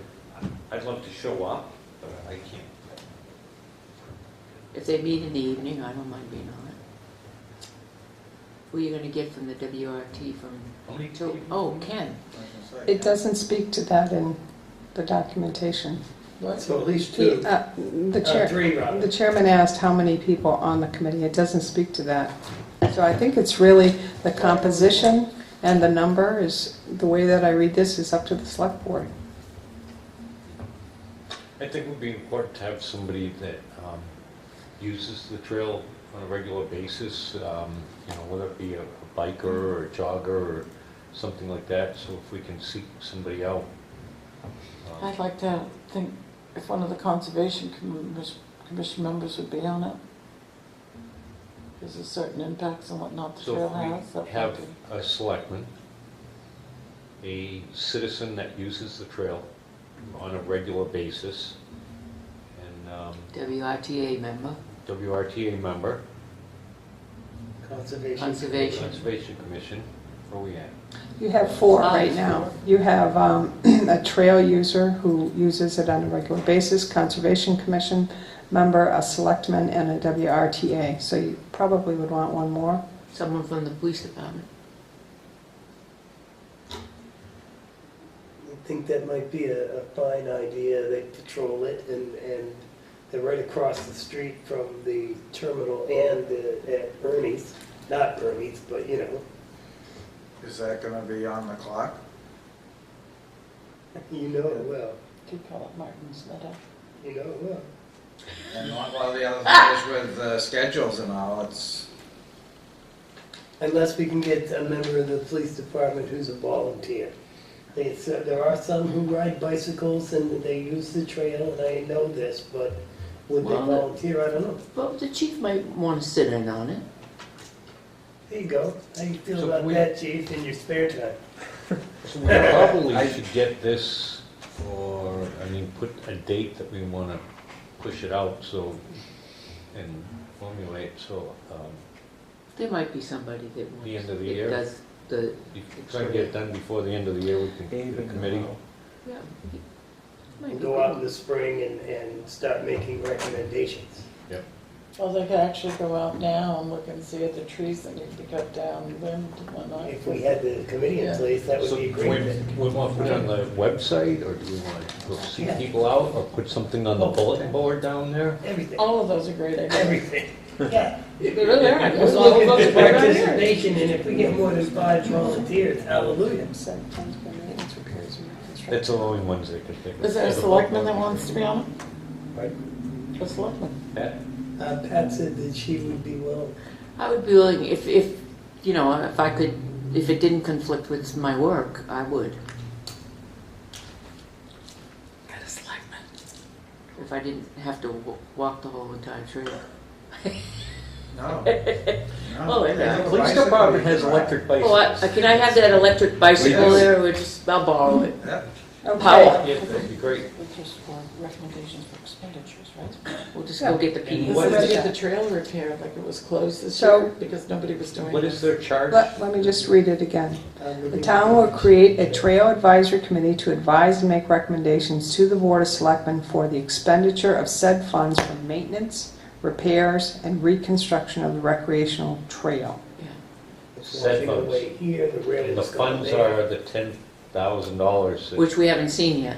S1: I'd love to show up, but I can't.
S12: If they meet in the evening, I don't mind being on it. Who are you going to get from the WRT from? Oh, Ken.
S9: It doesn't speak to that in the documentation.
S2: So at least two. Three, rather.
S9: The chairman asked how many people on the committee. It doesn't speak to that. So I think it's really the composition and the number is, the way that I read this, is up to the select board.
S17: I think it would be important to have somebody that uses the trail on a regular basis, whether it be a biker or a jogger or something like that, so if we can seek somebody out.
S3: I'd like to think if one of the Conservation Commission members would be on it. There's a certain impacts and whatnot the
S17: So
S3: trail
S17: if
S3: has.
S17: we have a selectman, a citizen that uses the trail on a regular basis, and
S12: WRTA member.
S17: WRTA member,
S2: Conservation
S17: Commission, where are we at?
S9: You have 4 right now. You have a trail user who uses it on a regular basis, Conservation Commission member, a selectman, and a WRTA. So you probably would want one more.
S12: Someone from the police department.
S2: I think that might be a fine idea. They patrol it, and they're right across the street from the terminal and at Ernie's. Not Ernie's, but you know.
S5: Is that gonna be on the clock?
S2: You know it well.
S3: Do you call it Martin's Meadow?
S2: You know it well.
S5: And well, the other thing is with schedules and all, it's,
S2: Unless we can get a member of the police department who's a volunteer. There are some who ride bicycles and they use the trail, and I know this, but would they
S12: Well,
S2: volunteer? I don't know.
S12: Well, the chief might want to sit in on it.
S2: There you go. How you feel
S17: So
S2: about
S17: we-
S2: that, chief, in your spare time?
S17: So we probably should get this, put a date that we want to push it out, so, and formulate, so,
S12: There might be somebody that wants.
S17: the end of the
S12: that
S17: year.
S12: does the.
S17: If try and get it done before the end of the year, we can get a committee.
S12: Yeah. Might
S2: And
S12: be
S2: go
S12: good.
S2: out in the spring and start making recommendations.
S3: Well, they could actually go out now and look and see at the trees that need to be cut down, limbed and whatnot.
S2: If we had the committee in
S3: Yeah.
S2: place, that would
S17: So
S2: be a
S17: do
S2: great
S17: we
S2: thing.
S17: want to put it on the website, or do we want to go see
S2: Yeah.
S17: people out, or put something on the bulletin board down there?
S2: Everything,
S3: All of those are great ideas.
S2: everything. Yeah.
S3: They really are.
S2: We're
S3: Those all
S2: looking
S3: those
S2: for
S3: are great ideas.
S2: participation, and if we get more than 5 volunteers, hallelujah.
S17: That's the only ones they could think of.
S3: Is there a selectman that wants to be on
S2: Right.
S3: it? A selectman?
S17: Pat?
S2: Pat said that she would be willing.
S12: I would be willing, if I could, if it didn't conflict with my work, I would.
S3: Got a selectman.
S12: If I didn't have to walk the whole entire trail.
S5: no.
S12: Oh, yeah.
S17: The police department has electric bicycles.
S12: Oh, can I have that electric bicycle there, or just, I'll borrow it. Power.
S17: Yeah, that'd be great.
S3: It's just for recommendations for expenditures, right?
S12: We'll just go get the
S3: Is
S12: PD.
S3: there any of the trail repair, like it was closed this
S9: So-
S3: year because nobody was doing it?
S17: What is their charge?
S9: Let me just read it again. The town will create a trail advisory committee to advise and make recommendations to the Board of Selectmen for the expenditure of said funds for maintenance, repairs, and reconstruction of the recreational trail.
S2: It's washing
S17: funds.
S2: away here, the rail
S17: And the
S2: is going
S17: funds
S2: there.
S17: are the $10,000.
S12: Which we haven't seen yet.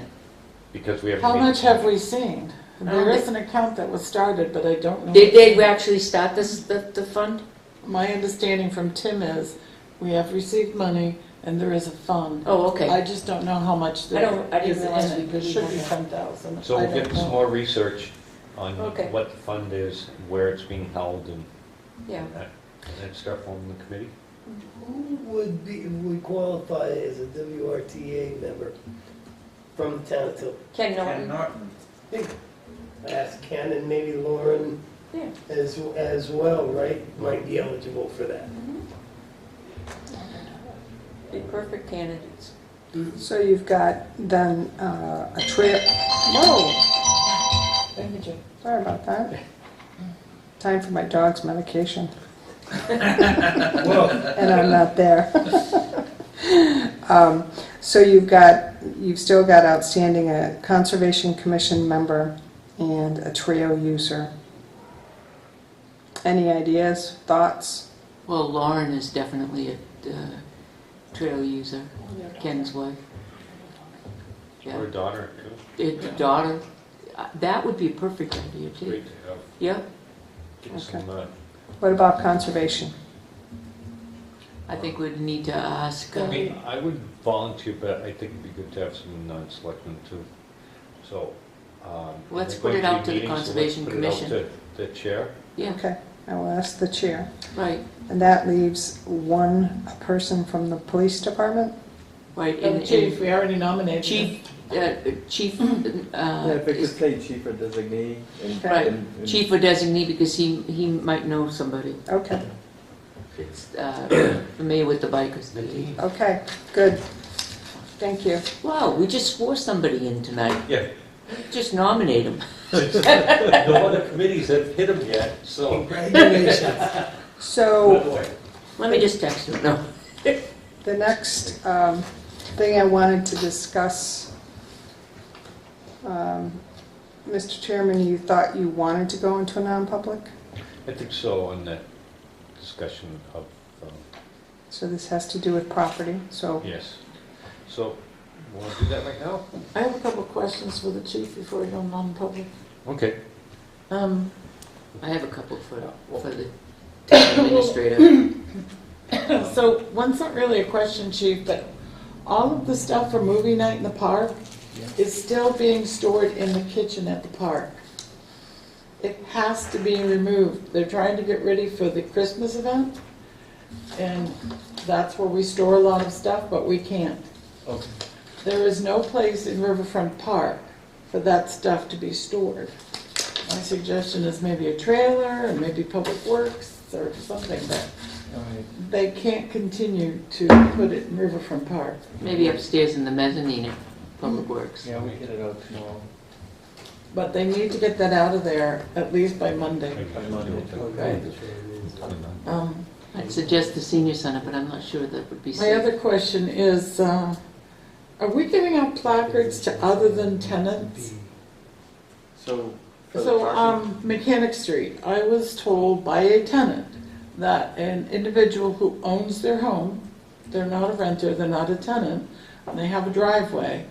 S17: Because we haven't.
S3: How
S17: made-
S3: much have we seen?
S12: I
S3: There
S12: don't
S3: is an account that was started, but I don't know.
S12: Did they actually start the fund?
S3: My understanding from Tim is we have received money and there is a fund.
S12: Oh, okay.
S3: I just don't know how much
S12: I
S3: there
S12: didn't
S3: is in
S12: realize we
S3: it. It
S12: really
S3: should
S12: had
S3: be
S12: that.
S3: 10,000.
S17: So
S3: I
S17: we'll
S3: don't
S17: get some
S3: know.
S17: more research on
S12: Okay.
S17: what the fund is, where it's being held, and
S12: Yeah.
S17: then start forming the committee.
S2: Who would qualify as a WRTA member from the town of Tilton?
S12: Ken
S5: Ken
S12: Norton?
S5: Norton.
S2: Ask Ken and maybe Lauren
S12: Yeah.
S2: as well, right? Might be eligible for that.
S12: Be perfect candidates.
S9: So you've got then a trail, whoa,
S3: Thank you, Jim.
S9: sorry about that. Time for my dog's medication.
S2: Well,
S9: And I'm not there. So you've still got outstanding a Conservation Commission member and a trail user. Any ideas, thoughts?
S12: Well, Lauren is definitely a trail user, Ken's wife.
S17: Or a daughter, too.
S12: The daughter, that would be a perfect idea too.
S17: Great to have.
S12: Yep,
S17: Get some,
S9: What about conservation?
S12: I think we'd need to ask.
S17: I mean, I would volunteer, but I think it'd be good to have some non-selectmen too. So.
S12: Let's
S17: they're
S12: put
S17: going
S12: it out to the
S17: be meetings, so let's
S12: Conservation
S17: put it out
S12: Commission.
S17: to the chair.
S12: Yeah,
S9: Okay, I will ask the chair.
S12: right,
S9: And that leaves one person from the police department?
S12: right.
S3: And Chief, we already nominated him.
S12: Chief,
S19: Yeah, if it could
S12: is-
S19: say chief or designee. and-
S12: right,
S19: and-
S12: chief or designee because he might know somebody.
S9: Okay,
S12: It's familiar with the bikers.
S9: okay, good. Thank you.
S12: Wow, we just swore somebody in tonight.
S17: Yeah.
S12: Just nominate him.
S17: No other committees have hit them yet, so.
S2: congratulations.
S9: So
S12: Let me just text him. No.
S9: the next thing I wanted to discuss, Mr. Chairman, you thought you wanted to go into a non-public?
S17: I think so on that discussion of,
S9: So this has to do with property, so
S17: yes. So, want to do that right now?
S3: I have a couple of questions for the chief before we go non-public.
S17: Okay.
S12: I have a couple for the town administrator.
S3: So, one's not really a question, chief, but all of the stuff for movie night in the park is still being stored in the kitchen at the park. It has to be removed. They're trying to get ready for the Christmas event, and that's where we store a lot of stuff, but we can't.
S19: Okay.
S3: There is no place in Riverfront Park for that stuff to be stored. My suggestion is maybe a trailer, or maybe Public Works, or something, but
S19: All right.
S3: they can't continue to put it in Riverfront Park.
S12: Maybe upstairs in the mezzanine at Public Works.
S19: Yeah, we get it out tomorrow.
S3: But they need to get that out of there at least by Monday.
S19: By Monday.
S3: Okay.
S12: I'd suggest the senior center, but I'm not sure that would be
S3: My
S12: safe.
S3: other question is, are we giving out placards to other than tenants?
S19: So, for the
S3: So,
S19: parking-
S3: Mechanic Street, I was told by a tenant that an individual who owns their home, they're not a renter, they're not a tenant, and they have a driveway,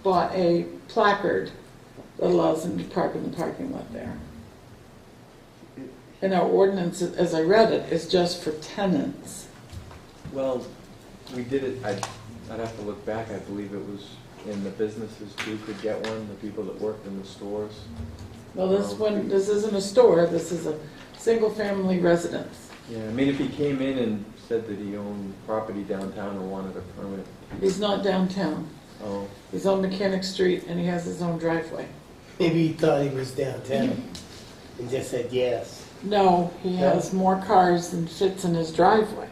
S3: bought a placard that allows them to park in the parking lot there. And our ordinance, as I read it, is just for tenants.
S19: Well, we did it, I'd have to look back, I believe it was in the businesses too could get one, the people that worked in the stores.
S3: Well, this isn't a store, this is a single-family residence.
S19: Yeah, I mean, if he came in and said that he owned property downtown or wanted a permit.
S3: He's not downtown.
S19: Oh,
S3: He's on Mechanic Street and he has his own driveway.
S2: Maybe he thought he was downtown and just said yes.
S3: No, he has more cars than fits in his driveway.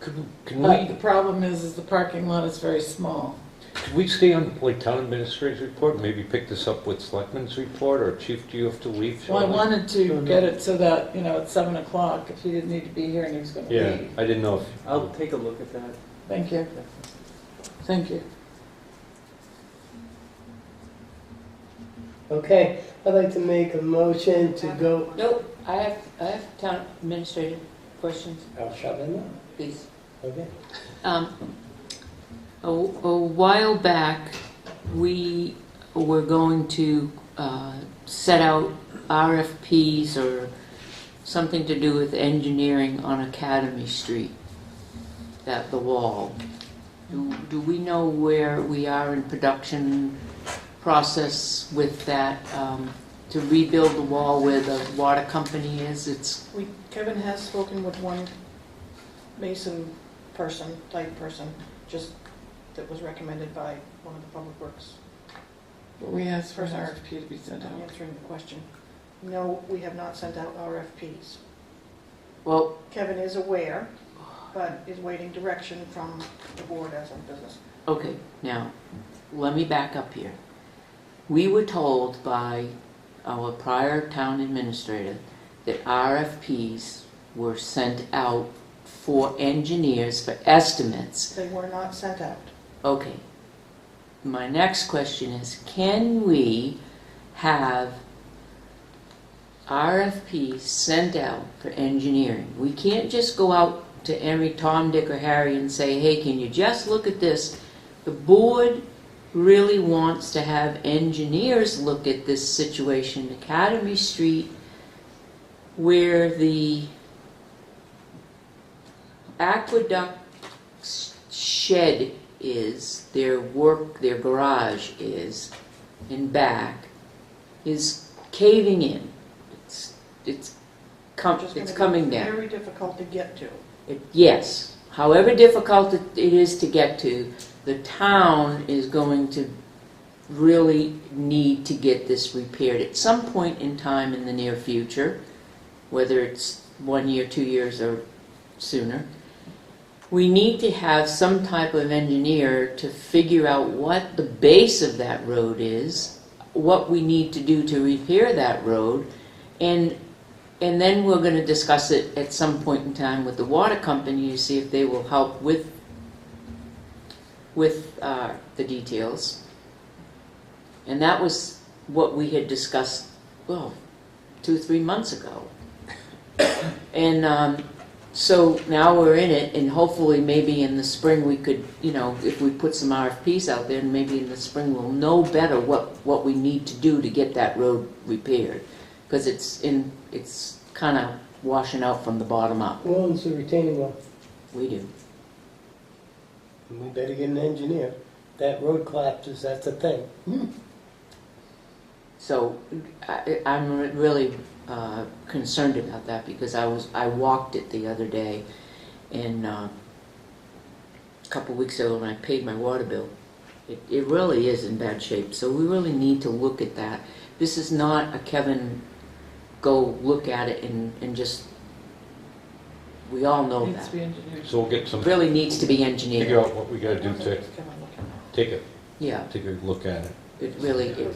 S17: Can
S3: But the
S17: we,
S3: problem is the parking lot is very small.
S17: can we stay on like town administrator's report, maybe pick this up with selectmen's report, or chief, do you have to leave?
S3: Well, I
S17: shortly?
S3: wanted to get it so that, at 7 o'clock, if he didn't need to be here and he was gonna
S17: Yeah,
S3: leave.
S17: I didn't know if.
S19: I'll take a look at that.
S3: Thank you. Thank you.
S2: Okay, I'd like to make a motion to go.
S12: Nope, I have town administrator questions,
S2: I'll shove in now.
S12: please.
S2: Okay.
S12: A while back, we were going to set out RFPs or something to do with engineering on Academy Street, the wall. Do we know where we are in production process with that to rebuild the wall where the water company is?
S14: Kevin has spoken with one mason person, type person, just that was recommended by one of the public works.
S3: But we asked for an
S14: persons.
S3: RFP to be sent out.
S14: I'm answering the question. No, we have not sent out RFPs.
S12: Well,
S14: Kevin is aware, but is waiting direction from the board as of business.
S12: okay, now, let me back up here. We were told by our prior town administrator that RFPs were sent out for engineers for estimates.
S14: They were not sent out.
S12: Okay. My next question is, can we have RFPs sent out for engineering? We can't just go out to every Tom, Dick, or Harry and say, hey, can you just look at this? The board really wants to have engineers look at this situation, Academy Street, where the aqueduct shed is, their garage is, in back, is caving in. It's coming down.
S14: Very difficult to get to.
S12: Yes. However difficult it is to get to, the town is going to really need to get this repaired at some point in time in the near future, whether it's 1 year, 2 years, or sooner. We need to have some type of engineer to figure out what the base of that road is, what we need to do to repair that road, and then we're going to discuss it at some point in time with the water company to see if they will help with the details. And that was what we had discussed, 2 or 3 months ago. And so now we're in it, and hopefully maybe in the spring we could, if we put some RFPs out there, and maybe in the spring we'll know better what we need to do to get that road repaired. Because it's kind of washing out from the bottom up.
S2: Who owns the retaining wall?
S12: We do.
S2: We better get an engineer. That road collapses, that's a thing.
S12: So I'm really concerned about that, because I walked it the other day, and a couple weeks ago when I paid my water bill. It really is in bad shape. So we really need to look at that. This is not a Kevin go look at it and just, we all know
S3: Needs
S12: that.
S3: to be engineered.
S17: So we'll get some,
S12: It really needs to be engineered.
S17: figure out what we gotta do to take a look at it.
S12: It really is.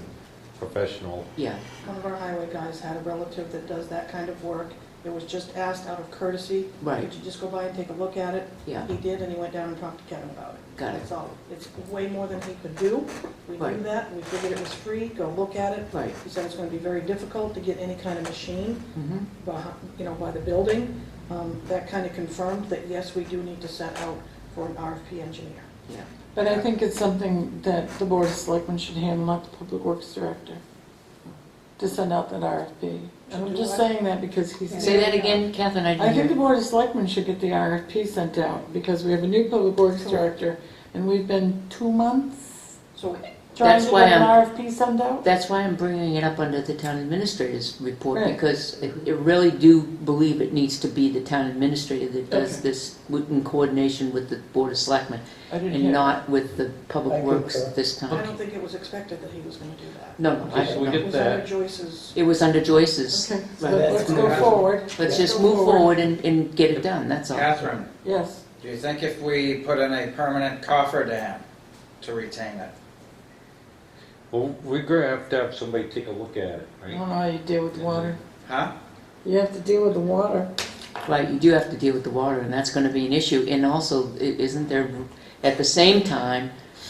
S17: Professional.
S12: Yeah.
S14: One of our highway guys had a relative that does that kind of work. It was just asked out of courtesy.
S12: Right.
S14: Could you just go by and take a look at it?
S12: Yeah.
S14: He did, and he went down and talked to Kevin about it.
S12: Got it.
S14: That's all. It's way more than he could do. We knew
S12: Right.
S14: that. We figured it was free. Go look at it.
S12: Right.
S14: He said it's going to be very difficult to get any kind of machine,
S12: Mm-hmm.
S14: by the building. That kind of confirmed that, yes, we do need to set out for an RFP engineer.
S12: Yeah.
S3: But I think it's something that the Board of Selectmen should handle, not the Public Works Director, to send out that RFP. And I'm just saying that because he's...
S12: Say that again, Catherine, I didn't
S3: I think the
S12: hear.
S3: Board of Selectmen should get the RFP sent out, because we have a new Public Works Director, and we've been 2 months
S14: So
S3: trying
S12: That's
S3: to
S12: why
S3: get an
S12: I'm-
S3: RFP sent out.
S12: That's why I'm bringing it up under the town administrator's report,
S3: Right.
S12: because I really do believe it needs to be the town administrator that does
S3: Okay.
S12: this in coordination with the Board of Selectmen,
S3: I didn't
S12: and
S3: hear.
S12: not with the Public
S2: I
S12: Works
S2: concur.
S12: this
S14: I
S12: time.
S14: don't think it was expected that he was going to do that.
S12: No,
S17: Okay, so we
S12: no.
S17: get
S14: It was under
S17: that.
S14: Joyce's.
S12: It was under Joyce's.
S3: Okay, so
S12: Right.
S3: let's go forward.
S12: Let's just move forward and get it done, that's all.
S5: Catherine,
S3: Yes.
S5: do you think if we put in a permanent coffer dam to retain it?
S17: Well, we're gonna have to have somebody take a look at it,
S3: I
S17: right?
S3: don't know how you deal with the water.
S5: Huh?
S3: You have to deal with the water.
S12: Right, you do have to deal with the water, and that's going to be an issue. And also, isn't there, at the same time,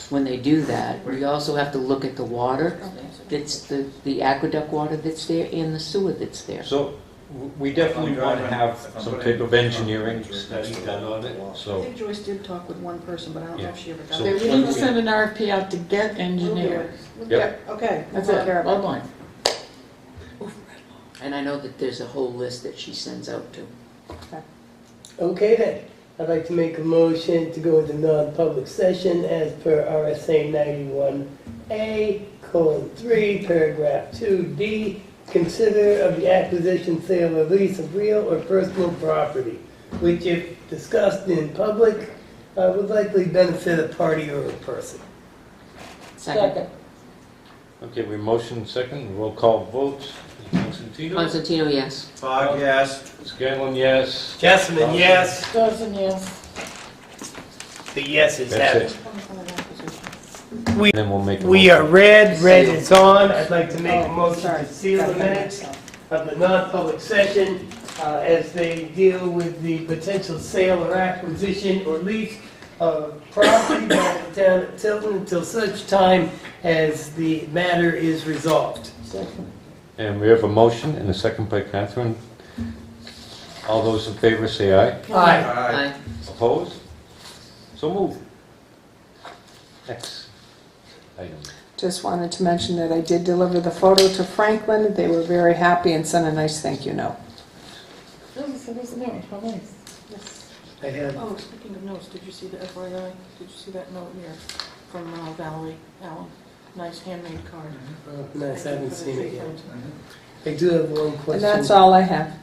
S12: when they do that, we also have to look at the water, that's the aqueduct water that's there and the sewer that's there.
S17: So we definitely want to have some type of engineering study done on it,
S14: I
S17: so.
S14: think Joyce did talk with one person, but I don't know if she ever got
S17: So-
S3: Okay, we need to send an RFP out to get
S14: We'll do
S3: engineers.
S14: it.
S17: Yep.
S14: Okay.
S3: That's
S14: we'll
S3: it,
S14: take care of
S3: bottom line.
S12: And I know that there's a whole list that she sends out to.
S2: Okay then, I'd like to make a motion to go into non-public session as per RSA 91A:3, paragraph 2D, consider of the acquisition, sale, or lease of real or personal property, which if discussed in public, would likely benefit a party or a person.
S12: Second.
S17: Okay, we motion second, roll call votes. Constantino?
S12: Constantino, yes.
S5: Fogg, yes.
S17: Scanlon, yes.
S2: Jessamine, yes.
S3: Dozen, yes.
S2: The yeses
S17: That's
S2: have
S17: it.
S2: it. We,
S17: Then we'll make a
S2: we are
S17: motion.
S2: red is on. I'd like to make a
S9: Oh,
S2: motion
S9: sorry.
S2: to seal the minutes of the non-public session as they deal with the potential sale or acquisition or lease of property by the town of Tilton until such time as the matter is resolved.
S17: And we have a motion and a second by Catherine. All those in favor say aye.
S2: Aye.
S12: Aye.
S17: Opposed? So moved. Next item.
S9: Just wanted to mention that I did deliver the photo to Franklin. They were very happy and sent a nice thank you note.
S3: So there's a note, how nice.
S9: Yes.
S2: I have,
S14: Oh, speaking of notes, did you see the FYI? Did you see that note here from Valerie Allen? Nice handmade card.
S2: nice, I haven't seen it yet. I do have one question.
S9: And that's all I have.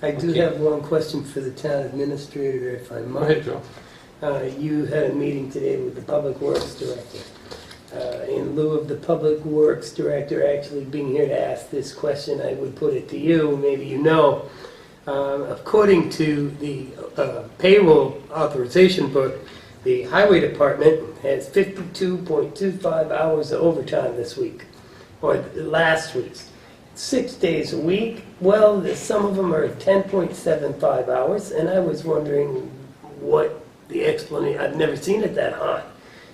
S2: I do
S17: Okay.
S2: have one question for the town administrator, if I
S17: Go
S2: might.
S17: ahead, Joe.
S2: You had a meeting today with the Public Works Director. In lieu of the Public Works Director actually being here to ask this question, I would put it to you, maybe you know. According to the payroll authorization book, the Highway Department has 52.25 hours of overtime this week, or last week's. 6 days a week. Well, some of them are 10.75 hours, and I was wondering what the explanation, I've never seen it that high.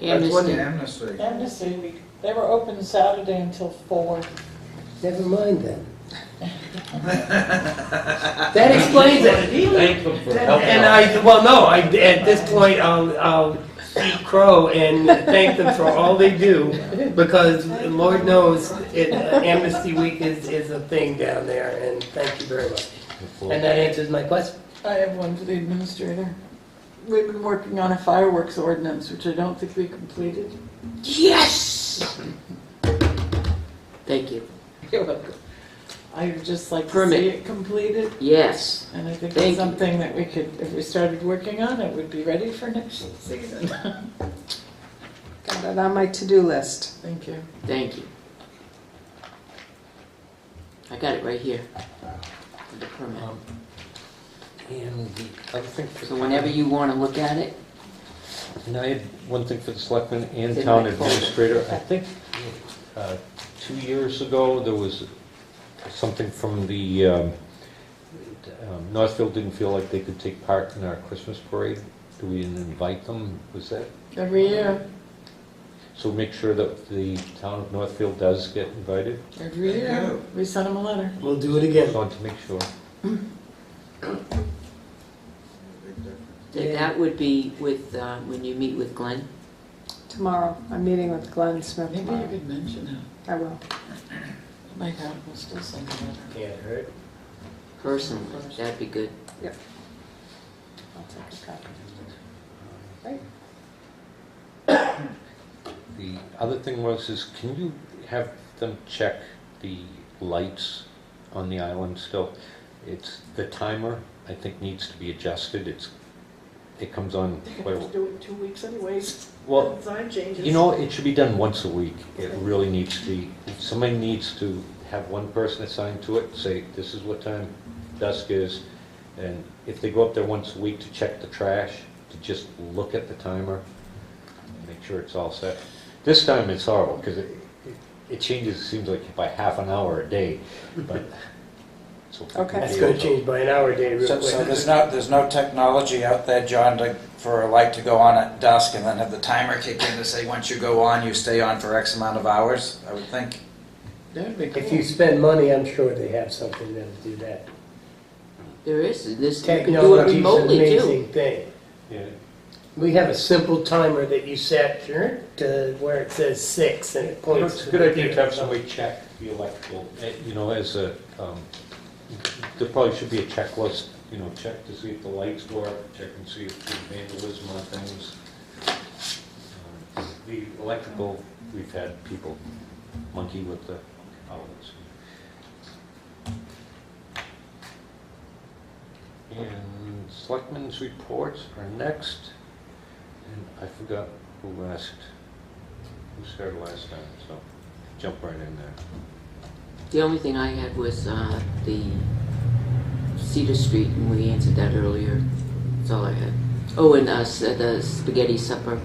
S2: I was wondering-
S5: Amnesty.
S3: Amnesty Week, they were open Saturday until 4.
S2: Never mind then. That explains it.
S17: Thank them for helping
S2: And
S17: out.
S2: well, no, at this point, I'll eat crow and thank them for all they do, because Lord knows, Amnesty Week is a thing down there, and thank you very much. And that answers my question.
S3: I have one for the administrator. We've been working on a fireworks ordinance, which I don't think we completed.
S12: Yes! Thank you.
S3: You're welcome. I would just like to
S12: Permit.
S3: see it completed,
S12: Yes.
S3: and I think
S12: Thank
S3: it's
S12: you.
S3: something that we could, if we started working on, it would be ready for next season.
S9: Got it on my to-do list.
S3: Thank you.
S12: Thank you. I got it right here. The permit.
S17: And the other thing for...
S12: So whenever you want to look at it,
S17: And I had one thing for the selectmen and
S12: It's in
S17: town
S12: my folder.
S17: administrator. I think 2 years ago, there was something from the, Northfield didn't feel like they could take part in our Christmas parade. Do we didn't invite them? Was that?
S3: Every year,
S17: So make sure that the town of Northfield does get invited?
S3: every year, we sent them a letter.
S2: We'll do it again.
S17: Just wanted to make sure.
S12: that would be with, when you meet with Glenn.
S9: Tomorrow, I'm meeting with Glenn Smith
S3: Maybe you
S9: tomorrow.
S3: could mention it.
S9: I will.
S3: My God, we'll still send a letter.
S2: Can't hurt.
S12: Personally, that'd be good.
S9: I'll take a copy.
S17: The other thing is can you have them check the lights on the island still? It's, the timer, I think, needs to be adjusted. It comes on
S14: They
S17: quite a
S14: have to do it in 2 weeks anyways.
S17: Well,
S14: Design changes.
S17: you know, it should be done once a week. It really needs to be, somebody needs to have one person assigned to it, say, this is what time dusk is. And if they go up there once a week to check the trash, to just look at the timer, and make sure it's all set. This time it's horrible, because it changes, it seems like by half an hour a day, but.
S9: Okay.
S2: That's gonna change by an hour a day real
S5: So
S2: quick.
S5: there's no technology out there, John, for a light to go on at dusk and then have the timer kick in to say, once you go on, you stay on for X amount of hours, I would think.
S3: That'd be cool.
S2: If you spend money, I'm sure they have something that'll do that.
S12: There is, this, you can do it
S2: Technology's an
S12: remotely too.
S2: amazing thing.
S17: Yeah.
S2: We have a simple timer that you set to where it says 6 and it points.
S17: It's a good idea to have somebody check the electrical, as a, there probably should be a checklist, check to see if the lights work, check and see if there's vandalism on things. The electrical, we've had people monkey with the outlets. And selectmen's reports are next. And I forgot who started last time, so jump right in there.
S12: The only thing I had was the Cedar Street, and we answered that earlier. That's all I had. Oh, and the Spaghetti Supper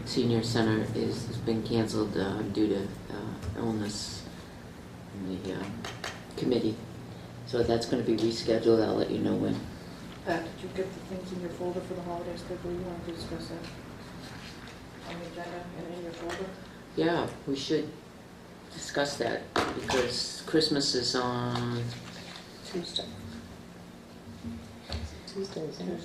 S12: Senior Center has been canceled due to illness in the committee. So that's going to be rescheduled. I'll let you know when.
S14: Pat, did you get the things in your folder for the holiday schedule? You wanted to discuss that on the agenda and in your folder?
S12: Yeah, we should discuss that because Christmas is on
S9: Tuesday. Tuesday, isn't it?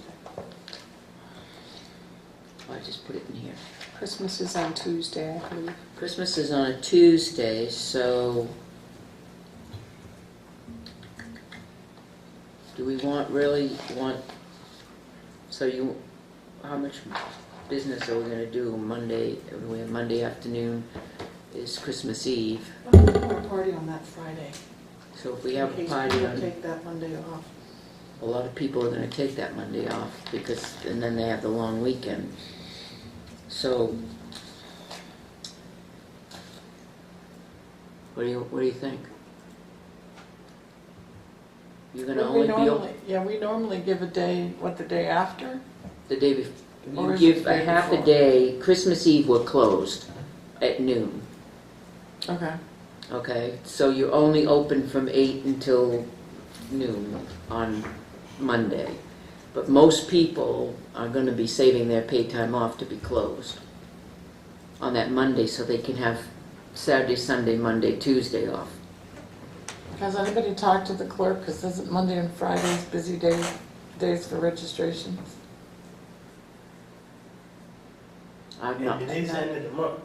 S12: I just put it in here.
S9: Christmas is on Tuesday, I believe.
S12: Christmas is on a Tuesday, so do we really want, how much business are we gonna do Monday? We have Monday afternoon is Christmas Eve.
S14: We have a party on that Friday.
S12: So if we have a
S14: In case
S12: party
S14: people
S12: on,
S14: take that Monday off.
S12: a lot of people are gonna take that Monday off and then they have the long weekend. So, what do you think? You're gonna only be open
S14: We normally give a day, the day after?
S12: the day before.
S14: Or
S12: You
S14: is it
S12: give
S14: the
S12: a
S14: day
S12: half a
S14: before?
S12: day. Christmas Eve we're closed at noon.
S14: Okay.
S12: Okay, so you're only open from 8 until noon on Monday. But most people are going to be saving their paid time off to be closed on that Monday so they can have Saturday, Sunday, Monday, Tuesday off.
S14: Has anybody talked to the clerk? Because isn't Monday and Fridays busy days for registrations?
S12: I'm not.
S15: And it is end of the month.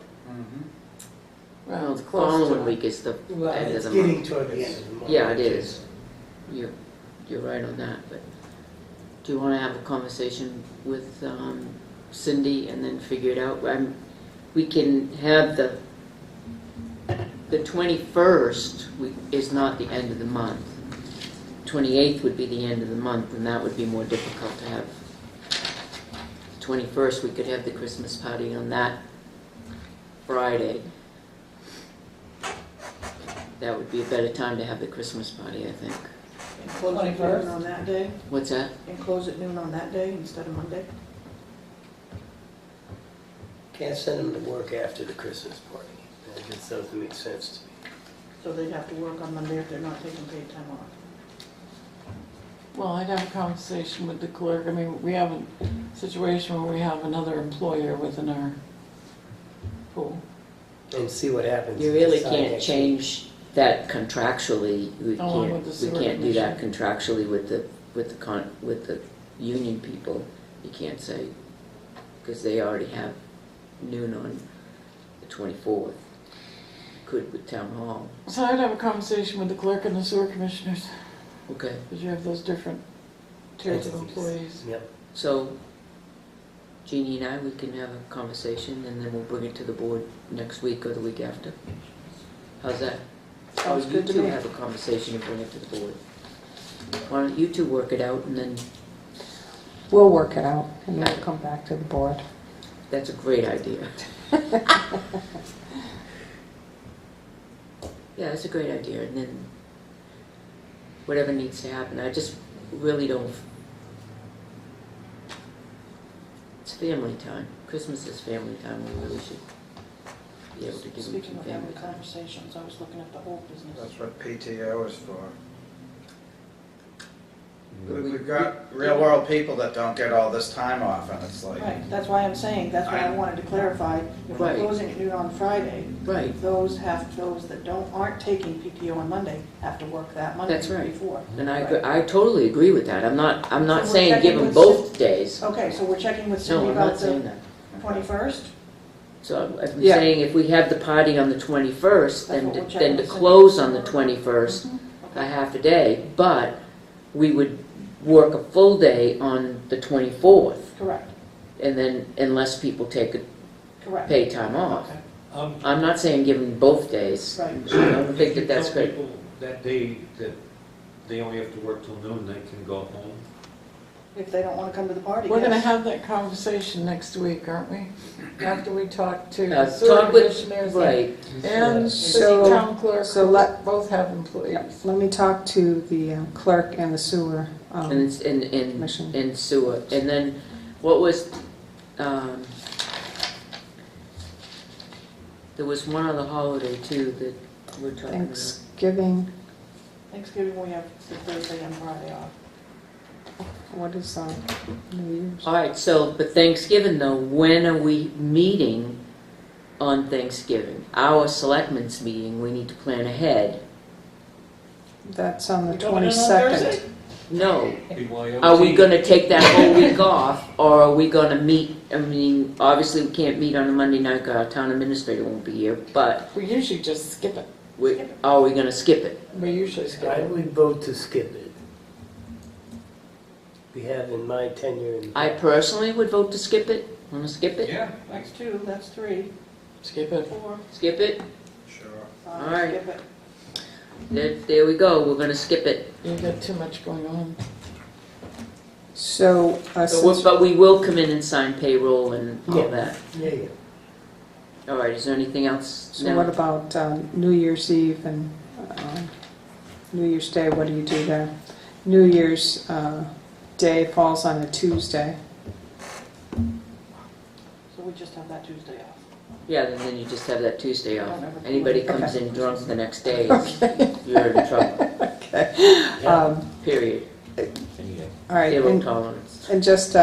S12: Well, the
S14: close to
S12: following
S14: it.
S12: week is the
S2: Well,
S12: end of
S2: it's
S12: the
S2: getting
S12: month.
S2: toward the end of the month.
S12: Yeah, it is. You're right on that, but do you want to have a conversation with Cindy and then figure it out? We can have the 21st is not the end of the month. 28th would be the end of the month, and that would be more difficult to have. 21st, we could have the Christmas party on that Friday. That would be a better time to have the Christmas party, I think.
S14: And close at
S2: 21st?
S14: noon on that day?
S12: What's that?
S14: And close at noon on that day instead of Monday?
S2: Can't send them to work after the Christmas party. That just doesn't make sense to me.
S14: So they'd have to work on Monday if they're not taking paid time off? Well, I'd have a conversation with the clerk. I mean, we have a situation where we have another employer within our pool.
S2: And see what happens.
S12: You really
S2: Decide
S12: can't
S2: next
S12: change that contractually. We
S14: Along with the
S12: can't, we
S14: sewer
S12: can't do that
S14: commission.
S12: contractually with the union people. You can't say, because they already have noon on the 24th. Could with town hall.
S14: So I'd have a conversation with the clerk and the sewer commissioners,
S12: Okay,
S14: because you have those different tiers of
S2: Entities.
S14: employees.
S2: Yep.
S12: so Jeannie and I, we can have a conversation and then we'll bring it to the board next week or the week after. How's that?
S14: Sounds
S12: Or
S14: good to
S12: You two
S14: me.
S12: have a conversation and bring it to the board. Why don't you two work it out and then,
S9: We'll work it out and then come back to the board.
S12: that's a great idea. Yeah, that's a great idea, and then whatever needs to happen, I just really don't, it's family time. Christmas is family time, we really should be able to give them
S14: Speaking
S12: some
S14: of
S12: family
S14: family
S12: time.
S14: conversations, I was looking at the whole business.
S5: That's what PTO is for. We've got real world people that don't get all this time off, and it's like,
S14: Right, that's why I'm saying, that's why I wanted to clarify, if we're
S12: Right.
S14: closing at noon on Friday,
S12: Right,
S14: those that aren't taking PTO on Monday have to work that Monday
S12: That's right.
S14: before.
S12: and I,
S14: Right.
S12: I totally agree with that. I'm not
S14: So we're
S12: saying give
S14: checking
S12: them
S14: with
S12: both days.
S14: Okay, so we're checking with
S12: No,
S14: Cindy
S12: I'm
S14: about
S12: not saying
S14: the
S12: that.
S14: 21st?
S12: So I'm
S9: Yeah.
S12: saying if we have the party on the 21st,
S14: That's
S12: then
S14: what we're
S12: to,
S14: checking
S12: then to
S14: with Cindy.
S12: close on the 21st,
S14: Okay.
S12: a half a day, but we would work a full day on the 24th,
S14: Correct,
S12: and then unless people take a
S14: correct.
S12: paid time off.
S14: Okay,
S12: I'm not saying give them both days.
S14: right.
S12: I don't think
S1: If you
S12: that that's
S1: tell
S12: good.
S1: people that day that they only have to work till noon, they can go home.
S14: if they don't want to come to the party.
S3: We're gonna
S14: yes.
S3: have that conversation next week, aren't we? After we talk to
S12: Uh,
S3: sewer
S12: talk with-
S3: commissioners
S12: right.
S3: and the
S9: So-
S3: town clerk,
S9: so
S3: who
S9: let-
S3: both have employees.
S9: Let me talk to the clerk and the sewer.
S12: And it's in
S9: Commission.
S12: sewer. And then what was, there was one other holiday too that we're talking about.
S9: Thanksgiving,
S14: Thanksgiving, we have the Thursday and Friday off.
S9: what is New Year's?
S12: All right, so, but Thanksgiving though, when are we meeting on Thanksgiving? Our selectmen's meeting, we need to plan ahead.
S9: That's on the
S3: You coming in on
S9: 22nd.
S3: Thursday?
S12: No,
S17: BYOT.
S12: are we gonna take that whole week off, or are we gonna meet, I mean, obviously we can't meet on a Monday night, 'cause our town administrator won't be here, but
S3: We usually just skip it.
S12: are we gonna skip it?
S3: We usually skip
S2: I
S3: it.
S2: would vote to skip it. We have in my tenure in.
S12: I personally would vote to skip it. Wanna skip it?
S19: Yeah.
S14: That's 2, that's 3,
S3: Skip it.
S14: 4,
S12: Skip it?
S14: 5,
S12: All right.
S14: skip it.
S12: There we go, we're gonna skip it.
S3: You got too much going on.
S9: So,
S12: But we will come in and sign payroll and all
S2: Yeah.
S12: that.
S2: Yeah, yeah.
S12: All right, is there anything else?
S9: so what about New Year's Eve and New Year's Day? What do you do there? New Year's Day falls on a Tuesday.
S14: So we just have that Tuesday off.
S12: Yeah, and then you just have that Tuesday off.
S14: Don't ever-
S12: Anybody comes
S9: Okay.
S12: in drunk the next day,
S9: Okay.
S12: you're in trouble,
S9: Okay.
S12: period.
S9: All right.
S12: Zero
S9: And,
S12: tolerance.
S9: and just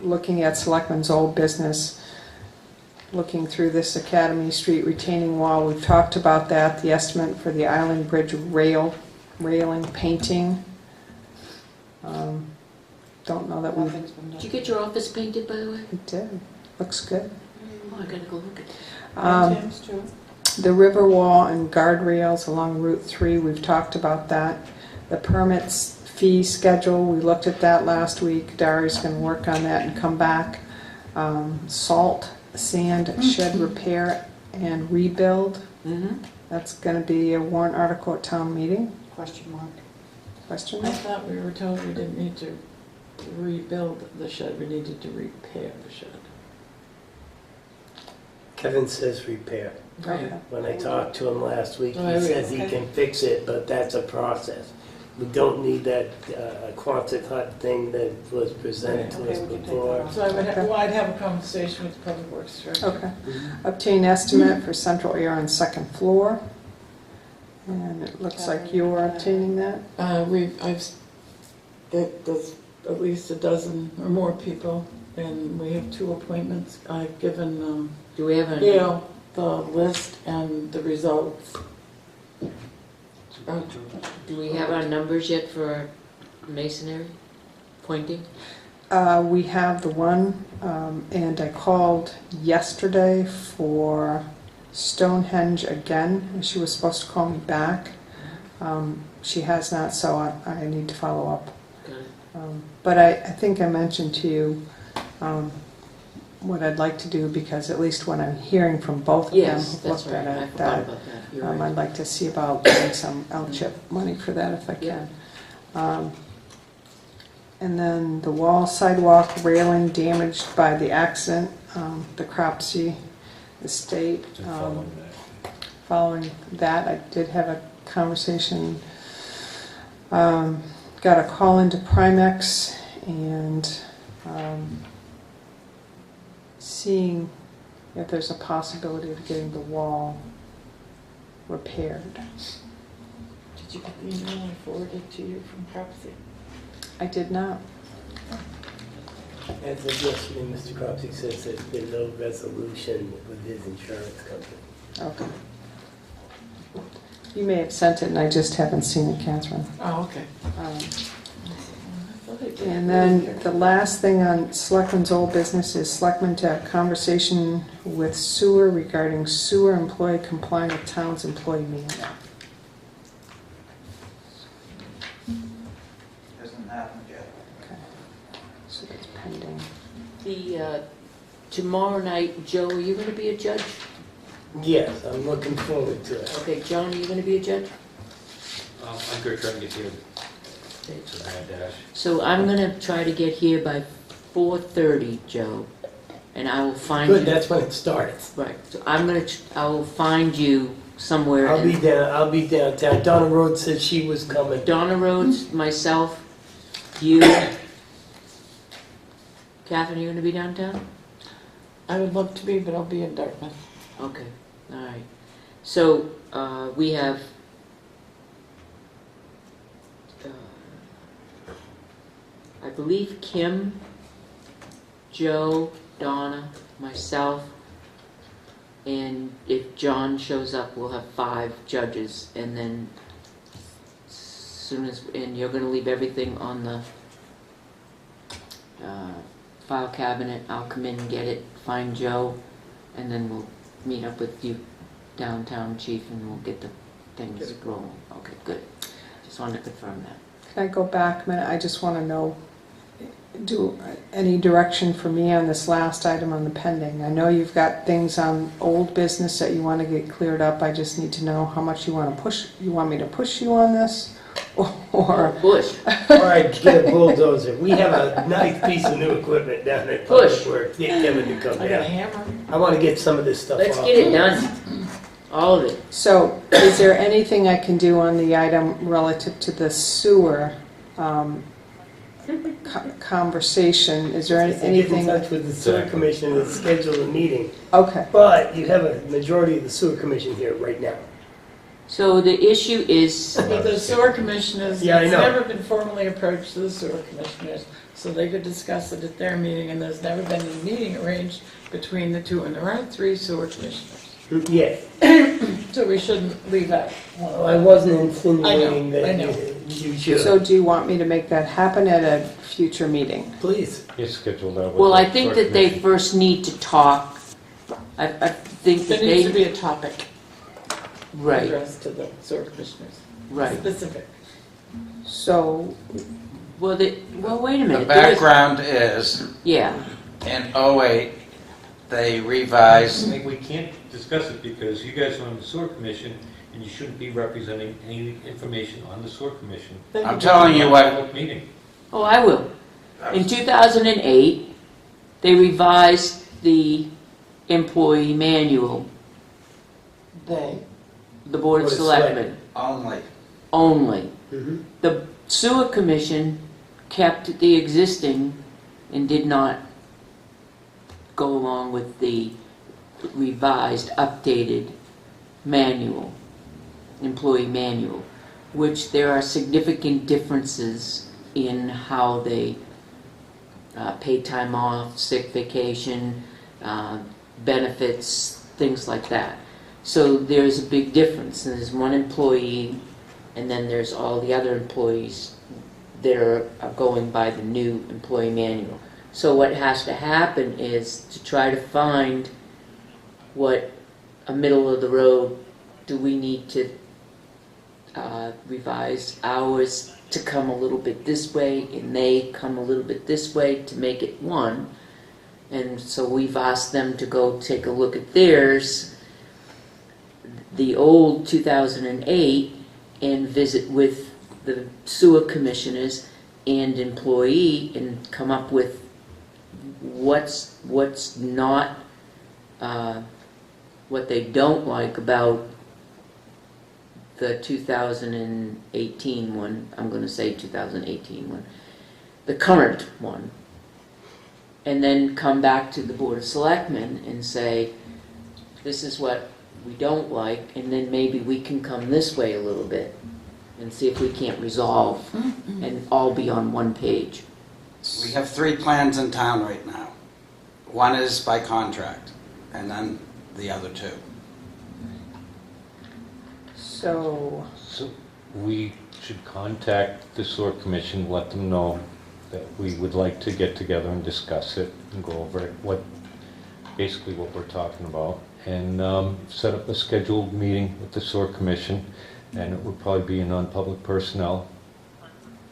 S9: looking at Selectmen's old business, looking through this Academy Street retaining wall, we've talked about that, the estimate for the Island Bridge railing painting. Don't know that we
S14: Nothing's been
S12: Did you
S14: done.
S12: get your office painted, by the way?
S9: did. Looks good.
S12: Oh, I gotta go look at it.
S14: And Tim's too.
S9: The river wall and guardrails along Route 3, we've talked about that. The permits fee schedule, we looked at that last week. Dari's going to work on that and come back. Salt, sand, shed repair, and rebuild. That's going to be a warrant article at town meeting.
S14: Question mark.
S9: Question
S3: I
S9: mark?
S3: thought we were told we didn't need to rebuild the shed, we needed to repair the shed.
S2: Kevin says repair.
S9: Okay.
S2: When I talked to him last week,
S3: Oh,
S2: he
S3: really?
S2: says he
S14: Okay.
S2: can fix it, but that's a process. We don't need that Quonset hut thing that was presented to
S14: Okay,
S2: us
S14: we can take that
S2: before.
S14: off.
S3: So I would,
S9: Okay.
S3: well, I'd have a conversation with Public Works Director.
S9: Okay. Obtain estimate for central air on second floor. And it looks like you're obtaining that.
S3: There's at least a dozen or more people, and we have 2 appointments. I've given
S12: Do we have a?
S3: Gail the list and the results.
S12: Do we have our numbers yet for masonry pointing?
S9: We have the one, and I called yesterday for Stonehenge again, and she was supposed to call me back. She has not, so I need to follow up.
S12: Got it.
S9: But I think I mentioned to you what I'd like to do, because at least when I'm hearing from both of them
S12: Yes,
S9: who've
S12: that's
S9: looked
S12: right,
S9: at
S12: I
S9: it,
S12: forgot
S9: that
S12: about that, you're right.
S9: I'd like to see about getting some LCHIP money for that if I
S12: Yeah.
S9: can. And then the wall sidewalk railing damaged by the accident, the Cropsey estate. Following that, I did have a conversation, got a call into Primex and seeing if there's a possibility of getting the wall repaired.
S3: Did you get the email I forwarded to you from Cropsey?
S9: I did not.
S2: As of yesterday, Mr. Cropsey says there's been no resolution with his insurance company.
S9: Okay. You may have sent it and I just haven't seen it, Catherine.
S3: Oh, okay.
S9: And then the last thing on Selectmen's old business is Selectmen to have conversation with sewer regarding sewer employee complying with town's employee manual.
S5: Hasn't happened yet.
S9: Okay. So that's pending.
S12: The, tomorrow night, Joe, are you gonna be a judge?
S2: Yes, I'm looking forward to it.
S12: Okay, John, are you gonna be a judge?
S1: I'm gonna try and get here.
S12: States.
S17: It's a mad dash.
S12: So I'm gonna try to get here by 4:30, Joe, and I will find you.
S2: Good, that's when it starts.
S12: Right, so I will find you somewhere.
S2: I'll be downtown. Donna Rhodes said she was coming.
S12: Donna Rhodes, myself, you. Catherine, you gonna be downtown?
S3: I would love to be, but I'll be in Dartmouth.
S12: Okay, all right. So, we have, I believe Kim, Joe, Donna, myself, and if John shows up, we'll have 5 judges, and then and you're gonna leave everything on the file cabinet. I'll come in and get it, find Joe, and then we'll meet up with you downtown, chief, and we'll get the things rolling. Okay, good. Just wanted to confirm that.
S9: Can I go back a minute? I just want to know, any direction for me on this last item on the pending? I know you've got things on old business that you want to get cleared up. I just need to know how much you want to push. You want me to push you on this? Or
S12: push.
S2: All right, get a bulldozer. We have a nice piece of new equipment down at Public Works. Get Kevin to come
S3: I got a
S2: down.
S3: hammer.
S2: I want to get some of this stuff
S12: Let's
S2: off.
S12: get it done. All of it.
S9: So, is there anything I can do on the item relative to the sewer conversation? Is there
S2: Get in
S9: anything?
S2: touch with the sewer commission and schedule a meeting.
S9: Okay.
S2: But you have a majority of the sewer commission here right now.
S12: So the issue is,
S3: But the sewer commissioners,
S2: Yeah, I
S3: it's
S2: know.
S3: never been formally approached to the sewer commissioners, so they could discuss it at their meeting, and there's never been a meeting arranged between the two, and there are 3 sewer commissioners.
S2: Yeah.
S3: So we shouldn't leave out one.
S2: I wasn't insinuating
S3: I
S2: that
S3: know.
S2: you should.
S9: So do you want me to make that happen at a future meeting?
S2: Please.
S17: You schedule that with
S12: well,
S17: the
S12: I think that they
S17: commission.
S12: first need to talk. I think that
S3: There needs to
S12: they,
S3: be a topic
S12: right,
S3: addressed to the sewer commissioners.
S12: right.
S3: Specific.
S9: So,
S12: Well, wait a
S20: The
S12: minute.
S20: background is,
S12: Yeah,
S20: in '08, they revised,
S1: We can't discuss it because you guys are on the sewer commission and you shouldn't be representing any information on the sewer commission.
S20: I'm telling you what,
S1: Public meeting.
S12: oh, I will. In 2008, they revised the employee manual,
S3: They.
S12: the Board of
S2: Board of
S12: Selectmen,
S20: only,
S12: only.
S2: Mm-hmm.
S12: The sewer commission kept the existing and did not go along with the revised, updated manual, employee manual, which there are significant differences in how they pay time off, sick vacation, benefits, things like that. So there's a big difference. There's one employee, and then there's all the other employees that are going by the new employee manual. So what has to happen is to try to find what a middle of the road, do we need to revise ours to come a little bit this way and they come a little bit this way to make it one. And so we've asked them to go take a look at theirs, the old 2008, and visit with the sewer commissioners and employee and come up with what's not, what they don't like about the 2018 one, I'm going to say 2018 one, the current one, and then come back to the Board of Selectmen and say, this is what we don't like, and then maybe we can come this way a little bit and see if we can't resolve and all be on one page.
S20: we have 3 plans in town right now. One is by contract, and then the other 2.
S9: so,
S17: So we should contact the sewer commission, let them know that we would like to get together and discuss it and go over it, basically what we're talking about, and set up a scheduled meeting with the sewer commission, and it would probably be a non-public personnel.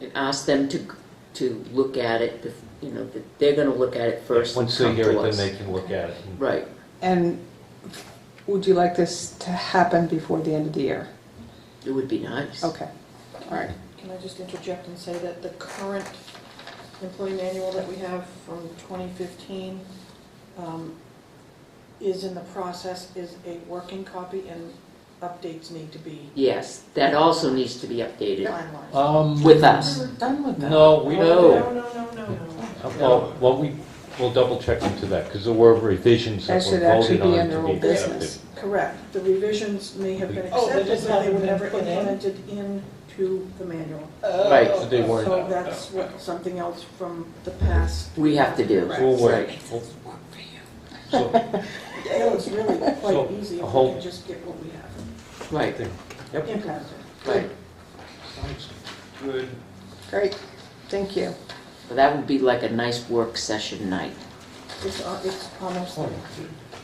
S12: And ask them to look at it, you know, that they're going to look at it first.
S17: Once
S12: and
S17: they
S12: come
S17: hear
S12: to
S17: it, then
S12: us.
S17: they can look at it.
S12: Right.
S9: and would you like this to happen before the end of the year?
S12: It would be nice.
S9: Okay, all right.
S14: can I just interject and say that the current employee manual that we have from 2015 is in the process, is a working copy, and updates need to be
S12: Yes, that also needs to be updated
S14: finalized.
S12: with us.
S3: We're done with that.
S17: No, we
S12: No.
S17: Well, we'll double check into that, because there were revisions
S9: That
S17: that were
S9: should actually
S17: voted
S9: be
S17: on
S9: under
S17: to be
S9: old
S17: accepted.
S9: business.
S14: Correct. The revisions may have been
S3: Oh, they
S14: accepted,
S3: just
S14: but they
S3: haven't
S14: were
S3: been
S14: never
S3: put in?
S14: implemented into the manual.
S12: Right.
S17: So they weren't.
S14: So that's something else from the past.
S12: We have to do.
S17: So we'll wait.
S12: Right.
S17: So,
S14: Yeah, it's really
S17: So,
S14: quite easy if
S17: a
S14: we
S17: whole-
S14: can just get what we have
S12: Right,
S17: yep,
S14: implemented.
S12: right.
S17: sounds good.
S9: Great, thank you.
S12: But that would be like a nice work session night.
S14: It's almost
S17: Oh,
S14: there.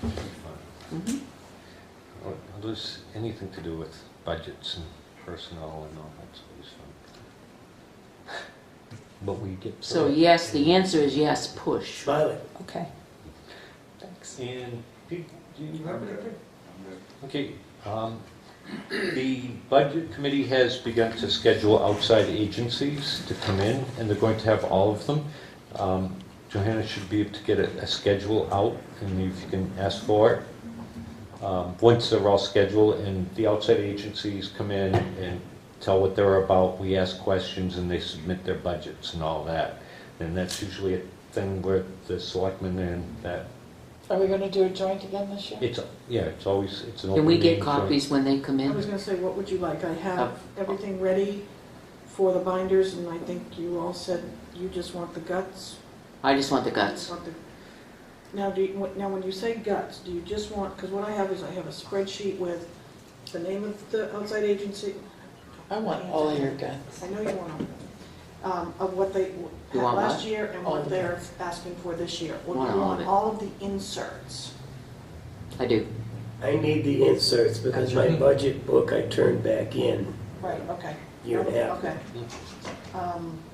S17: it'll be fun.
S12: Mhm.
S17: Well, there's anything to do with budgets and personnel and all that's always fun. But we get.
S12: So yes, the answer is yes, push.
S2: Smiley.
S9: Okay. Thanks.
S17: And Pete, do you have anything? Okay, the budget committee has begun to schedule outside agencies to come in, and they're going to have all of them. Johanna should be able to get a schedule out, and if you can ask for it. Once they're all scheduled, and the outside agencies come in and tell what they're about, we ask questions, and they submit their budgets and all that. And that's usually a thing where the selectmen and that,
S3: Are we gonna do a joint again this year?
S17: it's always, it's an open
S12: Can we get
S17: meeting, so-
S12: copies when they come
S14: I was
S12: in?
S14: gonna say, what would you like? I have everything ready for the binders, and I think you all said you just want the guts.
S12: I just want the
S14: You
S12: guts.
S14: just want the- Now, now, when you say guts, do you just want, because what I have is I have a spreadsheet with the name of the outside agency.
S3: I want all of your guts.
S14: I know you want them. Of what they
S12: You
S14: had
S12: want
S14: last
S12: what?
S14: year and
S3: All
S14: what
S3: of
S14: they're asking for this year. Or do
S12: Want
S14: you
S12: all of
S14: want
S12: it.
S14: all of the inserts?
S12: I do.
S2: I need the inserts because my budget book I turned back in
S14: Right, okay.
S2: year and a half.
S14: Okay.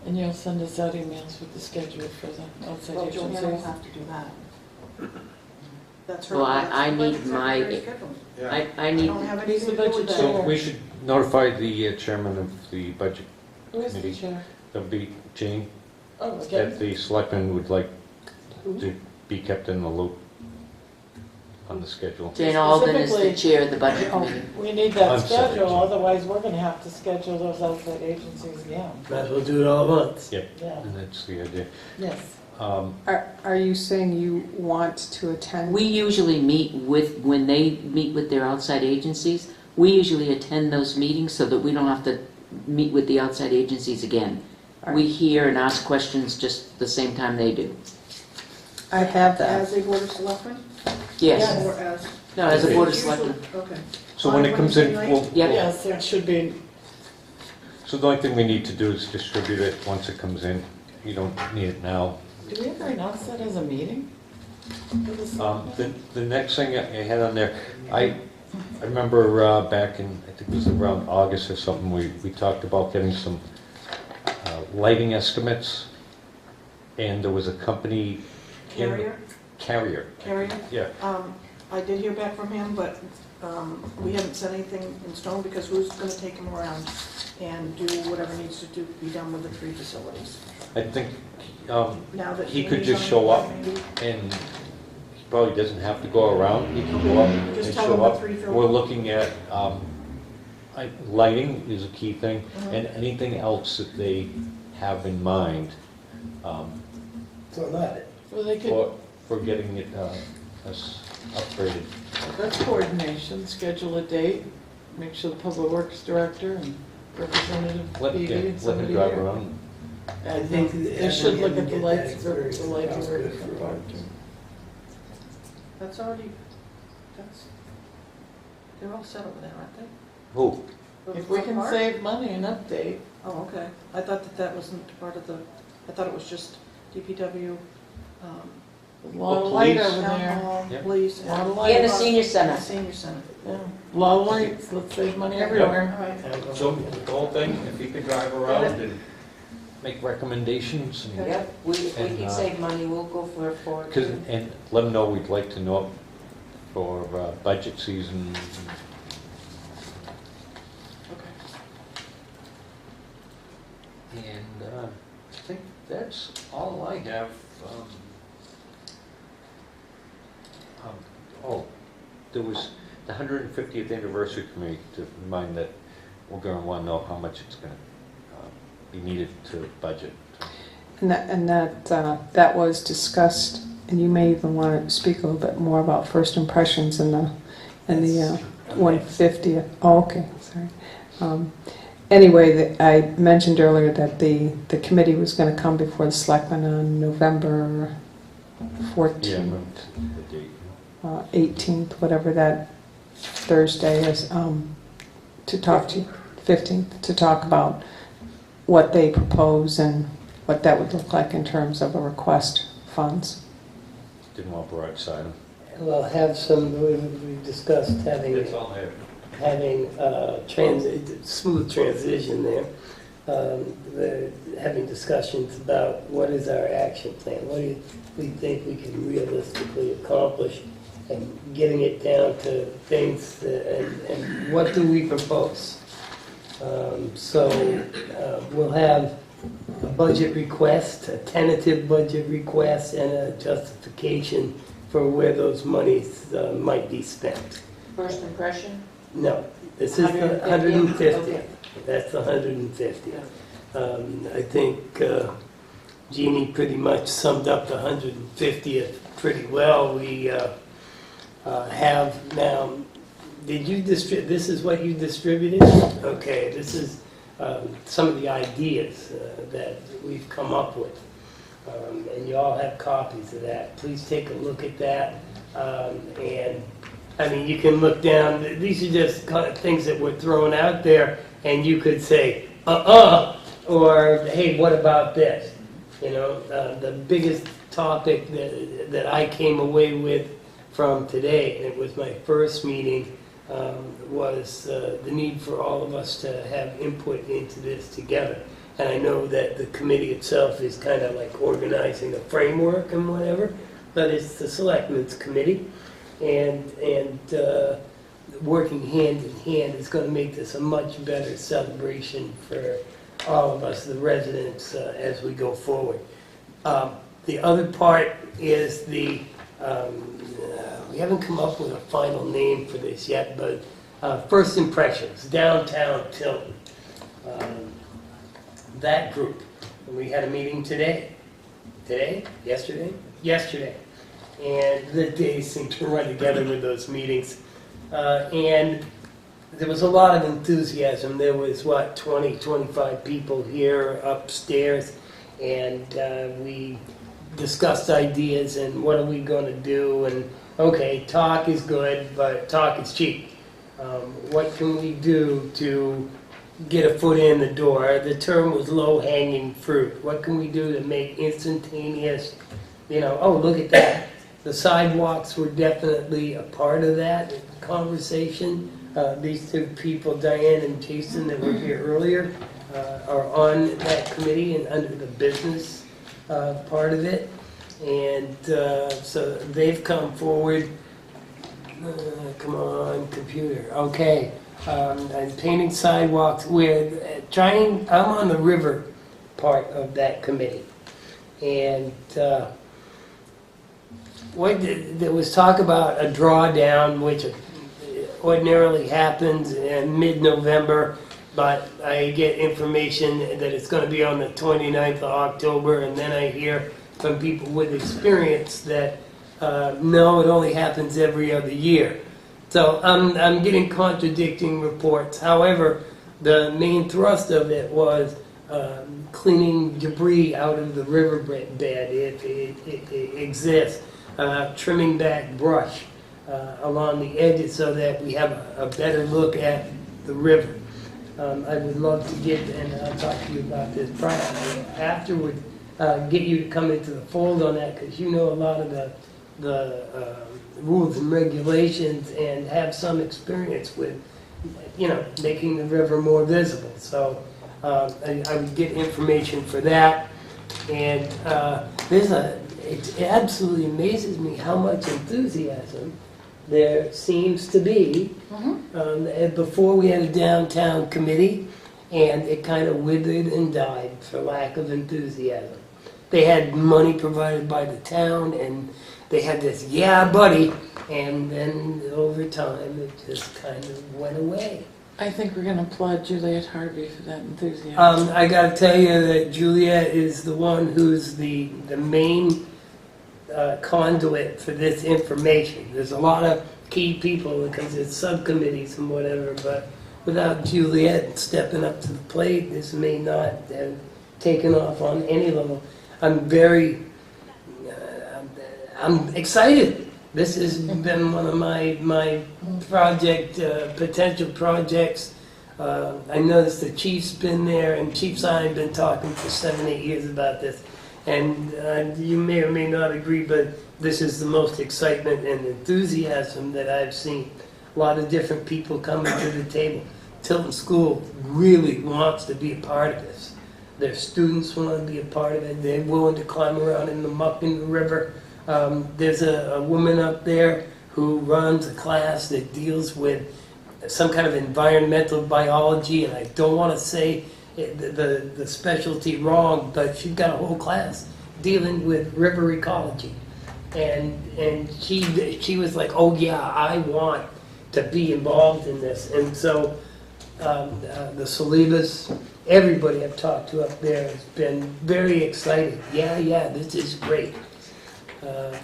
S3: And you'll send us out emails with the schedule for the outside
S14: Well, Joanna will
S3: agencies?
S14: have to do that. That's her.
S12: Well,
S14: that's
S12: I
S14: the
S12: need
S14: budget
S12: my-
S14: secretary's schedule.
S12: I
S14: I
S12: need,
S14: don't have
S3: Who's
S14: anything
S3: the
S14: to do with
S3: budget
S14: that.
S17: So we should notify the chairman of the budget
S3: Who is the
S17: committee.
S3: chair?
S17: That'll be Jane,
S3: Oh,
S17: that
S3: okay.
S17: the selectmen would like to be kept in the loop on the schedule.
S12: Jane Alden is the
S3: Specifically-
S12: chair of the budget
S3: Oh,
S12: committee.
S3: we need that
S17: I'm sorry,
S3: schedule,
S17: Jim.
S3: otherwise we're gonna have to schedule those outside agencies again.
S2: Might as well do it all at once.
S3: Yeah,
S17: And that's the idea.
S3: yes.
S9: Are you saying you want to attend?
S12: We usually meet with, when they meet with their outside agencies, we usually attend those meetings so that we don't have to meet with the outside agencies again. We hear and ask questions just the same time they do.
S9: I have that.
S14: As a board of selectmen?
S12: Yes.
S14: Or as?
S12: No, as a board of
S14: Usually-
S12: selectmen.
S14: Okay.
S17: So when it comes in,
S14: Wednesday
S17: we'll,
S14: night?
S12: Yep.
S3: Yes, it should be,
S17: so the only thing we need to do is distribute it once it comes in. You don't need it now.
S3: do we ever announce that as a meeting? For the selectmen?
S17: The next thing I had on there, I remember back in, I think it was around August or something, we talked about getting some lighting estimates, and there was a company.
S14: Carrier?
S17: Carrier.
S14: Carrier?
S17: Yeah.
S14: I did hear back from him, but we haven't set anything in stone because who's gonna take him around and do whatever needs to be done with the three facilities?
S17: I think
S14: Now that
S17: he could
S14: Jamie's
S17: just
S14: on
S17: show
S14: board,
S17: up,
S14: maybe?
S17: and he probably doesn't have to go around. He can go up and
S14: Just tell
S17: show
S14: him the
S17: up.
S14: three filters.
S17: We're looking at, lighting is a key thing,
S14: Mhm.
S17: and anything else that they have in mind
S2: So not it.
S3: Well, they could,
S17: for getting it us upgraded.
S3: that's coordination, schedule a date, make sure the public works director and representative
S17: Let
S3: Phoebe and
S17: him
S3: somebody
S17: drive
S3: here.
S17: around.
S3: And
S2: think
S3: they should look at the
S2: get
S3: lights,
S2: that
S3: the
S2: experience.
S3: lighting
S2: Sounds good for
S3: part
S2: us.
S3: too.
S14: That's already, they're all set over there, aren't they?
S17: Who?
S14: The
S3: If we
S14: front
S3: can
S14: part?
S3: save money and update,
S14: Oh, okay. I thought that wasn't part of the, I thought it was just DPW,
S3: a lot of light over
S14: town
S3: there.
S14: hall,
S17: Yep.
S14: police.
S3: A lot of
S12: And
S3: light.
S12: the senior center.
S14: Senior center.
S3: Yeah, a lot of lights, let's save money everywhere.
S14: All right.
S17: So the whole thing, if he could drive around and make recommendations and,
S12: Yep, if we
S17: And,
S12: can save money, we'll go for it.
S17: and let him know we'd like to know for budget season. And I think that's all I have. There was the 150th anniversary committee to remind that we're going to want to know how much it's going to be needed to budget.
S9: And that was discussed, and you may even want to speak a little bit more about first impressions in the 150th. Oh, okay, sorry. Anyway, I mentioned earlier that the committee was going to come before the selectmen on November 14th.
S17: Yeah, the date.
S9: 18th, whatever that Thursday is, to talk to you, 15th, to talk about what they propose and what that would look like in terms of a request funds.
S17: Didn't want to go outside them.
S2: We'll have some, we discussed having
S17: That's all I have.
S2: smooth transition there. Having discussions about what is our action plan, what do we think we can realistically accomplish, and getting it down to things, and what do we propose. We'll have a budget request, a tentative budget request, and a justification for where those monies might be spent.
S12: First impression?
S2: No, this is the 150th.
S12: Okay.
S2: That's the 150th. I think Jeannie pretty much summed up the 150th pretty well. We have now, did you distribute, this is what you distributed? Okay, this is some of the ideas that we've come up with. And you all have copies of that. Please take a look at that. And I mean, you can look down. These are just kind of things that were thrown out there, and you could say, or hey, what about this? You know, the biggest topic that I came away with from today, and it was my first meeting, was the need for all of us to have input into this together. And I know that the committee itself is kind of like organizing a framework and whatever, but it's the Selectmen's committee, and working hand in hand is going to make this a much better celebration for all of us, the residents, as we go forward. The other part is we haven't come up with a final name for this yet, but first impressions, downtown Tilton. That group. And we had a meeting today. Today? Yesterday? Yesterday. And the days seem to run together with those meetings. And there was a lot of enthusiasm. There was, 20, 25 people here upstairs. And we discussed ideas and what are we going to do. And, okay, talk is good, but talk is cheap. What can we do to get a foot in the door? The term was low-hanging fruit. What can we do to make instantaneous, oh, look at that. The sidewalks were definitely a part of that conversation. These two people, Diane and Jason, that were here earlier, are on that committee and under the business part of it. And so they've come forward. Come on, computer. Okay. I'm painting sidewalks. I'm on the river part of that committee. And there was talk about a drawdown, which ordinarily happens in mid-November, but I get information that it's going to be on the 29th of October, and then I hear from people with experience that no, it only happens every other year. So I'm getting contradicting reports. However, the main thrust of it was cleaning debris out of the riverbed if it exists, trimming back brush along the edges so that we have a better look at the river. I would love to get, and I'll talk to you about this afterward, get you to come into the fold on that, because you know a lot of the rules and regulations and have some experience with, making the river more visible. So I would get information for that. And it absolutely amazes me how much enthusiasm there seems to be. Before we had a downtown committee, and it kind of withered and died for lack of enthusiasm. They had money provided by the town, and they had this, yeah, buddy, and then over time, it just kind of went away.
S3: I think we're gonna applaud Juliet Harvey for that enthusiasm.
S2: I gotta tell you that Juliet is the one who's the main conduit for this information. There's a lot of key people because it's subcommittees and whatever, but without Juliet stepping up to the plate, this may not have taken off on any level. I'm excited. This has been one of my potential projects. I noticed the chief's been there, and Chief's I have been talking for 7-8 years about this. And you may or may not agree, but this is the most excitement and enthusiasm that I've seen. A lot of different people coming to the table. Tilton School really wants to be a part of this. Their students want to be a part of it. They're willing to climb around in the muck in the river. There's a woman up there who runs a class that deals with some kind of environmental biology, and I don't want to say the specialty wrong, but she's got a whole class dealing with river ecology. And she was like, oh yeah, I want to be involved in this. And so the Salivas, everybody I've talked to up there has been very excited. Yeah, this is great.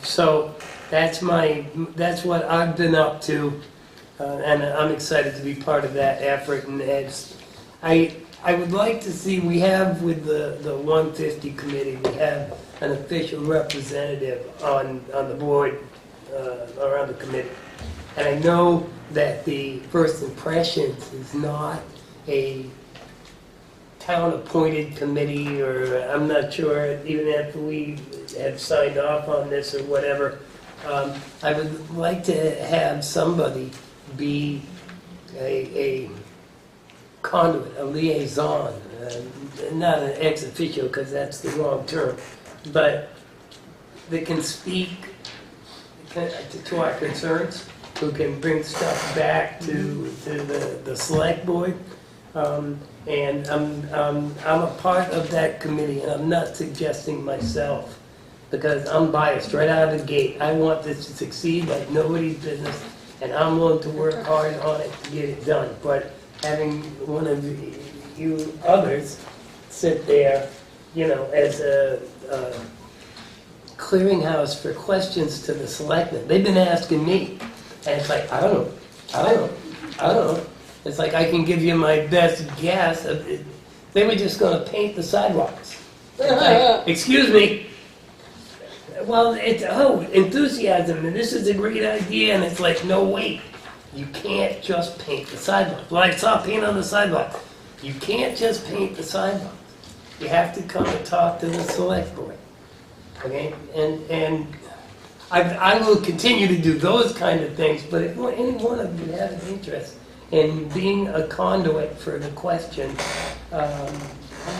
S2: So that's what I've been up to, and I'm excited to be part of that effort. And as I would like to see, we have with the 150 committee, we have an official representative on the board or on the committee. And I know that the First Impressions is not a town-appointed committee, or I'm not sure, even if we have signed off on this or whatever. I would like to have somebody be a conduit, a liaison, not an ex officio because that's the wrong term, but that can speak to our concerns, who can bring stuff back to the select board. And I'm a part of that committee, and I'm not suggesting myself because I'm biased right out of the gate. I want this to succeed like nobody's business, and I'm willing to work hard on it to get it done. But having one of you others sit there, as a clearinghouse for questions to the selectmen. They've been asking me, and it's like, I don't know. It's like I can give you my best guess. They were just going to paint the sidewalks. Like, excuse me. Well, it's enthusiasm, and this is a great idea, and it's like, no, wait. You can't just paint the sidewalk. Well, I saw paint on the sidewalk. You can't just paint the sidewalk. You have to come and talk to the select board. Okay? And I will continue to do those kind of things, but if any one of you have an interest in being a conduit for the question,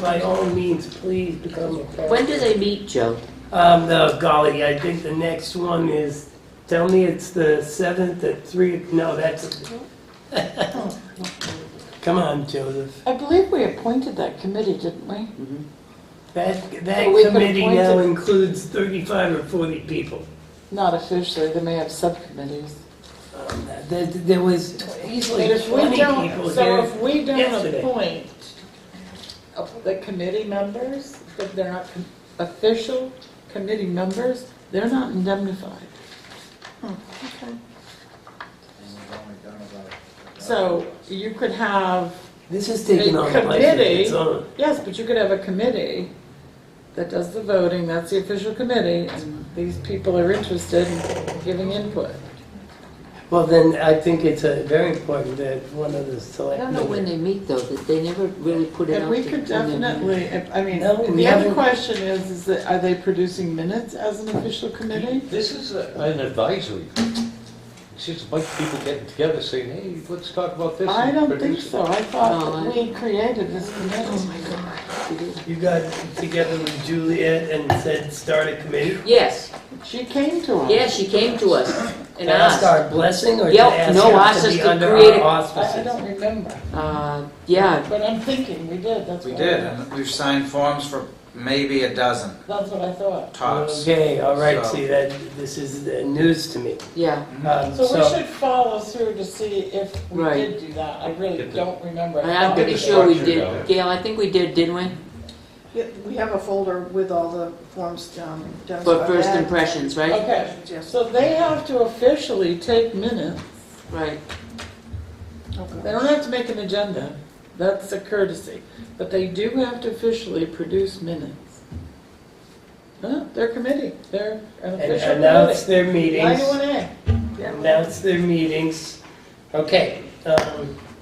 S2: by all means, please become a part.
S12: When do they meet, Joe?
S2: Oh, golly, I think the next one is, tell me it's the 7th at 3, no, that's, come on, Joseph.
S3: I believe we appointed that committee, didn't we?
S12: Mm-hmm.
S2: That
S3: So we could
S2: committee
S3: appoint
S2: now
S3: it.
S2: includes 35 or 40 people.
S3: Not officially, they may have subcommittees.
S2: There was easily
S3: But if
S2: 20
S3: we
S2: people
S3: don't, so
S2: here
S3: if we don't
S2: yesterday.
S3: appoint the committee members, if they're not official committee members, they're not indemnified. Okay.
S5: And we've only done about.
S3: So you could have
S2: This is
S3: a
S2: taking on a life of
S3: committee,
S2: its own.
S3: yes, but you could have a committee that does the voting, that's the official committee, and these people are interested in giving input.
S2: Well, then I think it's very important that one of the
S12: I
S2: select.
S12: don't know when they meet, though, that they never really put it
S3: And
S12: out.
S3: we
S12: to-
S3: could
S12: when they meet.
S3: definitely, I mean,
S2: No, we
S3: the other
S2: haven't-
S3: question is that are they producing minutes as an official committee?
S1: This is an advisory. It's just a bunch of people getting together saying, hey, let's talk about this.
S3: I
S1: and
S3: don't think
S1: produce it.
S3: so. I thought
S12: No,
S3: that we created this committee.
S2: You got together with Juliet and said start a committee?
S12: Yes,
S3: She came to us.
S12: yes, she came to us. And
S2: To ask
S12: ask.
S2: our blessing or to
S12: Yep,
S2: ask
S12: no, ask
S2: him
S12: us
S2: to be
S12: to
S2: under
S12: create
S2: our
S12: a-
S3: I
S2: auspices?
S3: don't remember,
S12: Yeah,
S3: but I'm thinking we did, that's
S5: We
S3: what.
S5: did, and we've signed forms for maybe a dozen
S3: That's what I thought.
S5: tops.
S2: Okay, all right,
S5: So-
S2: see, that, this is news to me.
S12: yeah.
S3: So we should follow through to see if we
S12: Right.
S3: did do that. I really
S1: Get the-
S3: don't remember.
S12: And I'm pretty
S3: Thought
S12: sure we
S1: structure
S12: did.
S1: down.
S12: Gail, I think we did, didn't we?
S14: Yeah, we have a folder with all the forms down.
S12: For first impressions, right?
S3: Okay,
S14: Yes.
S3: so they have to officially take minutes.
S12: Right.
S3: They don't have to make an agenda. That's a courtesy. But they do have to officially produce minutes. Huh? Their committee. They're an
S2: And
S3: official
S2: announce
S3: committee.
S2: their meetings.
S3: 91A.
S2: Announce their meetings. Okay,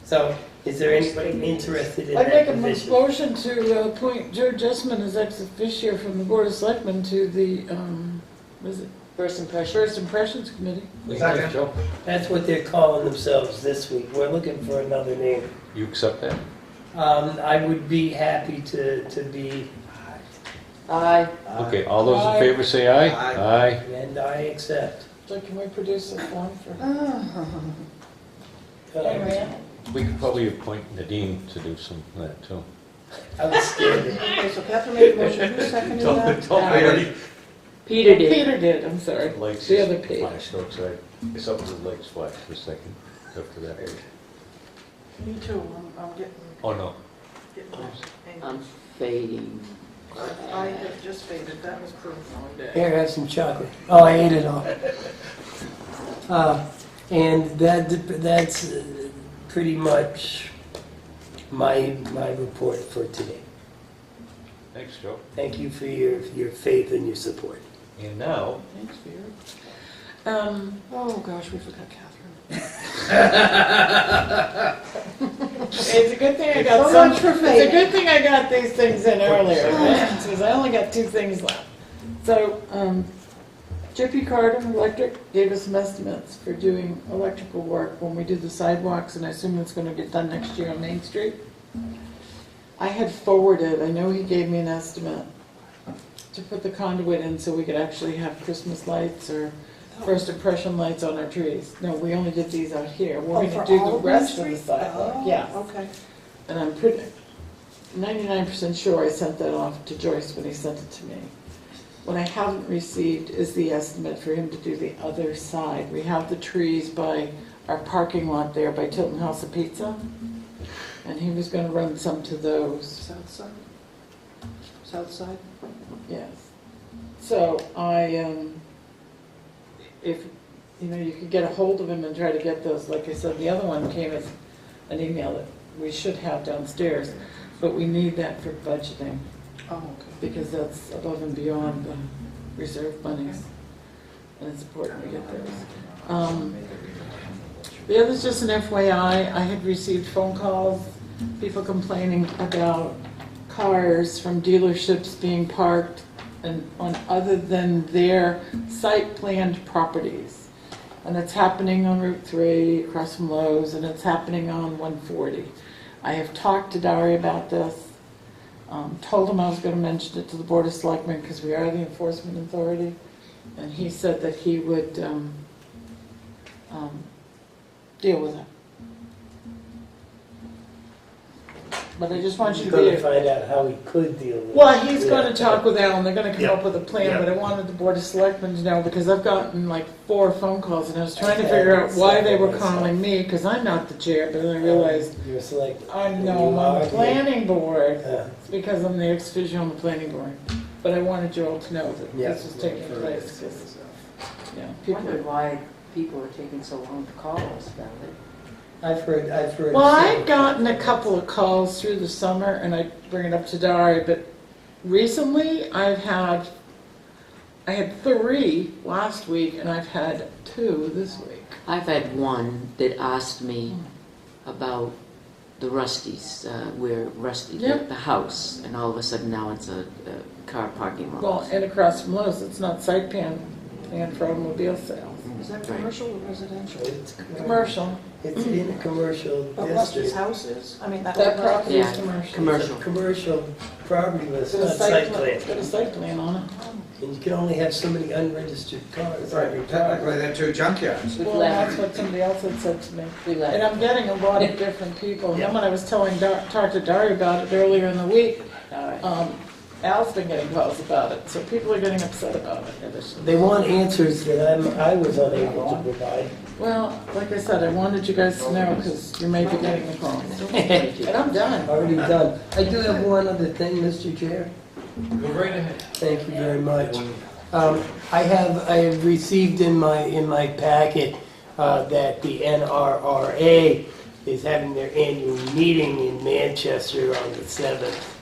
S2: so is there anybody interested in
S3: I
S2: that
S3: make a
S2: position?
S3: motion to appoint Joe Jessman as ex officio from the Board of Selectmen to the, what is it?
S12: First impression.
S3: First Impressions Committee.
S1: Thanks, Joe.
S2: That's what they're calling themselves this week. We're looking for another name.
S17: You accept that?
S2: I would be happy to be,
S12: Aye.
S17: Okay, all those
S3: Aye.
S17: in favor say aye?
S5: Aye.
S17: Aye.
S2: and I accept.
S3: So can we produce a form for?
S2: Uh,
S17: We could probably appoint Nadine to do some of that too.
S2: I was scared.
S14: Okay, so Catherine made a motion, who seconded that?
S12: Peter did.
S3: Peter did, I'm sorry.
S17: Legs
S3: The other Pete.
S17: flashed outside. It's up to the legs flash for a second after that.
S14: Me too, I'm getting
S17: Oh, no.
S14: angry.
S12: I'm fading.
S14: I have just faded, that was proof.
S2: Here, have some chocolate. Oh, I ate it all. And that's pretty much my report for today.
S17: Thanks, Joe.
S2: Thank you for your faith and your support.
S17: And now,
S3: Thanks, Peter.
S14: Oh, gosh, we forgot Catherine.
S3: It's a good thing I got
S14: So
S3: some,
S14: much for
S3: it's a
S14: faith.
S3: good thing I got these things in earlier, because I only got 2 things left. So, J.P. Carter Electric gave us some estimates for doing electrical work when we do the sidewalks, and I assume it's gonna get done next year on Main Street. I had forwarded, I know he gave me an estimate to put the conduit in so we could actually have Christmas lights or first impression lights on our trees. No, we only did these out here. We're
S14: Oh,
S3: gonna
S14: for
S3: do
S14: all
S3: the
S14: of
S3: rest
S14: Main
S3: of the
S14: Street?
S3: sidewalk,
S14: Oh,
S3: yeah.
S14: okay.
S3: And I'm pretty, 99% sure I sent that off to Joyce when he sent it to me. What I haven't received is the estimate for him to do the other side. We have the trees by our parking lot there by Tilton House of Pizza. And he was gonna run some to those,
S14: South side? South side?
S3: yes. So if, you could get a hold of him and try to get those, like I said, the other one came as an email that we should have downstairs, but we need that for budgeting,
S14: Oh, okay.
S3: because that's above and beyond the reserve monies, and it's important to get those. The other's just an FYI, I had received phone calls, people complaining about cars from dealerships being parked and on other than their site-planned properties. And it's happening on Route 3, across from Lowe's, and it's happening on 140. I have talked to Dari about this, told him I was gonna mention it to the Board of Selectmen, because we are the enforcement authority, and he said that he would deal with it. But I just want you
S2: You're
S3: to be...
S2: going to find out how he could deal with it.
S3: Well, he's going to talk with Alan, they're going to come
S2: Yeah.
S3: up with a plan,
S2: Yeah.
S3: but I wanted the Board of Selectmen to know, because I've gotten like 4 phone calls, and I was trying to
S2: I've
S3: figure
S2: had
S3: out why they were
S2: myself.
S3: calling me, because I'm not the chair, but then I realized,
S2: You're selected.
S3: I
S2: You
S3: know, I'm on
S2: are
S3: the
S2: the-
S3: planning board,
S2: Yeah.
S3: it's because I'm the ex-officio on the planning board. But I wanted you all to know that
S2: Yeah.
S3: this was taking place, because,
S12: I
S3: people...
S12: wondered why people are taking so long to call us about it.
S2: I've heard.
S3: Well, I've gotten a couple of calls through the summer, and I bring it up to Dari, but recently I had 3 last week, and I've had 2 this week.
S12: I've had one that asked me about the Rusties, where Rusty,
S3: Yep.
S12: the house, and all of a sudden now it's a car parking lot.
S3: Well, and across from Lowe's, it's not site plan for automobile sales.
S14: Is that
S12: Right.
S14: commercial or residential?
S2: It's
S3: Commercial.
S2: It's in a commercial
S14: But Rusty's
S2: district.
S14: house is? I mean, that
S3: That
S14: was
S3: property
S12: Yeah.
S3: is commercial.
S12: Commercial.
S2: It's a commercial property, but it's
S3: It's got a
S2: not
S3: site
S2: site
S3: plan,
S2: plan.
S3: it's got a site plan on it.
S2: And you can only have so many unregistered cars every
S5: Right,
S2: time.
S5: technically, they're two junkyards.
S3: Well, that's what somebody else had said to me.
S12: We let
S3: And I'm getting a lot of different people. And
S2: Yeah.
S3: then when I was talked to Dari about it earlier in the week,
S12: All right.
S3: Al's been getting calls about it, so people are getting upset about it.
S2: They want answers that I was unable to provide.
S3: Well, like I said, I wanted you guys to know because you may be getting the calls. And I'm done.
S2: Already done. I do have one other thing, Mr. Chair.
S1: Go right ahead.
S2: Thank you very much. I have received in my packet that the NRRA is having their annual meeting in Manchester on the 7th.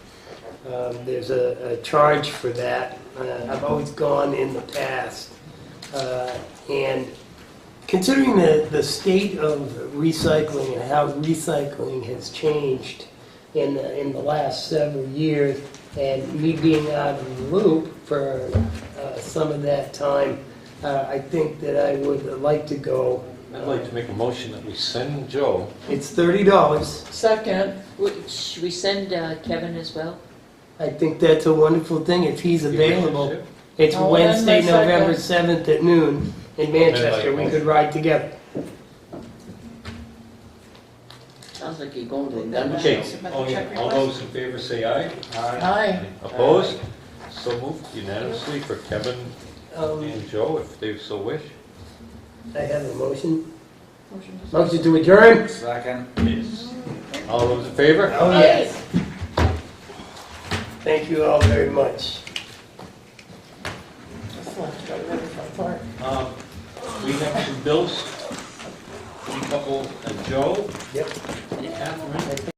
S2: There's a charge for that. I've always gone in the past. And considering the state of recycling and how recycling has changed in the last several years, and me being out of the loop for some of that time, I think that I would like to go.
S17: I'd like to make a motion that we send Joe.
S2: It's $30.
S3: Second,
S12: Should we send Kevin as well?
S2: I think that's a wonderful thing if he's available. It's
S3: I'll
S2: Wednesday,
S3: amend my
S2: November
S3: second.
S2: 7th at noon in Manchester. We could ride together.
S12: Sounds like you're going to a gun
S17: Okay,
S12: show.
S17: all those in favor say aye.
S3: aye.
S17: Opposed? So moved unanimously for Kevin
S2: Um,
S17: and Joe, if they so wish.
S2: I have a motion. Motion to adjourn?
S5: Second.
S17: Yes. All those in favor?
S2: Oh, yes. Thank you all very much.
S3: Just left, got ready for a part.
S1: We have some bills. A couple, Joe.
S2: Yep.
S1: Catherine.